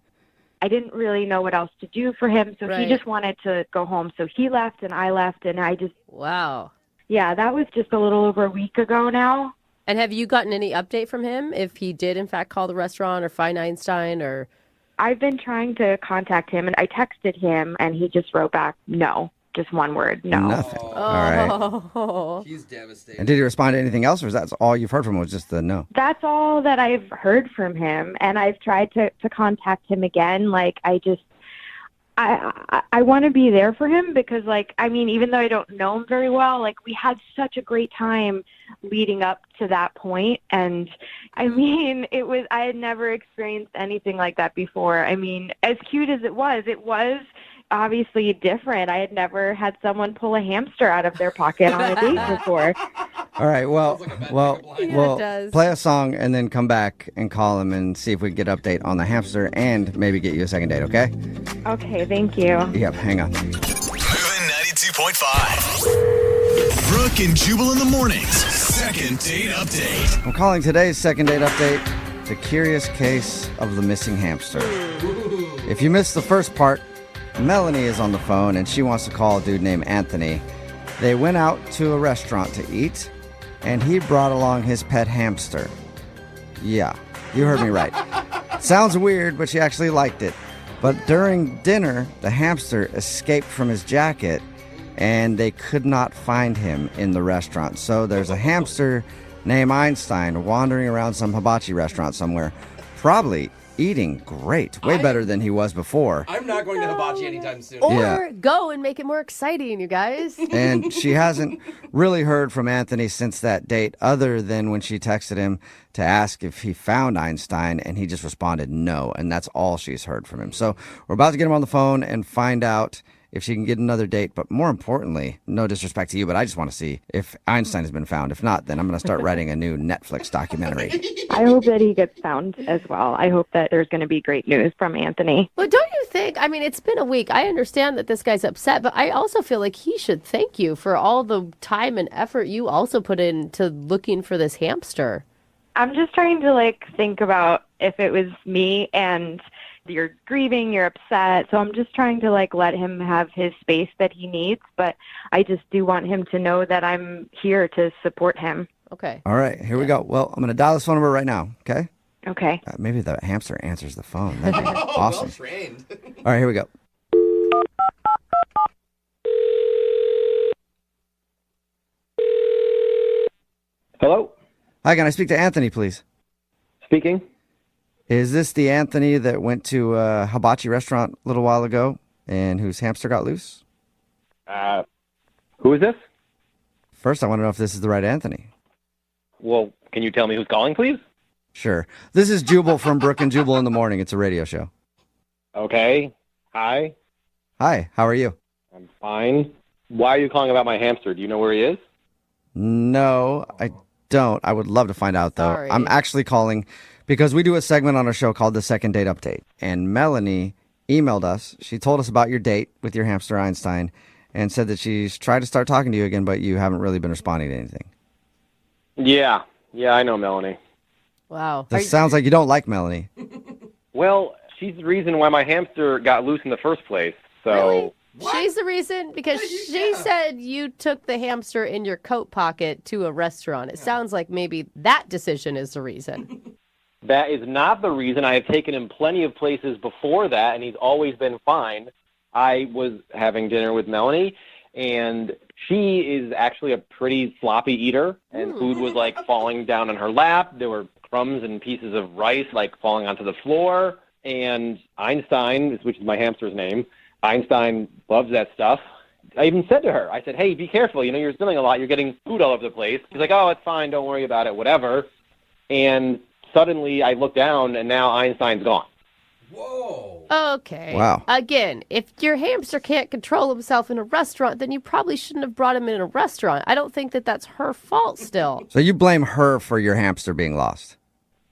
I didn't really know what else to do for him, so he just wanted to go home. So he left and I left, and I just... Wow. Yeah, that was just a little over a week ago now. And have you gotten any update from him if he did, in fact, call the restaurant or find Einstein or... I've been trying to contact him, and I texted him, and he just wrote back, no. Just one word, no. Nothing. All right. Oh. He's devastated. And did he respond to anything else, or is that all you've heard from him was just the no? That's all that I've heard from him, and I've tried to contact him again. Like, I want to be there for him because, like, I mean, even though I don't know him very well, like, we had such a great time leading up to that point. And I mean, I had never experienced anything like that before. I mean, as cute as it was obviously different. I had never had someone pull a hamster out of their pocket on a date before. All right, well, it we'll does. play a song and then come back and call him and see if we can get an update on the hamster and maybe get you a second date, okay? Okay, thank you. Yep, hang on. Moving 92.5. Brooke and Jubal in the mornings. Second date update. I'm calling today's second date update the curious case of the missing hamster. If you missed the first part, Melanie is on the phone and she wants to call a dude named Anthony. They went out to a restaurant to eat and he brought along his pet hamster. Yeah, you heard me right. Sounds weird, but she actually liked it. But during dinner, the hamster escaped from his jacket and they could not find him in the restaurant. So there's a hamster named Einstein wandering around some hibachi restaurant somewhere, probably eating great, way better than he was before. I'm not going to hibachi anytime soon. Or go and make it more exciting, you guys. And she hasn't really heard from Anthony since that date, other than when she texted him to ask if he found Einstein, and he just responded no, and that's all she's heard from him. So we're about to get him on the phone and find out if she can get another date, but more importantly, no disrespect to you, but I just want to see if Einstein has been found. If not, then I'm going to start writing a new Netflix documentary. I hope that he gets found as well. I hope that there's going to be great news from Anthony. But don't you think, I mean, it's been a week. I understand that this guy's upset, but I also feel like he should thank you for all the time and effort you also put into looking for this hamster. I'm just trying to think about if it was me and you're grieving, you're upset. So I'm just trying to let him have his space that he needs. But I just do want him to know that I'm here to support him. Okay. All right, here we go. Well, I'm going to dial this phone number right now, okay? Okay. Maybe the hamster answers the phone. That'd be awesome. Well trained. All right, here we go. Hello? Hi, can I speak to Anthony, please? Speaking. Is this the Anthony that went to a hibachi restaurant a little while ago and whose hamster got loose? Who is this? First, I want to know if this is the right Anthony. Well, can you tell me who's calling, please? Sure. This is Jubal from Brooke and Jubal in the Morning. It's a radio show. Okay. Hi. Hi, how are you? I'm fine. Why are you calling about my hamster? Do you know where he is? No, I don't. I would love to find out, though. Sorry. I'm actually calling because we do a segment on our show called The Second Date Update. And Melanie emailed us. She told us about your date with your hamster Einstein and said that she's tried to start talking to you again, but you haven't really been responding to anything. Yeah, I know Melanie. Wow. This sounds like you don't like Melanie. Well, she's the reason why my hamster got loose in the first place. So Really? She's the reason because she said you took the hamster in your coat pocket to a restaurant. It sounds like maybe that decision is the reason. that is not the reason. I have taken him plenty of places before that, and he's always been fine. I was having dinner with Melanie, and she is actually a pretty sloppy eater, and food was falling down on her lap. There were crumbs and pieces of rice falling onto the floor. And Einstein, which is my hamster's name, Einstein loves that stuff. I even said to her, I said, hey, be careful. You're spilling a lot. You're getting food all over the place. She's like, oh, it's fine. Don't worry about it. Whatever. And suddenly I look down, and now Einstein's gone. Whoa. Okay. Wow. Again, if your hamster can't control himself in a restaurant, then you probably shouldn't have brought him in a restaurant. I don't think that that's her fault still. So you blame her for your hamster being lost?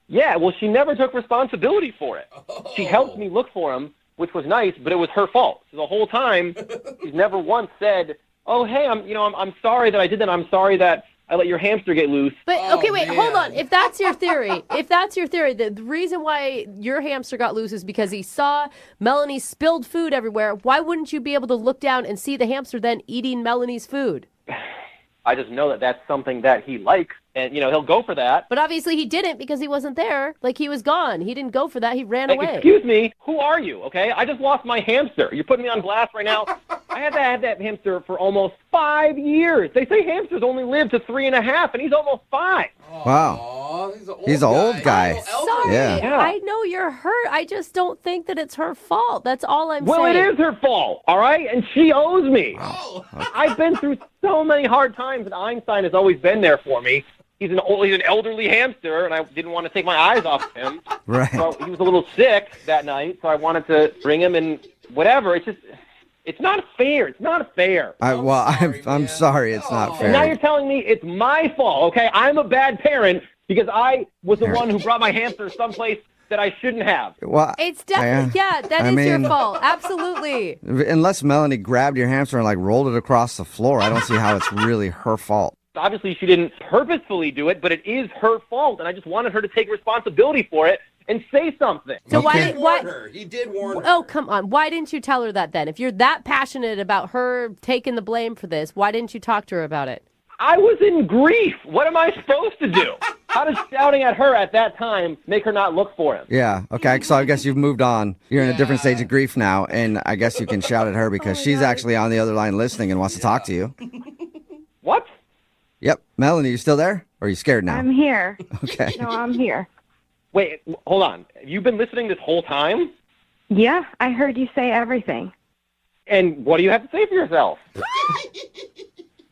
Yeah, well, she never took responsibility for it. She helped me look for him, which was nice, but it was her fault. So the whole time, she's never once said, oh, hey, I'm sorry that I did that. I'm sorry that I let your hamster get loose. But, okay, wait, hold on. If that's your theory, the reason why your hamster got loose is because he saw Melanie's spilled food everywhere. Why wouldn't you be able to look down and see the hamster then eating Melanie's food? I just know that that's something that he likes, and, he'll go for that. But obviously he didn't because he wasn't there. He was gone. He didn't go for that. He ran away. Excuse me, who are you, okay? I just lost my hamster. You're putting me on blast right now. I had that hamster for almost 5 years. They say hamsters only live to 3.5, and he's almost 5. Wow. He's an old guy. Sorry. Yeah. I know you're hurt. I just don't think that it's her fault. That's all I'm saying. Well, it is her fault, all right? And she owes me. I've been through so many hard times, and Einstein has always been there for me. He's an elderly hamster, and I didn't want to take my eyes off him. Right. So he was a little sick that night, so I wanted to bring him and whatever. It's just, It's not fair. It's not fair. I'm sorry. It's not fair. And now you're telling me it's my fault, okay? I'm a bad parent because I was the one who brought my hamster someplace that I shouldn't have. Well, It's definitely, that is your fault. Absolutely. Unless Melanie grabbed your hamster and like rolled it across the floor, I don't see how it's really her fault. Obviously, she didn't purposefully do it, but it is her fault, and I just wanted her to take responsibility for it and say something. So He did warn her. Oh, come on. Why didn't you tell her that then? If you're that passionate about her taking the blame for this, why didn't you talk to her about it? I was in grief. What am I supposed to do? How does shouting at her at that time make her not look for him? Yeah, okay, so I guess you've moved on. You're in a different stage of grief now, and I guess you can shout at her because she's actually on the other line listening and wants to talk to you. What? Yep. Melanie, you still there? Or are you scared now? I'm here. Okay. No, I'm here. Wait, hold on. You've been listening this whole time? Yeah, I heard you say everything. And what do you have to say for yourself?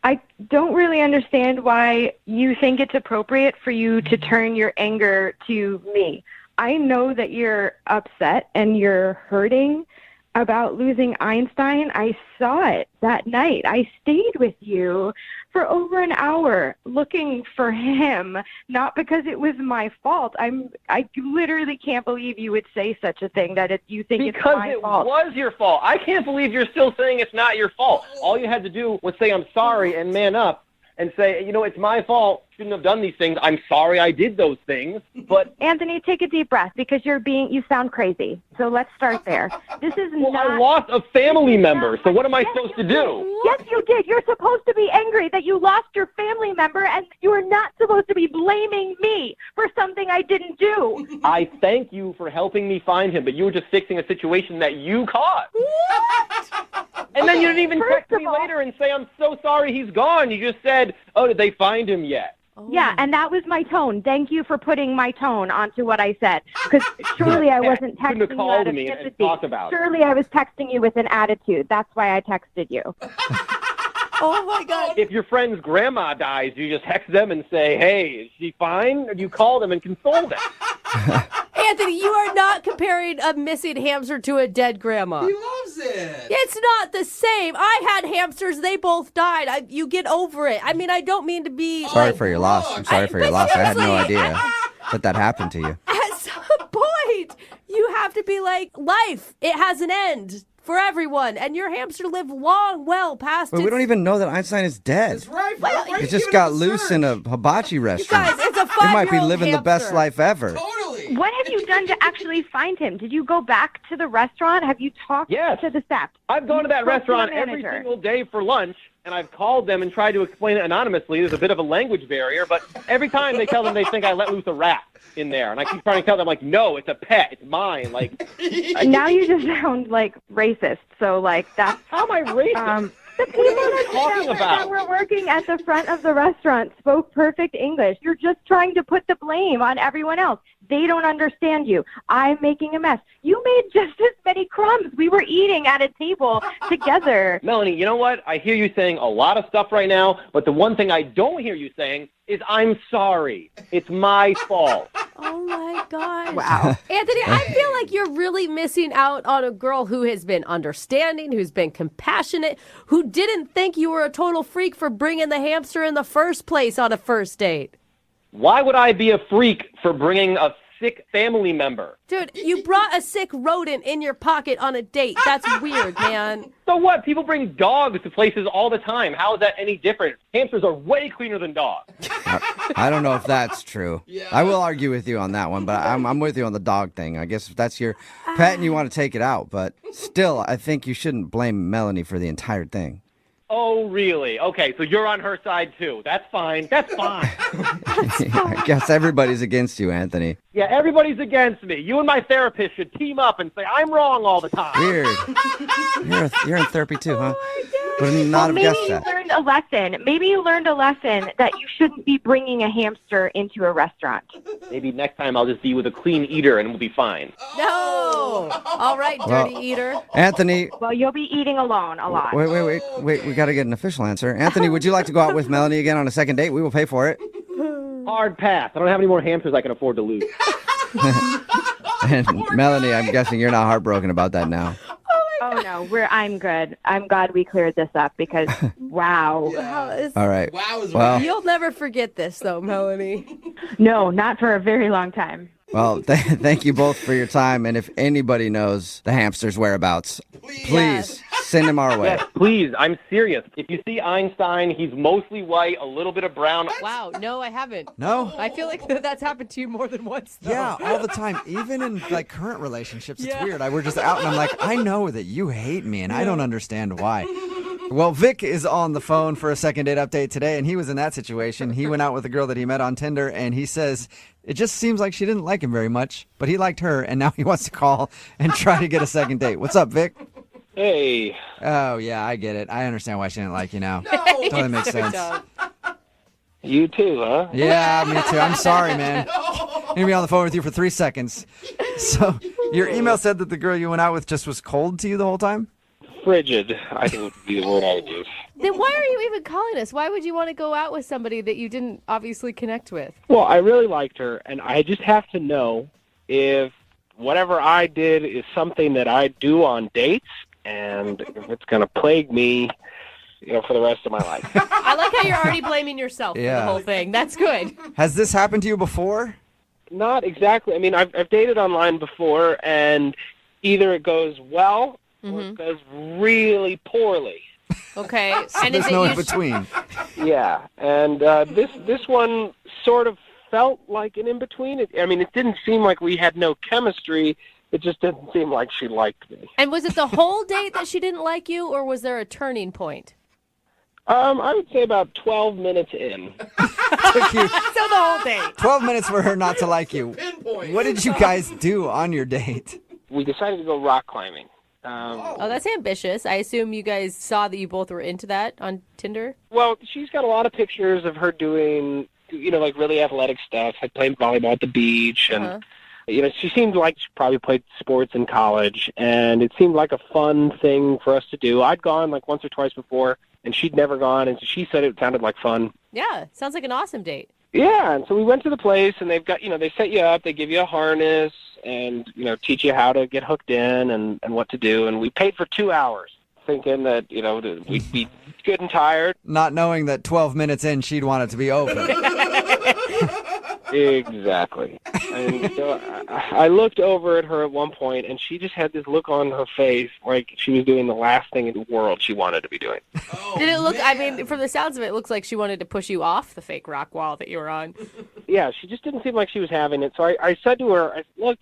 I don't really understand why you think it's appropriate for you to turn your anger to me. I know that you're upset and you're hurting about losing Einstein. I saw it that night. I stayed with you for over an hour looking for him, not because it was my fault. I literally can't believe you would say such a thing, that you think it's my fault. Because it was your fault. I can't believe you're still saying it's not your fault. All you had to do was say, I'm sorry, and man up. And say, it's my fault. Shouldn't have done these things. I'm sorry I did those things. But Anthony, take a deep breath because you sound crazy. So let's start there. This is not. I lost a family member. So what am I supposed to do? Yes, you did. You're supposed to be angry that you lost your family member, and you are not supposed to be blaming me for something I didn't do. I thank you for helping me find him, but you were just fixing a situation that you caused. And then you didn't even text me later and say, I'm so sorry he's gone. You just said, oh, did they find him yet? Yeah, and that was my tone. Thank you for putting my tone onto what I said. Because surely I wasn't texting you out of sympathy. Surely I was texting you with an attitude. That's why I texted you. Oh, my God. If your friend's grandma dies, you just text them and say, hey, is she fine? Or do you call them and console them? Anthony, you are not comparing a missing hamster to a dead grandma. He loves it. It's not the same. I had hamsters. They both died. You get over it. I mean, I don't mean to be... Sorry for your loss. I'm sorry for your loss. I had no idea that happened to you. At some point, you have to be like, life, it has an end for everyone. And your hamster lived long, well past But we don't even know that Einstein is dead. That's right. He just got loose in a hibachi restaurant. Guys, it's a 5-year-old He might be living the best hamster. life ever. Totally. What have you done to actually find him? Did you go back to the restaurant? Have you talked to the staff? I've gone to that restaurant every single day for lunch, and I've called them and tried to explain it anonymously. There's a bit of a language barrier, but every time they tell them they think I let loose a rat in there, and I keep trying to tell them, like, no, it's a pet, it's mine. Like, now you just sound like racist. So, like, that's... How am I racist? The people that were working at the front of the restaurant spoke perfect English. You're just trying to put the blame on everyone else. They don't understand you. I'm making a mess. You made just as many crumbs. We were eating at a table together. Melanie, you know what? I hear you saying a lot of stuff right now, but the one thing I don't hear you saying is I'm sorry. It's my fault. Oh, my gosh. Wow. Anthony, I feel like you're really missing out on a girl who has been understanding, who's been compassionate, who didn't think you were a total freak for bringing the hamster in the first place on a first date. Why would I be a freak for bringing a sick family member? Dude, you brought a sick rodent in your pocket on a date. That's weird, man. So what? People bring dogs to places all the time. How is that any different? Hamsters are way cleaner than dogs. I don't know if that's true. I will argue with you on that one, but I'm with you on the dog thing. I guess if that's your pet and you want to take it out, but still, I think you shouldn't blame Melanie for the entire thing. Oh, really? Okay, so you're on her side, too. That's fine. That's fine. I guess everybody's against you, Anthony. Yeah, everybody's against me. You and my therapist should team up and say I'm wrong all the time. Weird. You're in therapy, too, huh? Would not have guessed that. Learned a lesson. Maybe you learned a lesson that you shouldn't be bringing a hamster into a restaurant. Maybe next time I'll just be with a clean eater and we'll be fine. No. All right, dirty eater. Anthony. Well, you'll be eating alone a lot. Wait. We got to get an official answer. Anthony, would you like to go out with Melanie again on a second date? We will pay for it. Hard pass. I don't have any more hamsters I can afford to lose. And Melanie, I'm guessing you're not heartbroken about that now. Oh, no. No, I'm good. I'm glad we cleared this up because, wow. All right. Well, You'll never forget this, though, Melanie. No, not for a very long time. well, thank you both for your time. And if anybody knows the hamster's whereabouts, please send him our way. Yes, please. I'm serious. If you see Einstein, he's mostly white, a little bit of brown. Wow, no, I haven't. No? I feel like that's happened to you more than once, though. Yeah, all the time. Even in like current relationships, it's Yeah. weird. We're just out and I'm like, I know that you hate me and I don't understand why. Well, Vic is on the phone for a second date update today, and he was in that situation. He went out with a girl that he met on Tinder, and he says it just seems like she didn't like him very much, but he liked her, and now he wants to call and try to get a second date. What's up, Vic? Hey. Oh, yeah, I get it. I understand why she didn't like you now. Totally makes sense. You too, huh? Yeah, me too. I'm sorry, man. I'm going to be on the phone with you for 3 seconds. So your email said that the girl you went out with just was cold to you the whole time? Frigid, I think would be the word I would use. Then why are you even calling us? Why would you want to go out with somebody that you didn't obviously connect with? Well, I really liked her, and I just have to know if whatever I did is something that I do on dates, and if it's going to plague me, for the rest of my life. I like how you're already blaming yourself for Yeah. the whole thing. That's good. Has this happened to you before? Not exactly. I mean, I've dated online before, and either it goes well or it goes really poorly. Okay. So there's no in between. Yeah, and this one sort of felt like an in-between. It didn't seem like we had no chemistry. It just didn't seem like she liked me. And was it the whole date that she didn't like you, or was there a turning point? I would say about 12 minutes in. Took you So the whole date. 12 minutes for her not to like you. What did you guys do on your date? We decided to go rock climbing. Oh, that's ambitious. I assume you guys saw that you both were into that on Tinder? Well, she's got a lot of pictures of her doing, like really athletic stuff, like playing volleyball at the beach. And, she seemed like she probably played sports in college. And it seemed like a fun thing for us to do. I'd gone like once or twice before, and she'd never gone. And so she said it sounded like fun. Yeah, sounds like an awesome date. Yeah, and so we went to the place, and they've got, they set you up, they give you a harness, and, teach you how to get hooked in and what to do. And we paid for 2 hours, thinking that, we'd be good and tired. Not knowing that 12 minutes in, she'd want it to be over. Exactly. And so I looked over at her at one point, and she just had this look on her face like she was doing the last thing in the world she wanted to be doing. Did it look, from the sounds of it, it looks like she wanted to push you off the fake rock wall that you were on. Yeah, she just didn't seem like she was having it. So I said to her, look,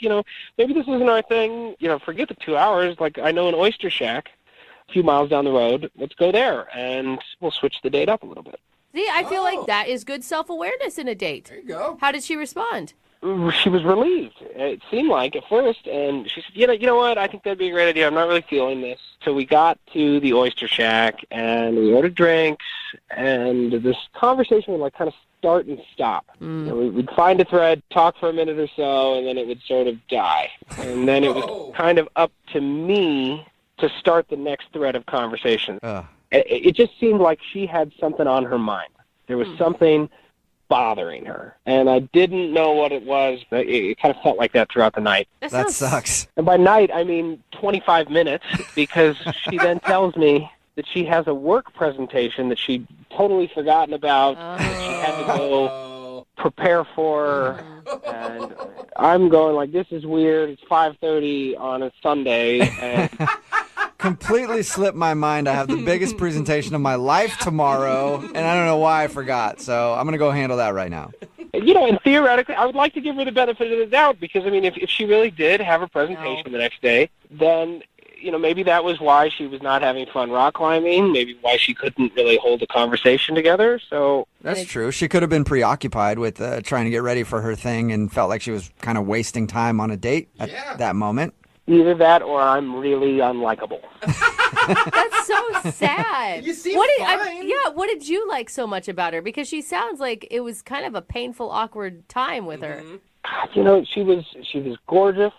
maybe this isn't our thing. Forget the 2 hours. Like, I know an oyster shack a few miles down the road. Let's go there, and we'll switch the date up a little bit. See, I feel like that is good self-awareness in a date. There you go. How did she respond? She was relieved, it seemed like, at first, and she said, you know what, I think that'd be a great idea. I'm not really feeling this. So we got to the oyster shack, and we ordered drinks, and this conversation would, kind of start and stop. We'd find a thread, talk for a minute or so, and then it would sort of die. And then it was kind of up to me to start the next thread of conversation. It just seemed like she had something on her mind. There was something bothering her, and I didn't know what it was. It kind of felt like that throughout the night. That sucks. And by night, I mean 25 minutes, because she then tells me that she has a work presentation that she'd totally forgotten about, that she had to go prepare for, and I'm going like, this is weird. It's 5:30 on a Sunday, and Completely slipped my mind. I have the biggest presentation of my life tomorrow, and I don't know why I forgot. So I'm going to go handle that right now. and theoretically, I would like to give her the benefit of the doubt, because, if she really did have a presentation the next day, then, maybe that was why she was not having fun rock climbing, maybe why she couldn't really hold a conversation together. So That's true. She could have been preoccupied with trying to get ready for her thing and felt like she was kind of wasting time on a date at that moment. either that or I'm really unlikable. That's so sad. You seem fine. What did you like so much about her? Because she sounds like it was kind of a painful, awkward time with her. You know, she was gorgeous.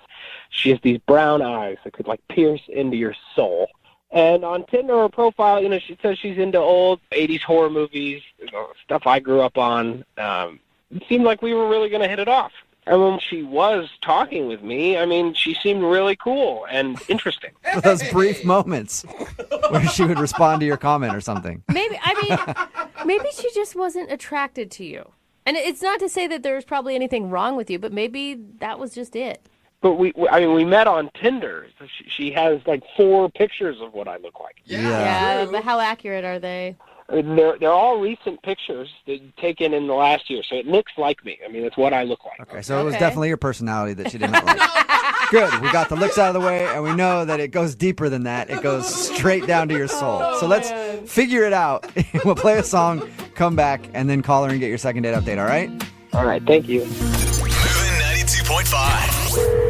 She has these brown eyes that could pierce into your soul. And on Tinder, her profile, she says she's into old 80s horror movies, stuff I grew up on. It seemed like we were really going to hit it off. And when she was talking with me, I mean, she seemed really cool and interesting. Those brief moments where she would respond to your comment or something. Maybe she just wasn't attracted to you. And it's not to say that there was probably anything wrong with you, but maybe that was just it. But we met on Tinder. So she has like 4 pictures of what I look like. Yeah, but how accurate are they? They're all recent pictures that taken in the last year, so it looks like me. I mean, it's what I look like. Okay, so it was definitely your personality that she didn't like. Good, we got the looks out of the way, and we know that it goes deeper than that. It goes straight down to your soul. So let's figure it out. We'll play a song, come back, and then call her and get your second date update, all right? All right, thank you. Moving 92.5.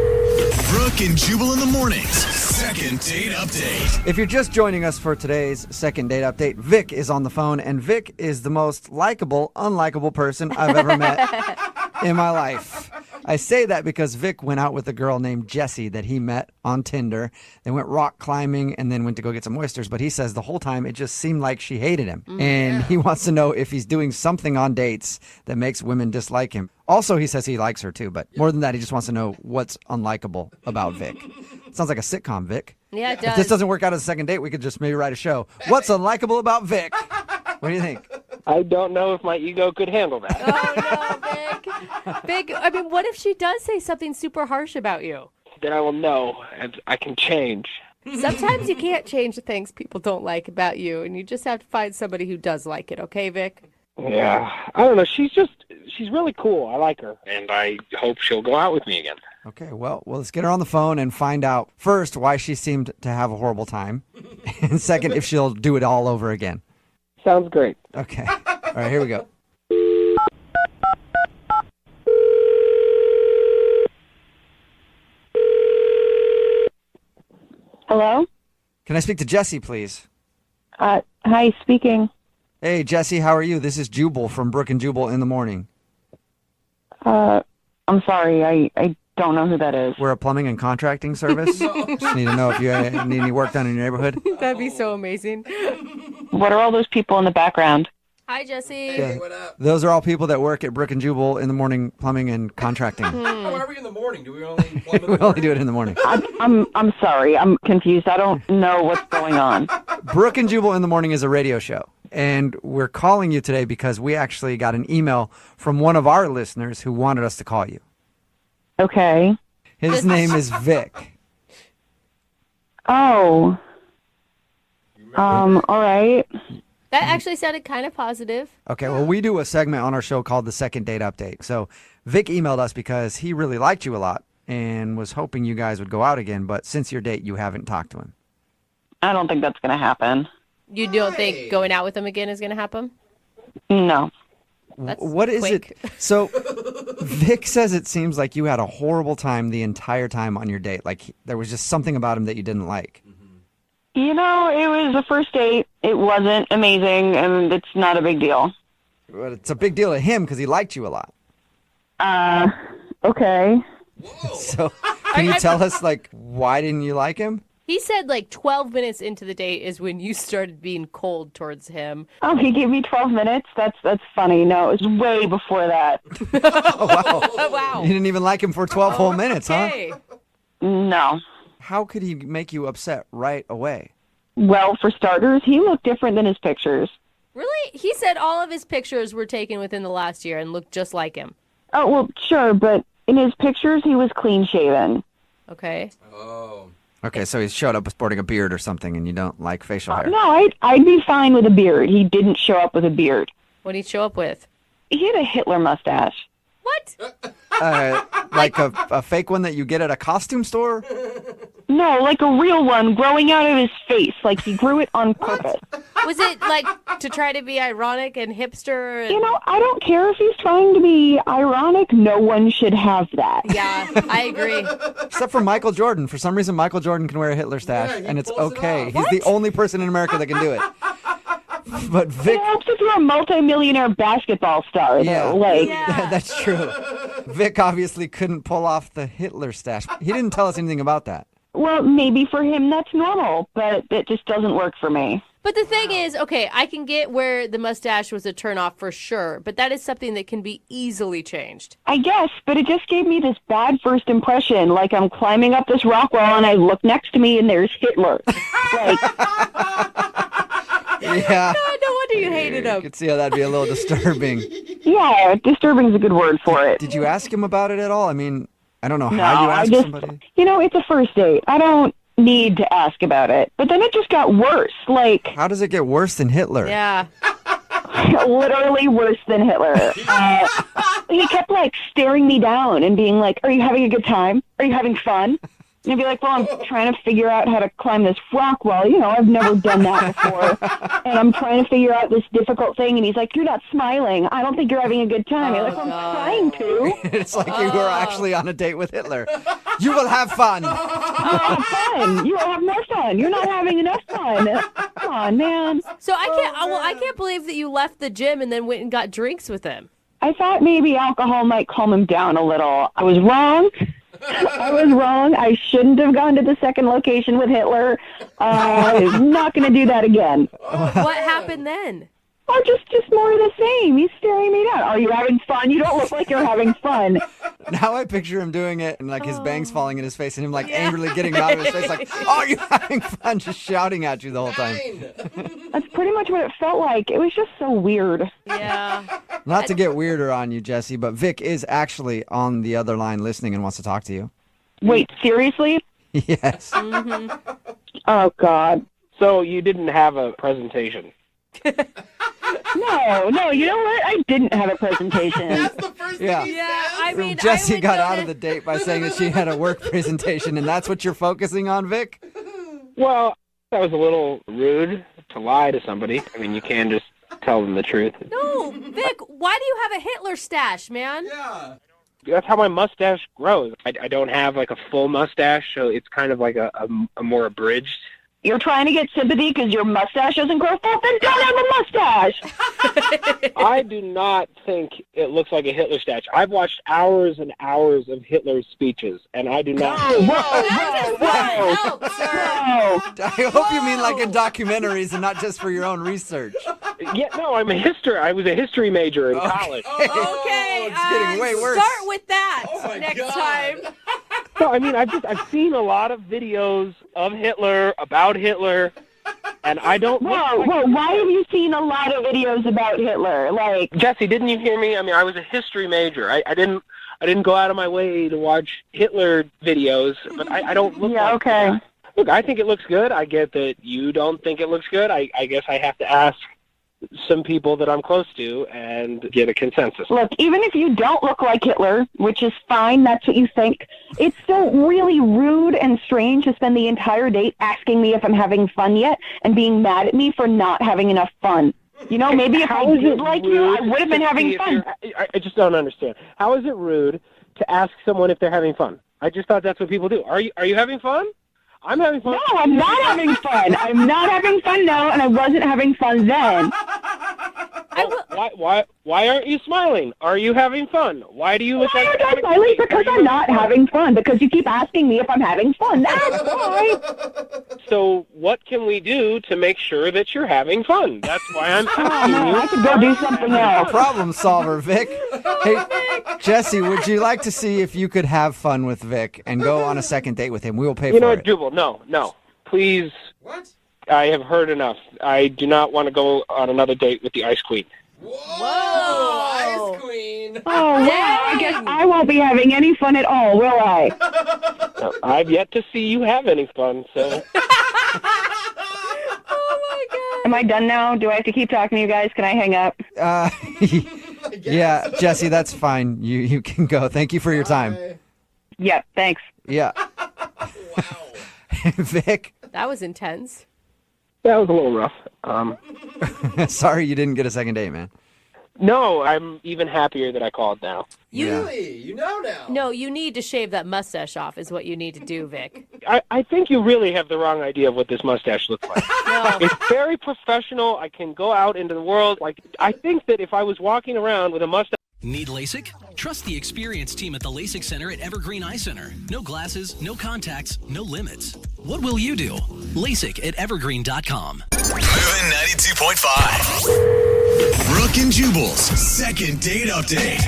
Brooke and Jubal in the mornings. Second date update. If you're just joining us for today's second date update, Vic is on the phone, and Vic is the most likable, unlikable person I've ever met in my life. I say that because Vic went out with a girl named Jessie that he met on Tinder. They went rock climbing and then went to go get some oysters, but he says the whole time it just seemed like she hated him. And he wants to know if he's doing something on dates that makes women dislike him. Also, he says he likes her too, but more than that, he just wants to know what's unlikable about Vic. Sounds like a sitcom, Vic. Yeah, it does. If this doesn't work out as a second date, we could just maybe write a show. What's unlikable about Vic? What do you think? I don't know if my ego could handle that. Oh, no, Vic. Vic, I mean, what if she does say something super harsh about you? Then I will know, and I can change. Sometimes you can't change the things people don't like about you, and you just have to find somebody who does like it, okay, Vic? Yeah, I don't know. She's really cool. I like her, and I hope she'll go out with me again. Okay, well, let's get her on the phone and find out, first, why she seemed to have a horrible time, and second, if she'll do it all over again. Sounds great. Okay. All right, here we go. Hello? Can I speak to Jessie, please? Hi, speaking. Hey, Jessie, how are you? This is Jubal from Brooke and Jubal in the morning. I'm sorry, I don't know who that is. We're a plumbing and contracting service. Just need to know if you need any work done in your neighborhood. That'd be so amazing. What are all those people in the background? Hi, Jessie. Yeah. Those are all people that work at Brooke and Jubal in the morning, plumbing and contracting. Why are we in the morning? Do we only plumb in the We only do it in the morning. I'm sorry, I'm confused. I don't know what's going on. Brooke and Jubal in the morning is a radio show. And we're calling you today because we actually got an email from one of our listeners who wanted us to call you. Okay. His name is Vic. Oh. All right. That actually sounded kind of positive. Okay, well, we do a segment on our show called the Second Date Update. So Vic emailed us because he really liked you a lot and was hoping you guys would go out again. But since your date, you haven't talked to him. I don't think that's going to happen. You don't think going out with him again is going to happen? No. That's what is quick. it? So Vic says it seems like you had a horrible time the entire time on your date. Like there was just something about him that you didn't like. You know, it was a first date. It wasn't amazing, and it's not a big deal. But it's a big deal to him because he liked you a lot. Okay. So can you tell us, like, why didn't you like him? He said like 12 minutes into the date is when you started being cold towards him. Oh, he gave me 12 minutes? That's funny. No, it was way before that. Oh, wow. Oh, wow. You didn't even like him for 12 whole minutes, Okay. huh? No. How could he make you upset right away? Well, for starters, he looked different than his pictures. Really? He said all of his pictures were taken within the last year and looked just like him. Oh, well, sure, but in his pictures, he was clean-shaven. Okay. Oh. Okay, so he showed up sporting a beard or something, and you don't like facial hair. No, I'd be fine with a beard. He didn't show up with a beard. What did he show up with? He had a Hitler mustache. What? Like a fake one that you get at a costume store? No, like a real one growing out of his face. Like he grew it on purpose. Was it like to try to be ironic and hipster? And... You know, I don't care if he's trying to be ironic. No one should have that. Yeah, I agree. Except for Michael Jordan. For some reason, Michael Jordan can wear a Hitler stash, and it's okay. He's the only person in America that can do it. But Vic... It helps if you're a multimillionaire basketball star, Yeah, though. Like, that's true. Vic obviously couldn't pull off the Hitler stash. He didn't tell us anything about that. well, maybe for him that's normal, but it just doesn't work for me. But the thing is, okay, I can get where the mustache was a turnoff for sure, but that is something that can be easily changed. I guess, but it just gave me this bad first impression. Like I'm climbing up this rock wall and I look next to me and there's Hitler. Like, Yeah. God, no wonder you hated him. I could see how that'd be a little disturbing. yeah, disturbing is a good word for it. Did you ask him about it at all? I mean, I don't know No, how you I ask just, somebody. it's a first date. I don't need to ask about it. But then it just got worse. Like, How does it get worse than Hitler? Yeah. literally worse than Hitler. He kept like staring me down and being like, "Are you having a good time? Are you having fun?" And I'd be like, "Well, I'm trying to figure out how to climb this rock wall. I've never done that before, and I'm trying to figure out this difficult thing." And he's like, "You're not smiling. I don't think you're having a good time." I'm like, "Well, I'm trying to." It's like you were actually on a date with Hitler. You will have fun. Fun. You will have more fun. You're not having enough fun. Come on, man. So I can't believe that you left the gym and then went and got drinks with him. I thought maybe alcohol might calm him down a little. I was wrong. I shouldn't have gone to the second location with Hitler. I'm not going to do that again. What happened then? Oh, just more of the same. He's staring me down. Are you having fun? You don't look like you're having fun. Now I picture him doing it and like his bangs falling in his face and him like angrily getting out of his face like, "Oh, are you having fun?" Just shouting at you the whole time. That's pretty much what it felt like. It was just so weird. Yeah. Not to get weirder on you, Jesse, but Vic is actually on the other line listening and wants to talk to you. Wait, seriously? Yes. Oh, God. So you didn't have a presentation? No, you know what? I didn't have a presentation. Yeah. I mean, Jesse I would got know out of the date by saying that she had a work presentation, and that's what you're focusing on, Vic? Well, that was a little rude to lie to somebody. I mean, you can just tell them the truth. No, Vic, why do you have a Hitler stash, man? Yeah. That's how my mustache grows. I don't have like a full mustache, so it's kind of like a more abridged. You're trying to get sympathy because your mustache doesn't grow full? Then don't have a mustache! I do not think it looks like a Hitler stash. I've watched hours and hours of Hitler's speeches, and I do not. Whoa! I hope you mean like in documentaries and not just for your own research. Yeah, no, I was a history major in college. Okay, it's getting way worse. Start with that next time. No, I mean, I've seen a lot of videos of Hitler, about Hitler, and I don't. Whoa! Why have you seen a lot of videos about Hitler? Like, Jesse, didn't you hear me? I mean, I was a history major. I didn't go out of my way to watch Hitler videos, but I don't look. Yeah, like okay. that. Look, I think it looks good. I get that you don't think it looks good. I guess I have to ask some people that I'm close to and get a consensus. Look, even if you don't look like Hitler, which is fine, that's what you think, it's still really rude and strange to spend the entire date asking me if I'm having fun yet and being mad at me for not having enough fun. Maybe if I did like you, I would have been having fun. I just don't understand. How is it rude to ask someone if they're having fun? I just thought that's what people do. Are you having fun? I'm having fun. No, I'm not having fun. I'm not having fun now, and I wasn't having fun then. Why aren't you smiling? Are you having fun? Why do you look like... Why aren't I smiling? Because I'm not having fun. Because you keep asking me if I'm having fun. That's why. So what can we do to make sure that you're having fun? That's why I'm asking you. I could go do something else. Problem solver, Vic. Hey, Jesse, would you like to see if you could have fun with Vic and go on a second date with him? We will pay for it. You know what, Jubal? No. Please. What? I have heard enough. I do not want to go on another date with the Ice Queen. Whoa! Ice Queen. Oh, wow. I guess I won't be having any fun at all, will I? No, I've yet to see you have any fun, so... Am I done now? Do I have to keep talking to you guys? Can I hang up? Yeah, Jesse, that's fine. You can go. Thank you for your time. Yeah, thanks. Yeah. Vic? That was intense. That was a little rough. Sorry you didn't get a second date, man. No, I'm even happier that I called now. Really? You know now. No, you need to shave that mustache off is what you need to do, Vic. I think you really have the wrong idea of what this mustache looks like. No. It's very professional. I can go out into the world. I think that if I was walking around with a mustache... Need LASIK? Trust the experienced team at the LASIK Center at Evergreen Eye Center. No glasses, no contacts, no limits. What will you do? LASIK at evergreen.com. Moving 92.5. Brooke and Jubal's second date update.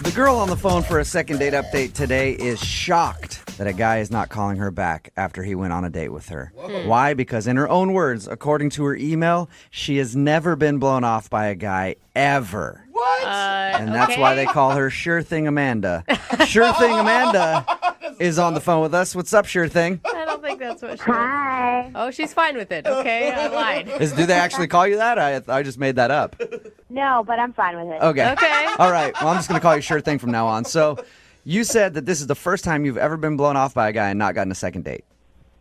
The girl on the phone for a second date update today is shocked that a guy is not calling her back after he went on a date with her. Why? Because in her own words, according to her email, she has never been blown off by a guy ever. What? And that's why they call her Sure Thing Amanda. Sure Thing Amanda is on the phone with us. What's up, Sure Thing? I don't think that's what she Hi. Oh, she's fine with it. Okay, I lied. Do they actually call you that? I just made that up. No, but I'm fine with it. Okay. Okay. All right. Well, I'm just going to call you Sure Thing from now on. So you said that this is the first time you've ever been blown off by a guy and not gotten a second date.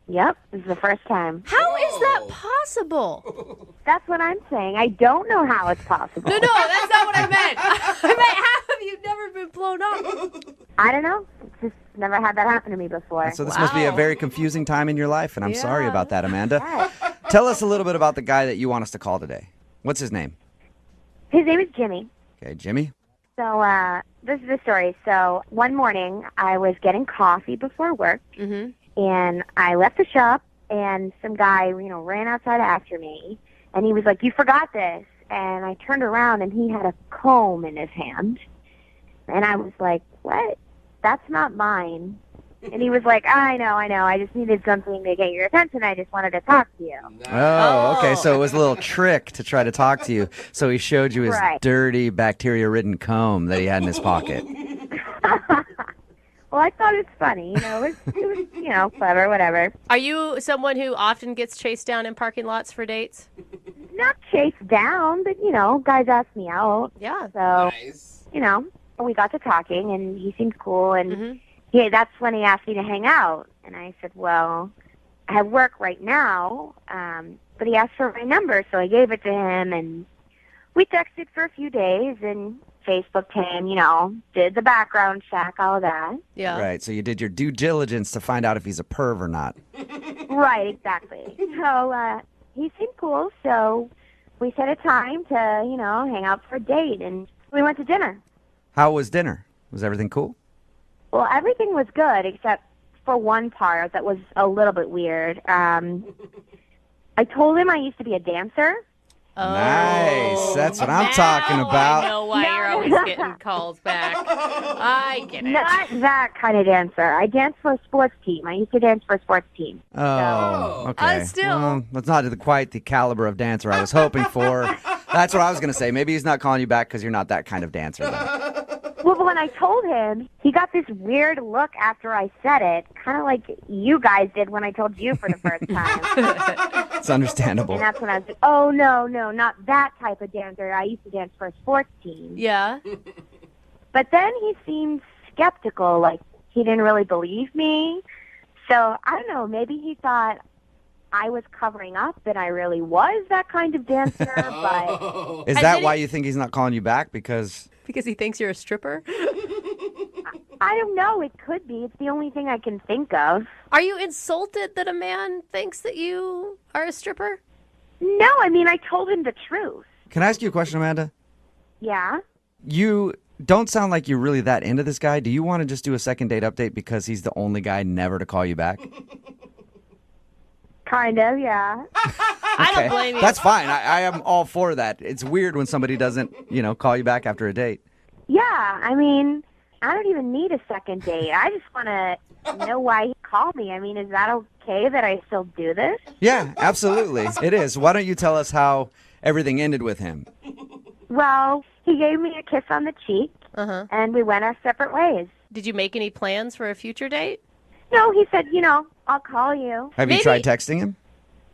Yep, this is the first time. How is that possible? That's what I'm saying. I don't know how it's possible. No, that's not what I meant. I meant, how have you never been blown off? I don't know. It's just never had that happen to me before. So this must be a very confusing time in your life, and I'm sorry Yeah. about that, Amanda. Yes. Tell us a little bit about the guy that you want us to call today. What's his name? His name is Jimmy. Okay, Jimmy. So this is the story. So one morning I was getting coffee before work, and I left the shop, and some guy, ran outside after me, and he was like, "You forgot this." And I turned around, and he had a comb in his hand, and I was like, "What? That's not mine." And he was like, I know. I just needed something to get your attention. I just wanted to talk to you. Oh, okay. So it was a little trick to try to talk to you. So he showed you his Right. dirty, bacteria-ridden comb that he had in his pocket. Well, I thought it's funny. It was clever, whatever. Are you someone who often gets chased down in parking lots for dates? Not chased down, but, guys ask me out. Yeah. So, we got to talking, and he seemed cool, and that's when he asked me to hang out. And I said, well, I have work right now, but he asked for my number, so I gave it to him, and we texted for a few days, and Facebooked him, did the background check, all of that. Yeah. Right. So you did your due diligence to find out if he's a perv or not. Right, exactly. So he seemed cool, so we set a time to, hang out for a date, and we went to dinner. How was dinner? Was everything cool? Well, everything was good except for one part that was a little bit weird. I told him I used to be a dancer. Nice. That's what I'm talking about. I know why you're always getting calls back. I get it. Not that kind of dancer. I danced for a sports team. I used to dance for a sports team. Oh, okay. Still. Well, that's not quite the caliber of dancer I was hoping for. That's what I was going to say. Maybe he's not calling you back because you're not that kind of dancer. Then. Well, but when I told him, he got this weird look after I said it, kind of like you guys did when I told you for the first time. It's understandable. And that's when I was like, oh, no, not that type of dancer. I used to dance for a sports team. Yeah. But then he seemed skeptical, like he didn't really believe me. So, I don't know, maybe he thought I was covering up that I really was that kind of dancer, but... Is that why you think he's not calling you back? Because he thinks you're a stripper? I don't know. It could be. It's the only thing I can think of. Are you insulted that a man thinks that you are a stripper? No, I mean, I told him the truth. Can I ask you a question, Amanda? Yeah? You don't sound like you're really that into this guy. Do you want to just do a second date update because he's the only guy never to call you back? Kind of, yeah. I don't blame you. That's fine. I am all for that. It's weird when somebody doesn't, call you back after a date. Yeah, I mean, I don't even need a second date. I just want to know why he called me. I mean, is that okay that I still do this? Yeah, absolutely. It is. Why don't you tell us how everything ended with him? Well, he gave me a kiss on the cheek, and we went our separate ways. Did you make any plans for a future date? No, he said, I'll call you. Have you tried texting him?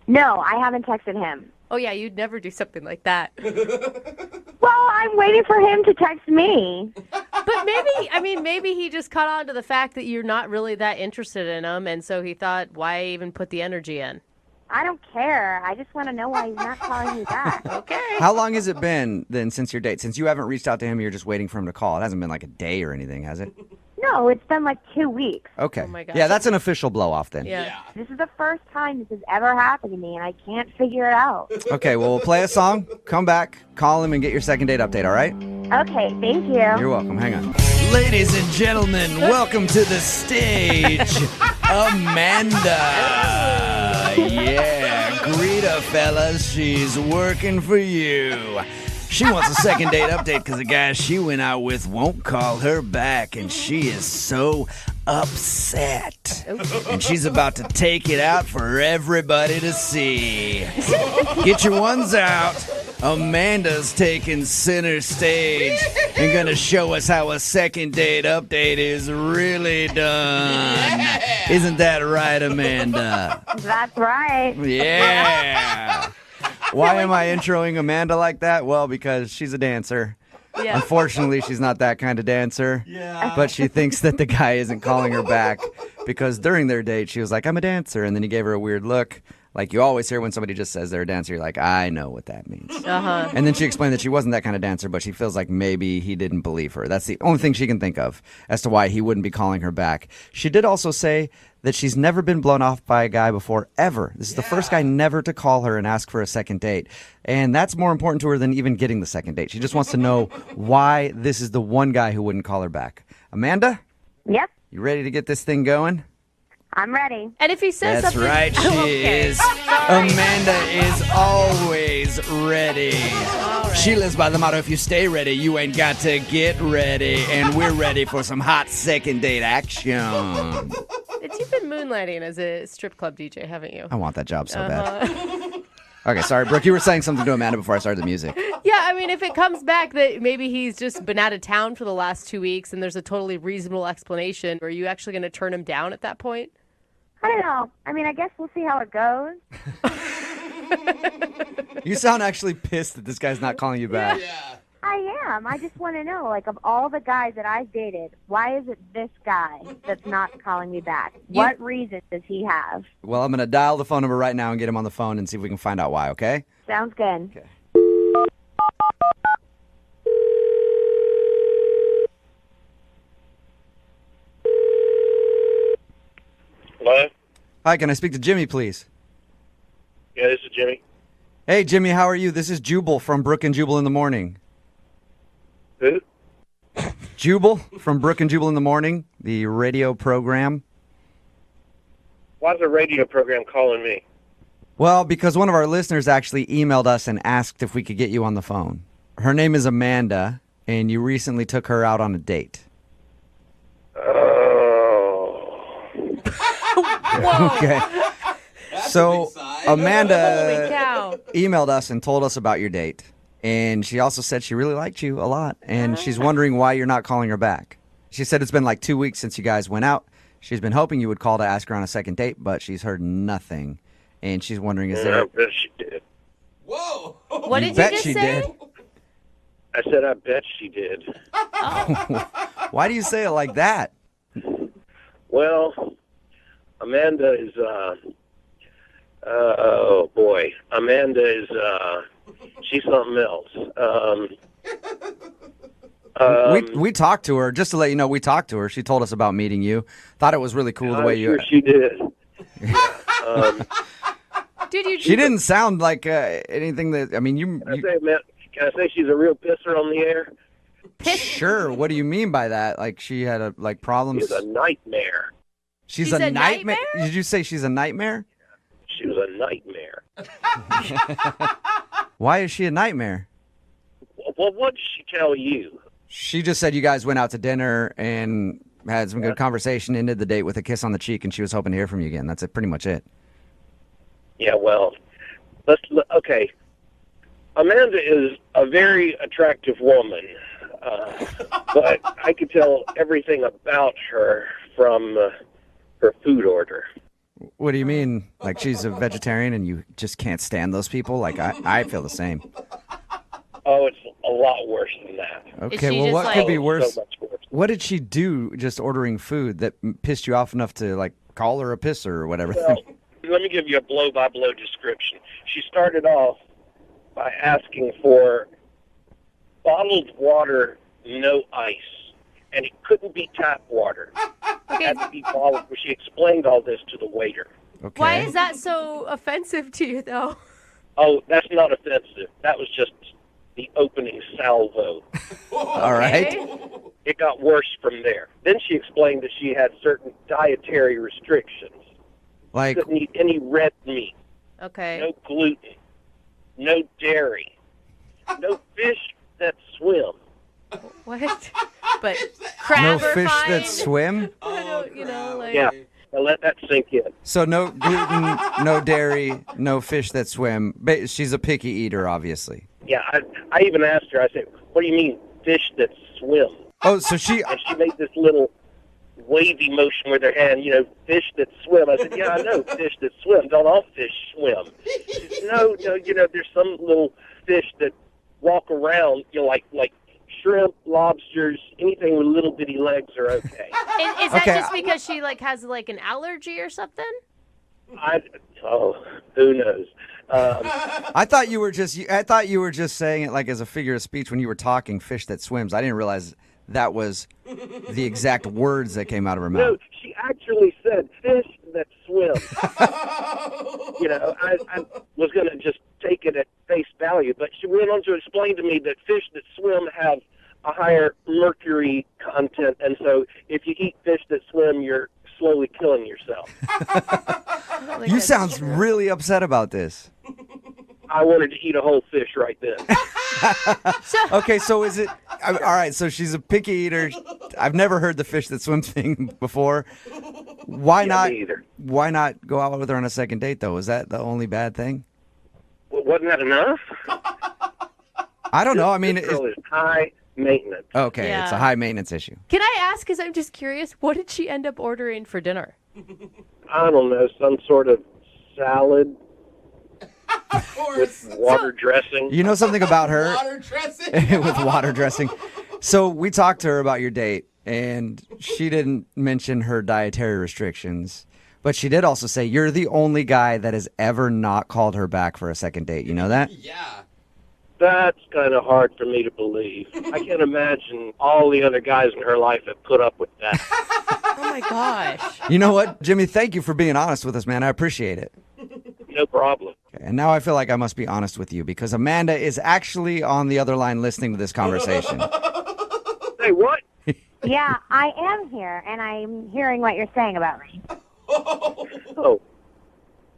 No, I haven't texted him. Oh, yeah, you'd never do something like that. Well, I'm waiting for him to text me. But maybe he just caught on to the fact that you're not really that interested in him, and so he thought, why even put the energy in? I don't care. I just want to know why he's not calling me back. Okay. How long has it been then since your date? Since you haven't reached out to him, you're just waiting for him to call. It hasn't been like a day or anything, has it? No, it's been like 2 weeks. Okay. Oh my gosh. Yeah, that's an official blow-off then. Yeah. This is the first time this has ever happened to me, and I can't figure it out. Okay, well, we'll play a song, come back, call him, and get your second date update, all right? Okay, thank you. You're welcome. Hang on. Ladies and gentlemen, welcome to the stage, Amanda. Yeah, Rita, fellas. She's working for you. She wants a second date update because the guy she went out with won't call her back, and she is so upset. And she's about to take it out for everybody to see. Get your ones out. Amanda's taking center stage and gonna show us how a second date update is really done. Isn't that right, Amanda? That's right. Yeah. Why am I introing Amanda like that? Well, because she's a dancer. Yeah. Unfortunately, she's not that kind of dancer. Yeah. But she thinks that the guy isn't calling her back because during their date, she was like, I'm a dancer. And then he gave her a weird look. Like you always hear when somebody just says they're a dancer, you're like, I know what that means. Uh-huh. And then she explained that she wasn't that kind of dancer, but she feels like maybe he didn't believe her. That's the only thing she can think of as to why he wouldn't be calling her back. She did also say that she's never been blown off by a guy before, ever. This is the first guy never to call her and ask for a second date. And that's more important to her than even getting the second date. She just wants to know why this is the one guy who wouldn't call her back. Amanda? Yep, You ready to get this thing going? I'm ready. And if he says That's something... right, she Okay. is. Sorry. Amanda is always ready. She lives by the motto, if you stay ready, you ain't got to get ready. And we're ready for some hot second date action. You've been moonlighting as a strip club DJ, haven't you? I want that job so bad. Uh-huh. Okay, sorry, Brooke, you were saying something to Amanda before I started the music. Yeah, I mean, if it comes back that maybe he's just been out of town for the last 2 weeks and there's a totally reasonable explanation, are you actually going to turn him down at that point? I don't know. I mean, I guess we'll see how it goes. You sound actually pissed that this guy's not calling you back. I am. I just want to know, like, of all the guys that I've dated, why is it this guy that's not calling me back? What reason does he have? Well, I'm going to dial the phone number right now and get him on the phone and see if we can find out why, okay? Sounds good. Okay. Hello? Hi, can I speak to Jimmy, please? Yeah, this is Jimmy. Hey, Jimmy, how are you? This is Jubal from Brooke and Jubal in the Morning. Who? Jubal from Brooke and Jubal in the Morning, the radio program. Why's a radio program calling me? Well, because one of our listeners actually emailed us and asked if we could get you on the phone. Her name is Amanda, and you recently took her out on a date. Okay. So Amanda emailed us and told us about your date. And she also said she really liked you a lot. And she's wondering why you're not calling her back. She said it's been like 2 weeks since you guys went out. She's been hoping you would call to ask her on a second date, but she's heard nothing. And she's wondering, is there... I bet she did. Whoa! What You did bet you just she say? did. I said I bet she did. Why do you say it like that? Well, Amanda is, oh boy. Amanda is, she's something else. We talked to her, just to let you know, we talked to her. She told us about meeting you. Thought it was really cool the way I'm you... sure she did. She didn't sound like anything that... I mean, you... Can I say she's a real pisser on the air? Sure. What do you mean by that? Like she had problems? She's a nightmare. She's a nightmare? Did you say she's a nightmare? She was a nightmare. Why is she a nightmare? Well, what did she tell you? She just said you guys went out to dinner and had some good conversation, ended the date with a kiss on the cheek, and she was hoping to hear from you again. That's pretty much it. Yeah, well, okay. Amanda is a very attractive woman, but I could tell everything about her from her food order. What do you mean? Like she's a vegetarian and you just can't stand those people? Like I feel the same. Oh, it's a lot worse than that. Okay, well, what could be worse? So much worse. What did she do just ordering food that pissed you off enough to like call her a pisser or whatever? Well, let me give you a blow-by-blow description. She started off by asking for bottled water, no ice, and it couldn't be tap water. It had to be bottled. She explained all this to the waiter. Okay. Why is that so offensive to you, though? Oh, that's not offensive. That was just the opening salvo. All right. It got worse from there. Then she explained that she had certain dietary restrictions. Like, Couldn't eat any red meat. Okay. no gluten, no dairy, no fish that swim. What? But crab No are fish fine? that swim? I don't, like... Yeah, now let that sink in. So no gluten, no dairy, no fish that swim. She's a picky eater, obviously. Yeah, I even asked her, I said, what do you mean fish that swim? Oh, so she... And she made this little wavy motion with her hand, fish that swim. I said, yeah, I know fish that swim. Don't all fish swim? She said, no, there's some little fish that walk around, like shrimp, lobsters, anything with little bitty legs are okay. Is that just because she has an allergy or something? Who knows? I thought you were just saying it like as a figure of speech when you were talking fish that swims. I didn't realize that was the exact words that came out of her mouth. No, she actually said fish that swim. I was going to just take it at face value, but she went on to explain to me that fish that swim have a higher mercury content, and so if you eat fish that swim, you're slowly killing yourself. You sound really upset about this. I wanted to eat a whole fish right then. Okay, so is it... All right, so she's a picky eater. I've never heard the fish that swim thing before. Why not? Me either. Why not go out with her on a second date, though? Is that the only bad thing? Well, wasn't that enough? I don't know. I mean... This girl is high maintenance. Okay, It's a high maintenance issue. Can I ask, because I'm just curious, what did she end up ordering for dinner? I don't know, some sort of salad with water dressing. You know something about her? Water dressing? With water dressing. So we talked to her about your date, and she didn't mention her dietary restrictions. But she did also say you're the only guy that has ever not called her back for a second date. You know that? Yeah. That's kind of hard for me to believe. I can't imagine all the other guys in her life have put up with that. Oh, my gosh. You know what, Jimmy? Thank you for being honest with us, man. I appreciate it. No problem. Okay, and now I feel like I must be honest with you because Amanda is actually on the other line listening to this conversation. Hey, what? Yeah, I am here, and I'm hearing what you're saying about me. Oh.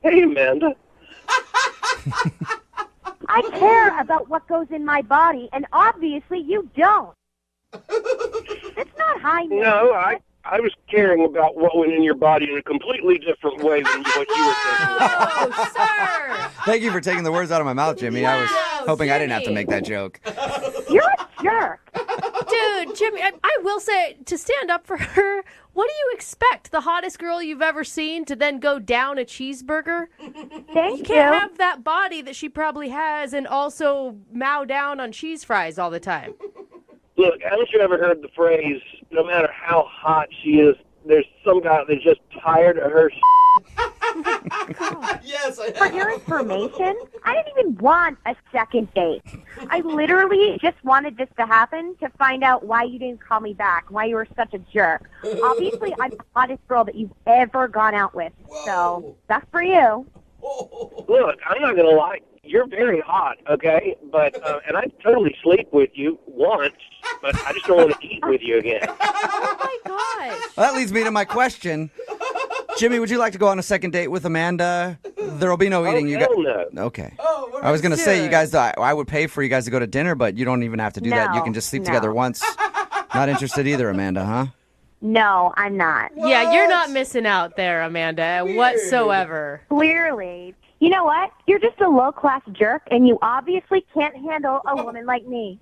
Hey, Amanda. I care about what goes in my body, and obviously you don't. It's not high maintenance. No, I was caring about what went in your body in a completely different way than what you were thinking. Oh, sir. Thank you for taking the words out of my mouth, Jimmy. I was hoping I didn't have to make that joke. You're a jerk. Dude, Jimmy, I will say, to stand up for her, what do you expect? The hottest girl you've ever seen to then go down a cheeseburger? Thank you. Can't have that body that she probably has and also mow down on cheese fries all the time. Look, haven't you ever heard the phrase, no matter how hot she is, there's some guy that's just tired of her Yes, I have. For your information, I didn't even want a second date. I literally just wanted this to happen to find out why you didn't call me back, why you were such a jerk. Obviously, I'm the hottest girl that you've ever gone out with, so that's for you. Look, I'm not going to lie. You're very hot, okay? But and I'd totally sleep with you once, but I just don't want to eat with you again. Oh, my gosh. Well, that leads me to my question. Jimmy, would you like to go on a second date with Amanda? There'll be no eating. Hell no. Okay. I was going to say, you guys, I would pay for you guys to go to dinner, but you don't even have to do that. You can just sleep together once. Not interested either, Amanda, huh? No, I'm not. Yeah, you're not missing out there, Amanda, whatsoever. Clearly. You know what? You're just a low-class jerk, and you obviously can't handle a woman like me.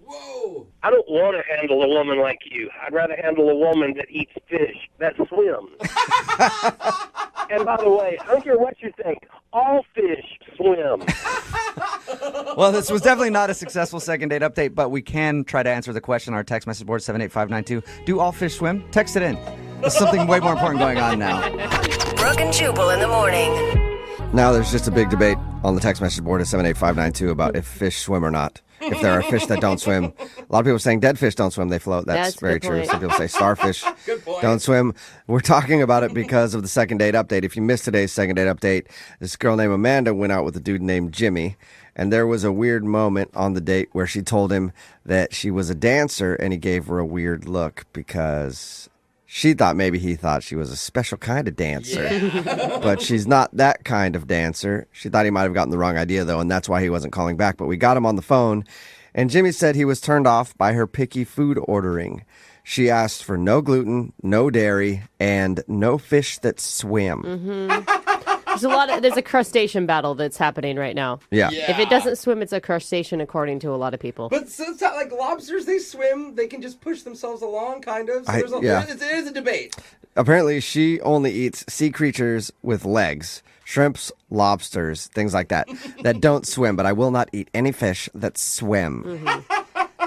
I don't want to handle a woman like you. I'd rather handle a woman that eats fish, that swims. And by the way, I don't care what you think. All fish swim. Well, this was definitely not a successful second date update, but we can try to answer the question on our text message board, 78592. Do all fish swim? Text it in. There's something way more important going on now. Brooke and Jubal in the morning. Now there's just a big debate on the text message board at 78592 about if fish swim or not. If there are fish that don't swim. A lot of people are saying dead fish don't swim, they float. That's very true. Some people say starfish don't swim. We're talking about it because of the second date update. If you missed today's second date update, this girl named Amanda went out with a dude named Jimmy. And there was a weird moment on the date where she told him that she was a dancer and he gave her a weird look because She thought maybe he thought she was a special kind of dancer. But she's not that kind of dancer. She thought he might have gotten the wrong idea, though, and that's why he wasn't calling back. But we got him on the phone, and Jimmy said he was turned off by her picky food ordering. She asked for no gluten, no dairy, and no fish that swim. Mm-hmm. There's a crustacean battle that's happening right now. Yeah. If it doesn't swim, it's a crustacean, according to a lot of people. But since like lobsters, they swim, they can just push themselves along, kind of. So it is a debate. Apparently, she only eats sea creatures with legs. Shrimps, lobsters, things like that don't swim. But I will not eat any fish that swim. Mm-hmm.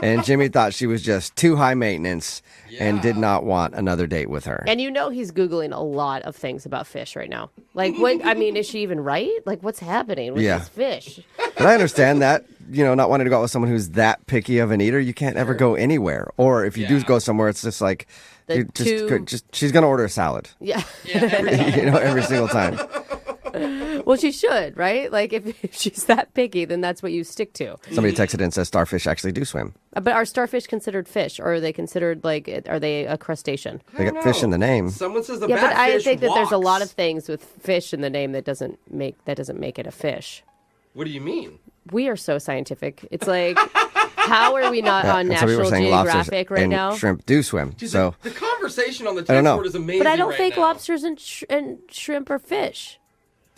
And Jimmy thought she was just too high maintenance and did not want another date with her. And he's Googling a lot of things about fish right now. Like, what? I mean, is she even right? Like, what's happening with these fish? But I understand that, not wanting to go out with someone who's that picky of an eater. You can't ever go anywhere. Or if you do go somewhere, it's just like, she's going to order a salad. Yeah. Every single time. Well, she should, right? Like, if she's that picky, then that's what you stick to. Somebody texted in and says starfish actually do swim. But are starfish considered fish, or are they considered, are they a crustacean? They got fish in the name. Someone says the but I batfish think that there's a walks. lot of things with fish in the name that doesn't make it a fish. What do you mean? We are so scientific. It's like, how are we not on and so we were National saying Geographic lobsters right and now? shrimp do swim. Dude, So the conversation on the I don't text know. board is amazing. But I don't right think now. lobsters and shrimp are fish.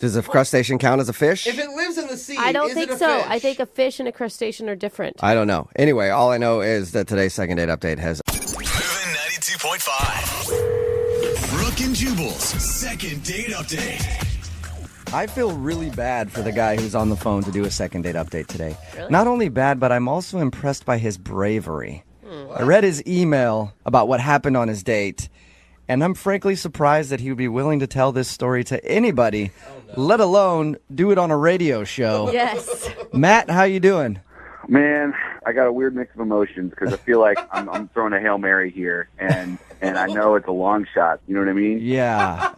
does a crustacean count as a fish? If it lives in the sea, I don't is think it a so. fish? I think a fish and a crustacean are different. I don't know. Anyway, all I know is that today's second date update has Moving 92.5. Brooke and Jubal's second date update. I feel really bad for the guy who's on the phone to do a second date update today. Really? Not only bad, but I'm also impressed by his bravery. I read his email about what happened on his date, and I'm frankly surprised that he would be willing to tell this story to anybody, let alone do it on a radio show. Yes. Matt, how you doing? Man, I got a weird mix of emotions because I feel like I'm throwing a Hail Mary here, and I know it's a long shot. You know what I mean? Yeah.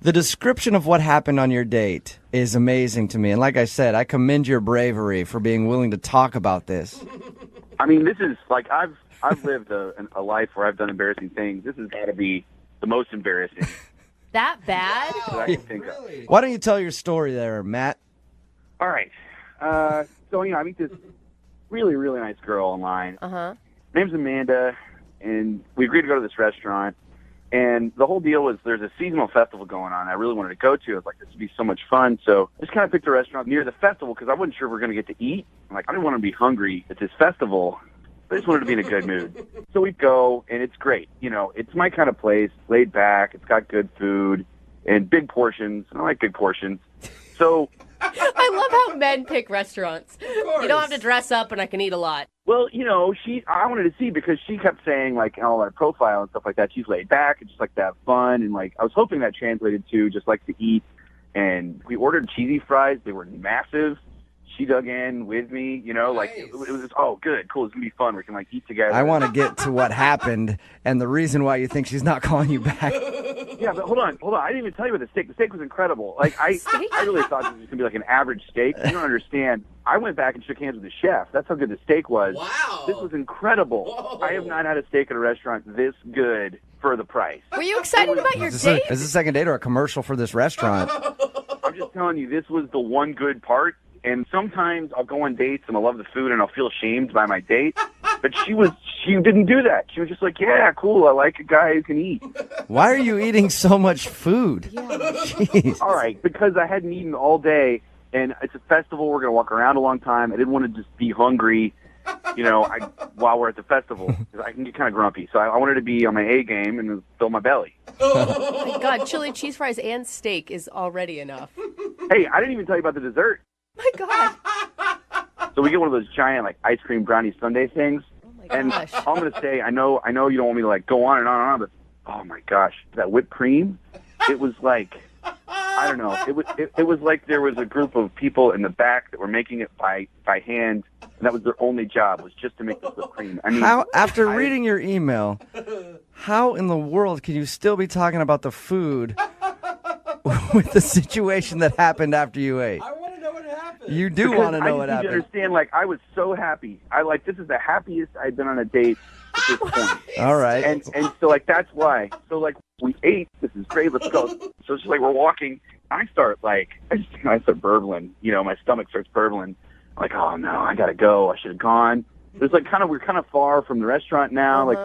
The description of what happened on your date is amazing to me. And like I said, I commend your bravery for being willing to talk about this. I mean, this is like I've lived a life where I've done embarrassing things. This has got to be the most embarrassing That bad? that I can think of. Why don't you tell your story there, Matt? All right. So, I meet this really, really nice girl online. Uh-huh. Her name's Amanda, and we agreed to go to this restaurant. And the whole deal was there's a seasonal festival going on I really wanted to go to. I was like, this would be so much fun. So I just kind of picked a restaurant near the festival because I wasn't sure if we were going to get to eat. I'm like, I didn't want to be hungry at this festival. I just wanted to be in a good mood. So we go, and it's great. It's my kind of place, laid back. It's got good food and big portions. I like big portions. So I love how men pick restaurants. You don't have to dress up, and I can eat a lot. Well, I wanted to see because she kept saying, like, all our profile and stuff like that. She's laid back and just like to have fun. And, like, I was hoping that translated to just like to eat. And we ordered cheesy fries. They were massive. She dug in with me, like, it was, oh, good, cool. It's going to be fun. We can, like, eat together. I want to get to what happened and the reason why you think she's not calling you back. Yeah, but hold on. I didn't even tell you about the steak. The steak was incredible. Like, I really thought this was going to be like an average steak. You don't understand. I went back and shook hands with the chef. That's how good the steak was. Wow. This was incredible. Whoa. I have not had a steak at a restaurant this good for the price. Were you excited about your Is date? this a second date or a commercial for this restaurant? I'm just telling you, this was the one good part. And sometimes I'll go on dates and I'll love the food and I'll feel shamed by my date. But she didn't do that. She was just like, yeah, cool. I like a guy who can eat. Why are you eating so much food? Jeez. All right, because I hadn't eaten all day, and it's a festival. We're going to walk around a long time. I didn't want to just be hungry, while we're at the festival. 'Cause I can get kind of grumpy. So I wanted to be on my A game and fill my belly. Oh, my God. Chili cheese fries and steak is already enough. Hey, I didn't even tell you about the dessert. My God. So we get one of those giant, like, ice cream brownie sundae things. Oh, my And gosh. all I'm going to say, I know you don't want me to, like, go on and on and on, but, oh, my gosh, that whipped cream, it was like, I don't know. It was like there was a group of people in the back that were making it by hand, and that was their only job, was just to make this whipped cream. I mean, After reading your email, how in the world can you still be talking about the food with the situation that happened after you ate? I want to know what happened. You do want to know what I just need happened. to understand, like, I was so happy. This is the happiest I'd been on a date at this point. All right. And so, like, that's why. So, like, we ate. This is great. Let's go. So it's just like we're walking. I start burbling. You know, my stomach starts burbling. I'm like, oh, no, I got to go. I should have gone. There's like we're kind of far from the restaurant now. Like,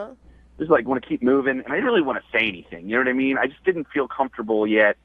just like want to keep moving. And I didn't really want to say anything. You know what I mean? I just didn't feel comfortable yet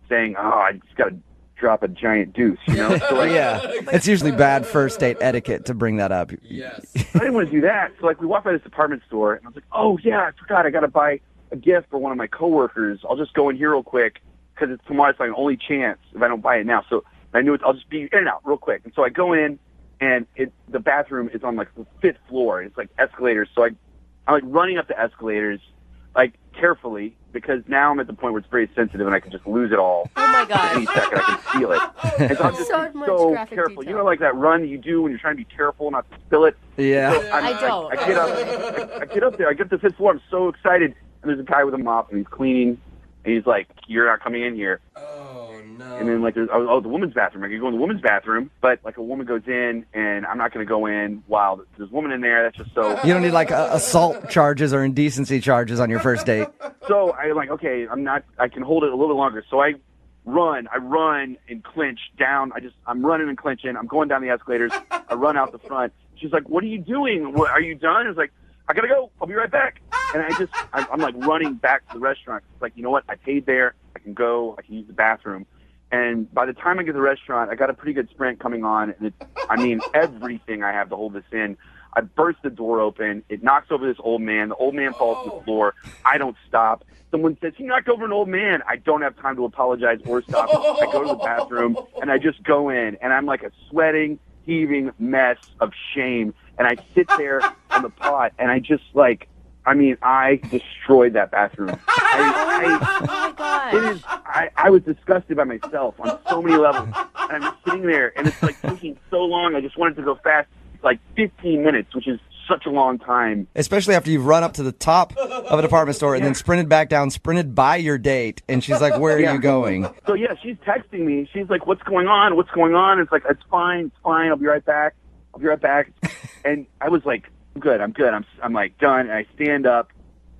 saying, oh, I just got to drop a giant deuce, you know? So, like, yeah. It's usually bad first date etiquette to bring that up. Yes. I didn't want to do that. So, like, we walked by this department store, and I was like, oh, yeah, I forgot. I got to buy a gift for one of my coworkers. I'll just go in here real quick because it's tomorrow. It's like an only chance if I don't buy it now. So I knew I'll just be in and out real quick. And so I go in, and the bathroom is on, like, the 5th floor. And it's, like, escalators. So I'm, like, running up the escalators, like, carefully, because now I'm at the point where it's very sensitive and I can just lose it all. Oh, my God. Any second I can feel it. And so I'm just so careful. You know, like that run that you do when you're trying to be careful not to spill it? Yeah. So I get up there. I get to the 5th floor. I'm so excited. And there's a guy with a mop, and he's cleaning. And he's like, you're not coming in here. Oh, no. And then, like, there's, the women's bathroom. I could go in the women's bathroom, but, like, a woman goes in, and I'm not going to go in while there's a woman in there. That's just so... You don't need, like, assault charges or indecency charges on your first date. So I'm like, okay, I can hold it a little bit longer. So I run and clinch down. I'm running and clinching. I'm going down the escalators. I run out the front. She's like, what are you doing? Are you done? I was like, I gotta go. I'll be right back. And I'm like running back to the restaurant. It's like, you know what? I paid there. I can go. I can use the bathroom. And by the time I get to the restaurant, I got a pretty good sprint coming on. And everything I have to hold this in. I burst the door open. It knocks over this old man. The old man falls to the floor. I don't stop. Someone says, he knocked over an old man. I don't have time to apologize or stop. I go to the bathroom, and I just go in. And I'm like a sweating, heaving mess of shame. And I sit there on the pot, and I just, like, I destroyed that bathroom. I was disgusted by myself on so many levels. And I'm just sitting there, and it's, like, taking so long. I just wanted to go fast. Like 15 minutes, which is such a long time. Especially after you've run up to the top of a department store and then sprinted back down, sprinted by your date, and she's like, where are you going? So, yeah, she's texting me. She's like, what's going on? What's going on? It's like, it's fine. I'll be right back. And I was like, I'm good. I'm like, done. And I stand up,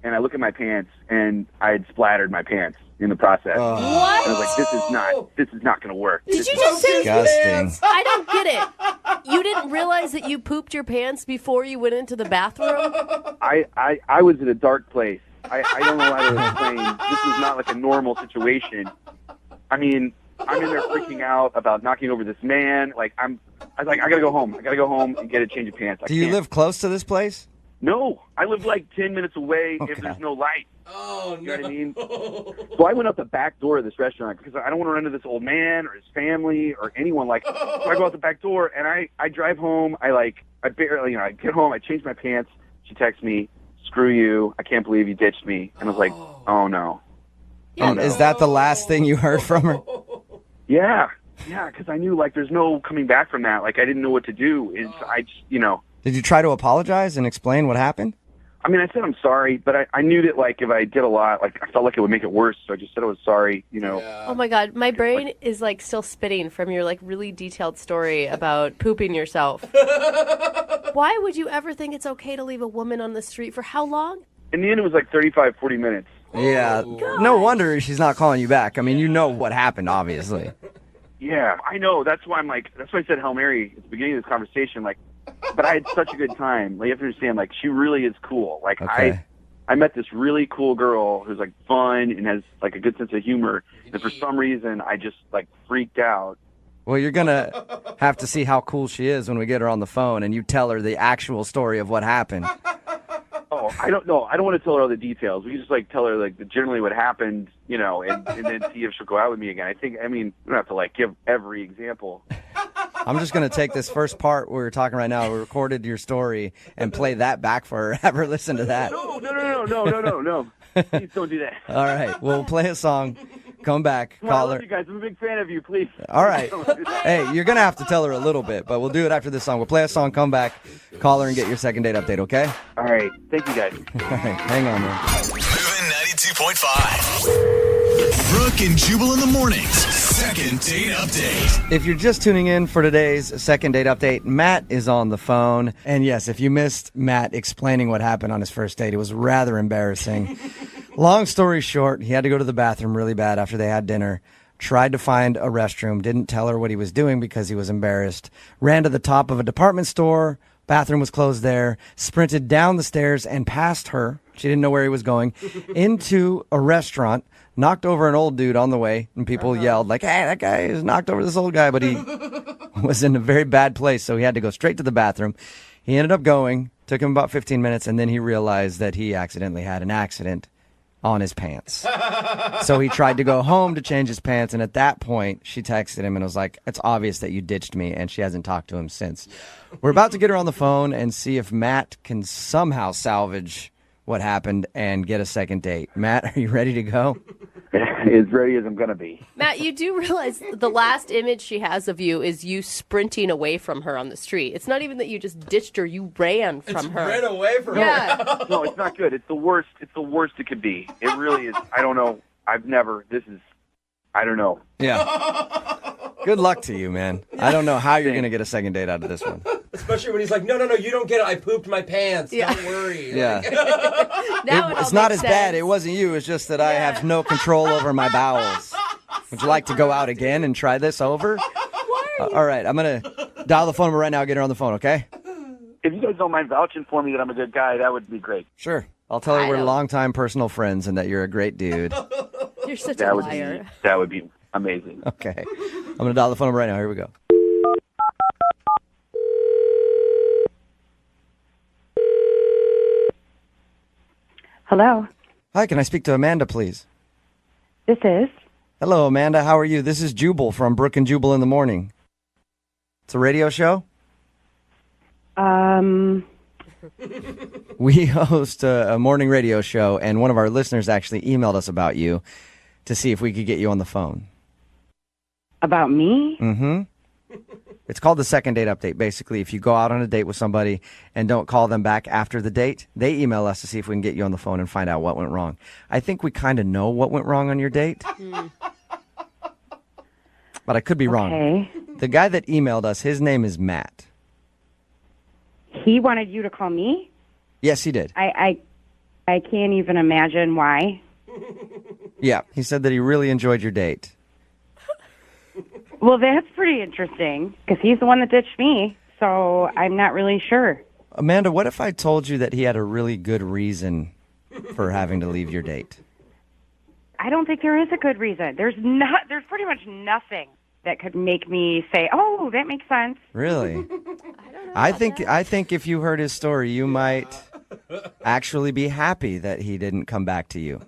and I look at my pants, and I had splattered my pants in the process. What? And I was like, this is not going to work. Did you just say disgusting? I don't get it. You didn't realize that you pooped your pants before you went into the bathroom? I was in a dark place. I don't know how to explain. This was not like a normal situation. I mean, I'm in there freaking out about knocking over this man. Like, I was like, I gotta go home. And get a change of pants. Do you live close to this place? No, I live like 10 minutes away if there's no light. Oh, you know what I mean? So I went out the back door of this restaurant because I don't want to run into this old man or his family or anyone. Like, so I go out the back door and I drive home. I barely, I get home. I change my pants. She texts me, "Screw you! I can't believe you ditched me." And I was like, "Oh no." And is that the last thing you heard from her? Yeah, because I knew like there's no coming back from that. Like I didn't know what to do. I just, Did you try to apologize and explain what happened? I mean, I said I'm sorry, but I knew that like if I did a lot, like I felt like it would make it worse. So I just said I was sorry. Oh my God, my brain is like still spitting from your like really detailed story about pooping yourself. Why would you ever think it's okay to leave a woman on the street for how long? In the end, it was like 35, 40 minutes. Yeah, no wonder she's not calling you back. I mean, you know what happened, obviously. Yeah, I know. That's why that's why I said Hail Mary at the beginning of this conversation. Like, but I had such a good time. Like, you have to understand, like, she really is cool. Like, okay. I met this really cool girl who's, like, fun and has, like, a good sense of humor. And for some reason, I just, like, freaked out. Well, you're going to have to see how cool she is when we get her on the phone and you tell her the actual story of what happened. Oh, I don't know. I don't want to tell her all the details. We can just, like, tell her, like, generally what happened, and then see if she'll go out with me again. We don't have to, like, give every example. I'm just going to take this first part we're talking right now. We recorded your story and play that back for her. Have her listen to that. No. Please don't do that. All right. We'll play a song. Come back. Well, Call I love her. you guys. I'm a big fan of you. Please. All right. Don't do that. Hey, you're going to have to tell her a little bit, but we'll do it after this song. We'll play a song, come back, call her, and get your second date update, okay? All right. Thank you, guys. All right. Hang on, man. Moving 92.5. Brooke and Jubal in the mornings. second date update. If you're just tuning in for today's second date update, Matt is on the phone. And yes, if you missed Matt explaining what happened on his first date, it was rather embarrassing. Long story short, he had to go to the bathroom really bad after they had dinner. Tried to find a restroom, didn't tell her what he was doing because he was embarrassed. Ran to the top of a department store. Bathroom was closed there. Sprinted down the stairs and past her. She didn't know where he was going. Into a restaurant. Knocked over an old dude on the way. And people yelled like, hey, that guy has knocked over this old guy. But he was in a very bad place. So he had to go straight to the bathroom. He ended up going. Took him about 15 minutes. And then he realized that he accidentally had an accident on his pants. So he tried to go home to change his pants. And at that point, she texted him and was like, it's obvious that you ditched me. And she hasn't talked to him since. We're about to get her on the phone and see if Matt can somehow salvage what happened and get a second date. Matt, are you ready to go? As ready as I'm going to be. Matt, you do realize the last image she has of you is you sprinting away from her on the street. It's not even that you just ditched her, you ran from her. Ran away from her. No, it's not good. It's the worst. It's the worst it could be. It really is. I don't know. I don't know. Yeah. Good luck to you, man. I don't know how you're going to get a second date out of this one. Especially when he's like, no, you don't get it. I pooped my pants. Don't worry. Yeah. Now It's not as bad. It wasn't you. It's just that I have no control over my bowels. Would you like to go out again and try this over? All right. I'm going to dial the phone number right now. Get her on the phone, okay? If you guys don't mind vouching for me that I'm a good guy, that would be great. Sure. I'll tell her we're longtime personal friends and that you're a great dude. You're such That a would liar. That would be amazing. Okay. I'm going to dial the phone number right now. Here we go. Hello. Hi, can I speak to Amanda, please? This is. Hello, Amanda. How are you? This is Jubal from Brooke and Jubal in the Morning. It's a radio show? We host a morning radio show, and one of our listeners actually emailed us about you to see if we could get you on the phone. About me? Mm-hmm. It's called the second date update. Basically, if you go out on a date with somebody and don't call them back after the date, they email us to see if we can get you on the phone and find out what went wrong. I think we kind of know what went wrong on your date. But I could be wrong. The guy that emailed us, his name is Matt. He wanted you to call me? Yes, he did. I can't even imagine why. Yeah, he said that he really enjoyed your date. Well, that's pretty interesting, because he's the one that ditched me, so I'm not really sure. Amanda, what if I told you that he had a really good reason for having to leave your date? I don't think there is a good reason. There's pretty much nothing that could make me say, oh, that makes sense. Really? I think if you heard his story, you might actually be happy that he didn't come back to you.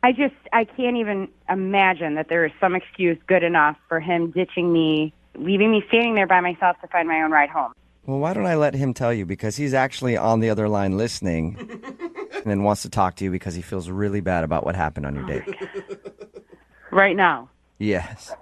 I can't even imagine that there is some excuse good enough for him ditching me, leaving me standing there by myself to find my own ride home. Well, why don't I let him tell you? Because he's actually on the other line listening and then wants to talk to you because he feels really bad about what happened on your date. Right now? Yes.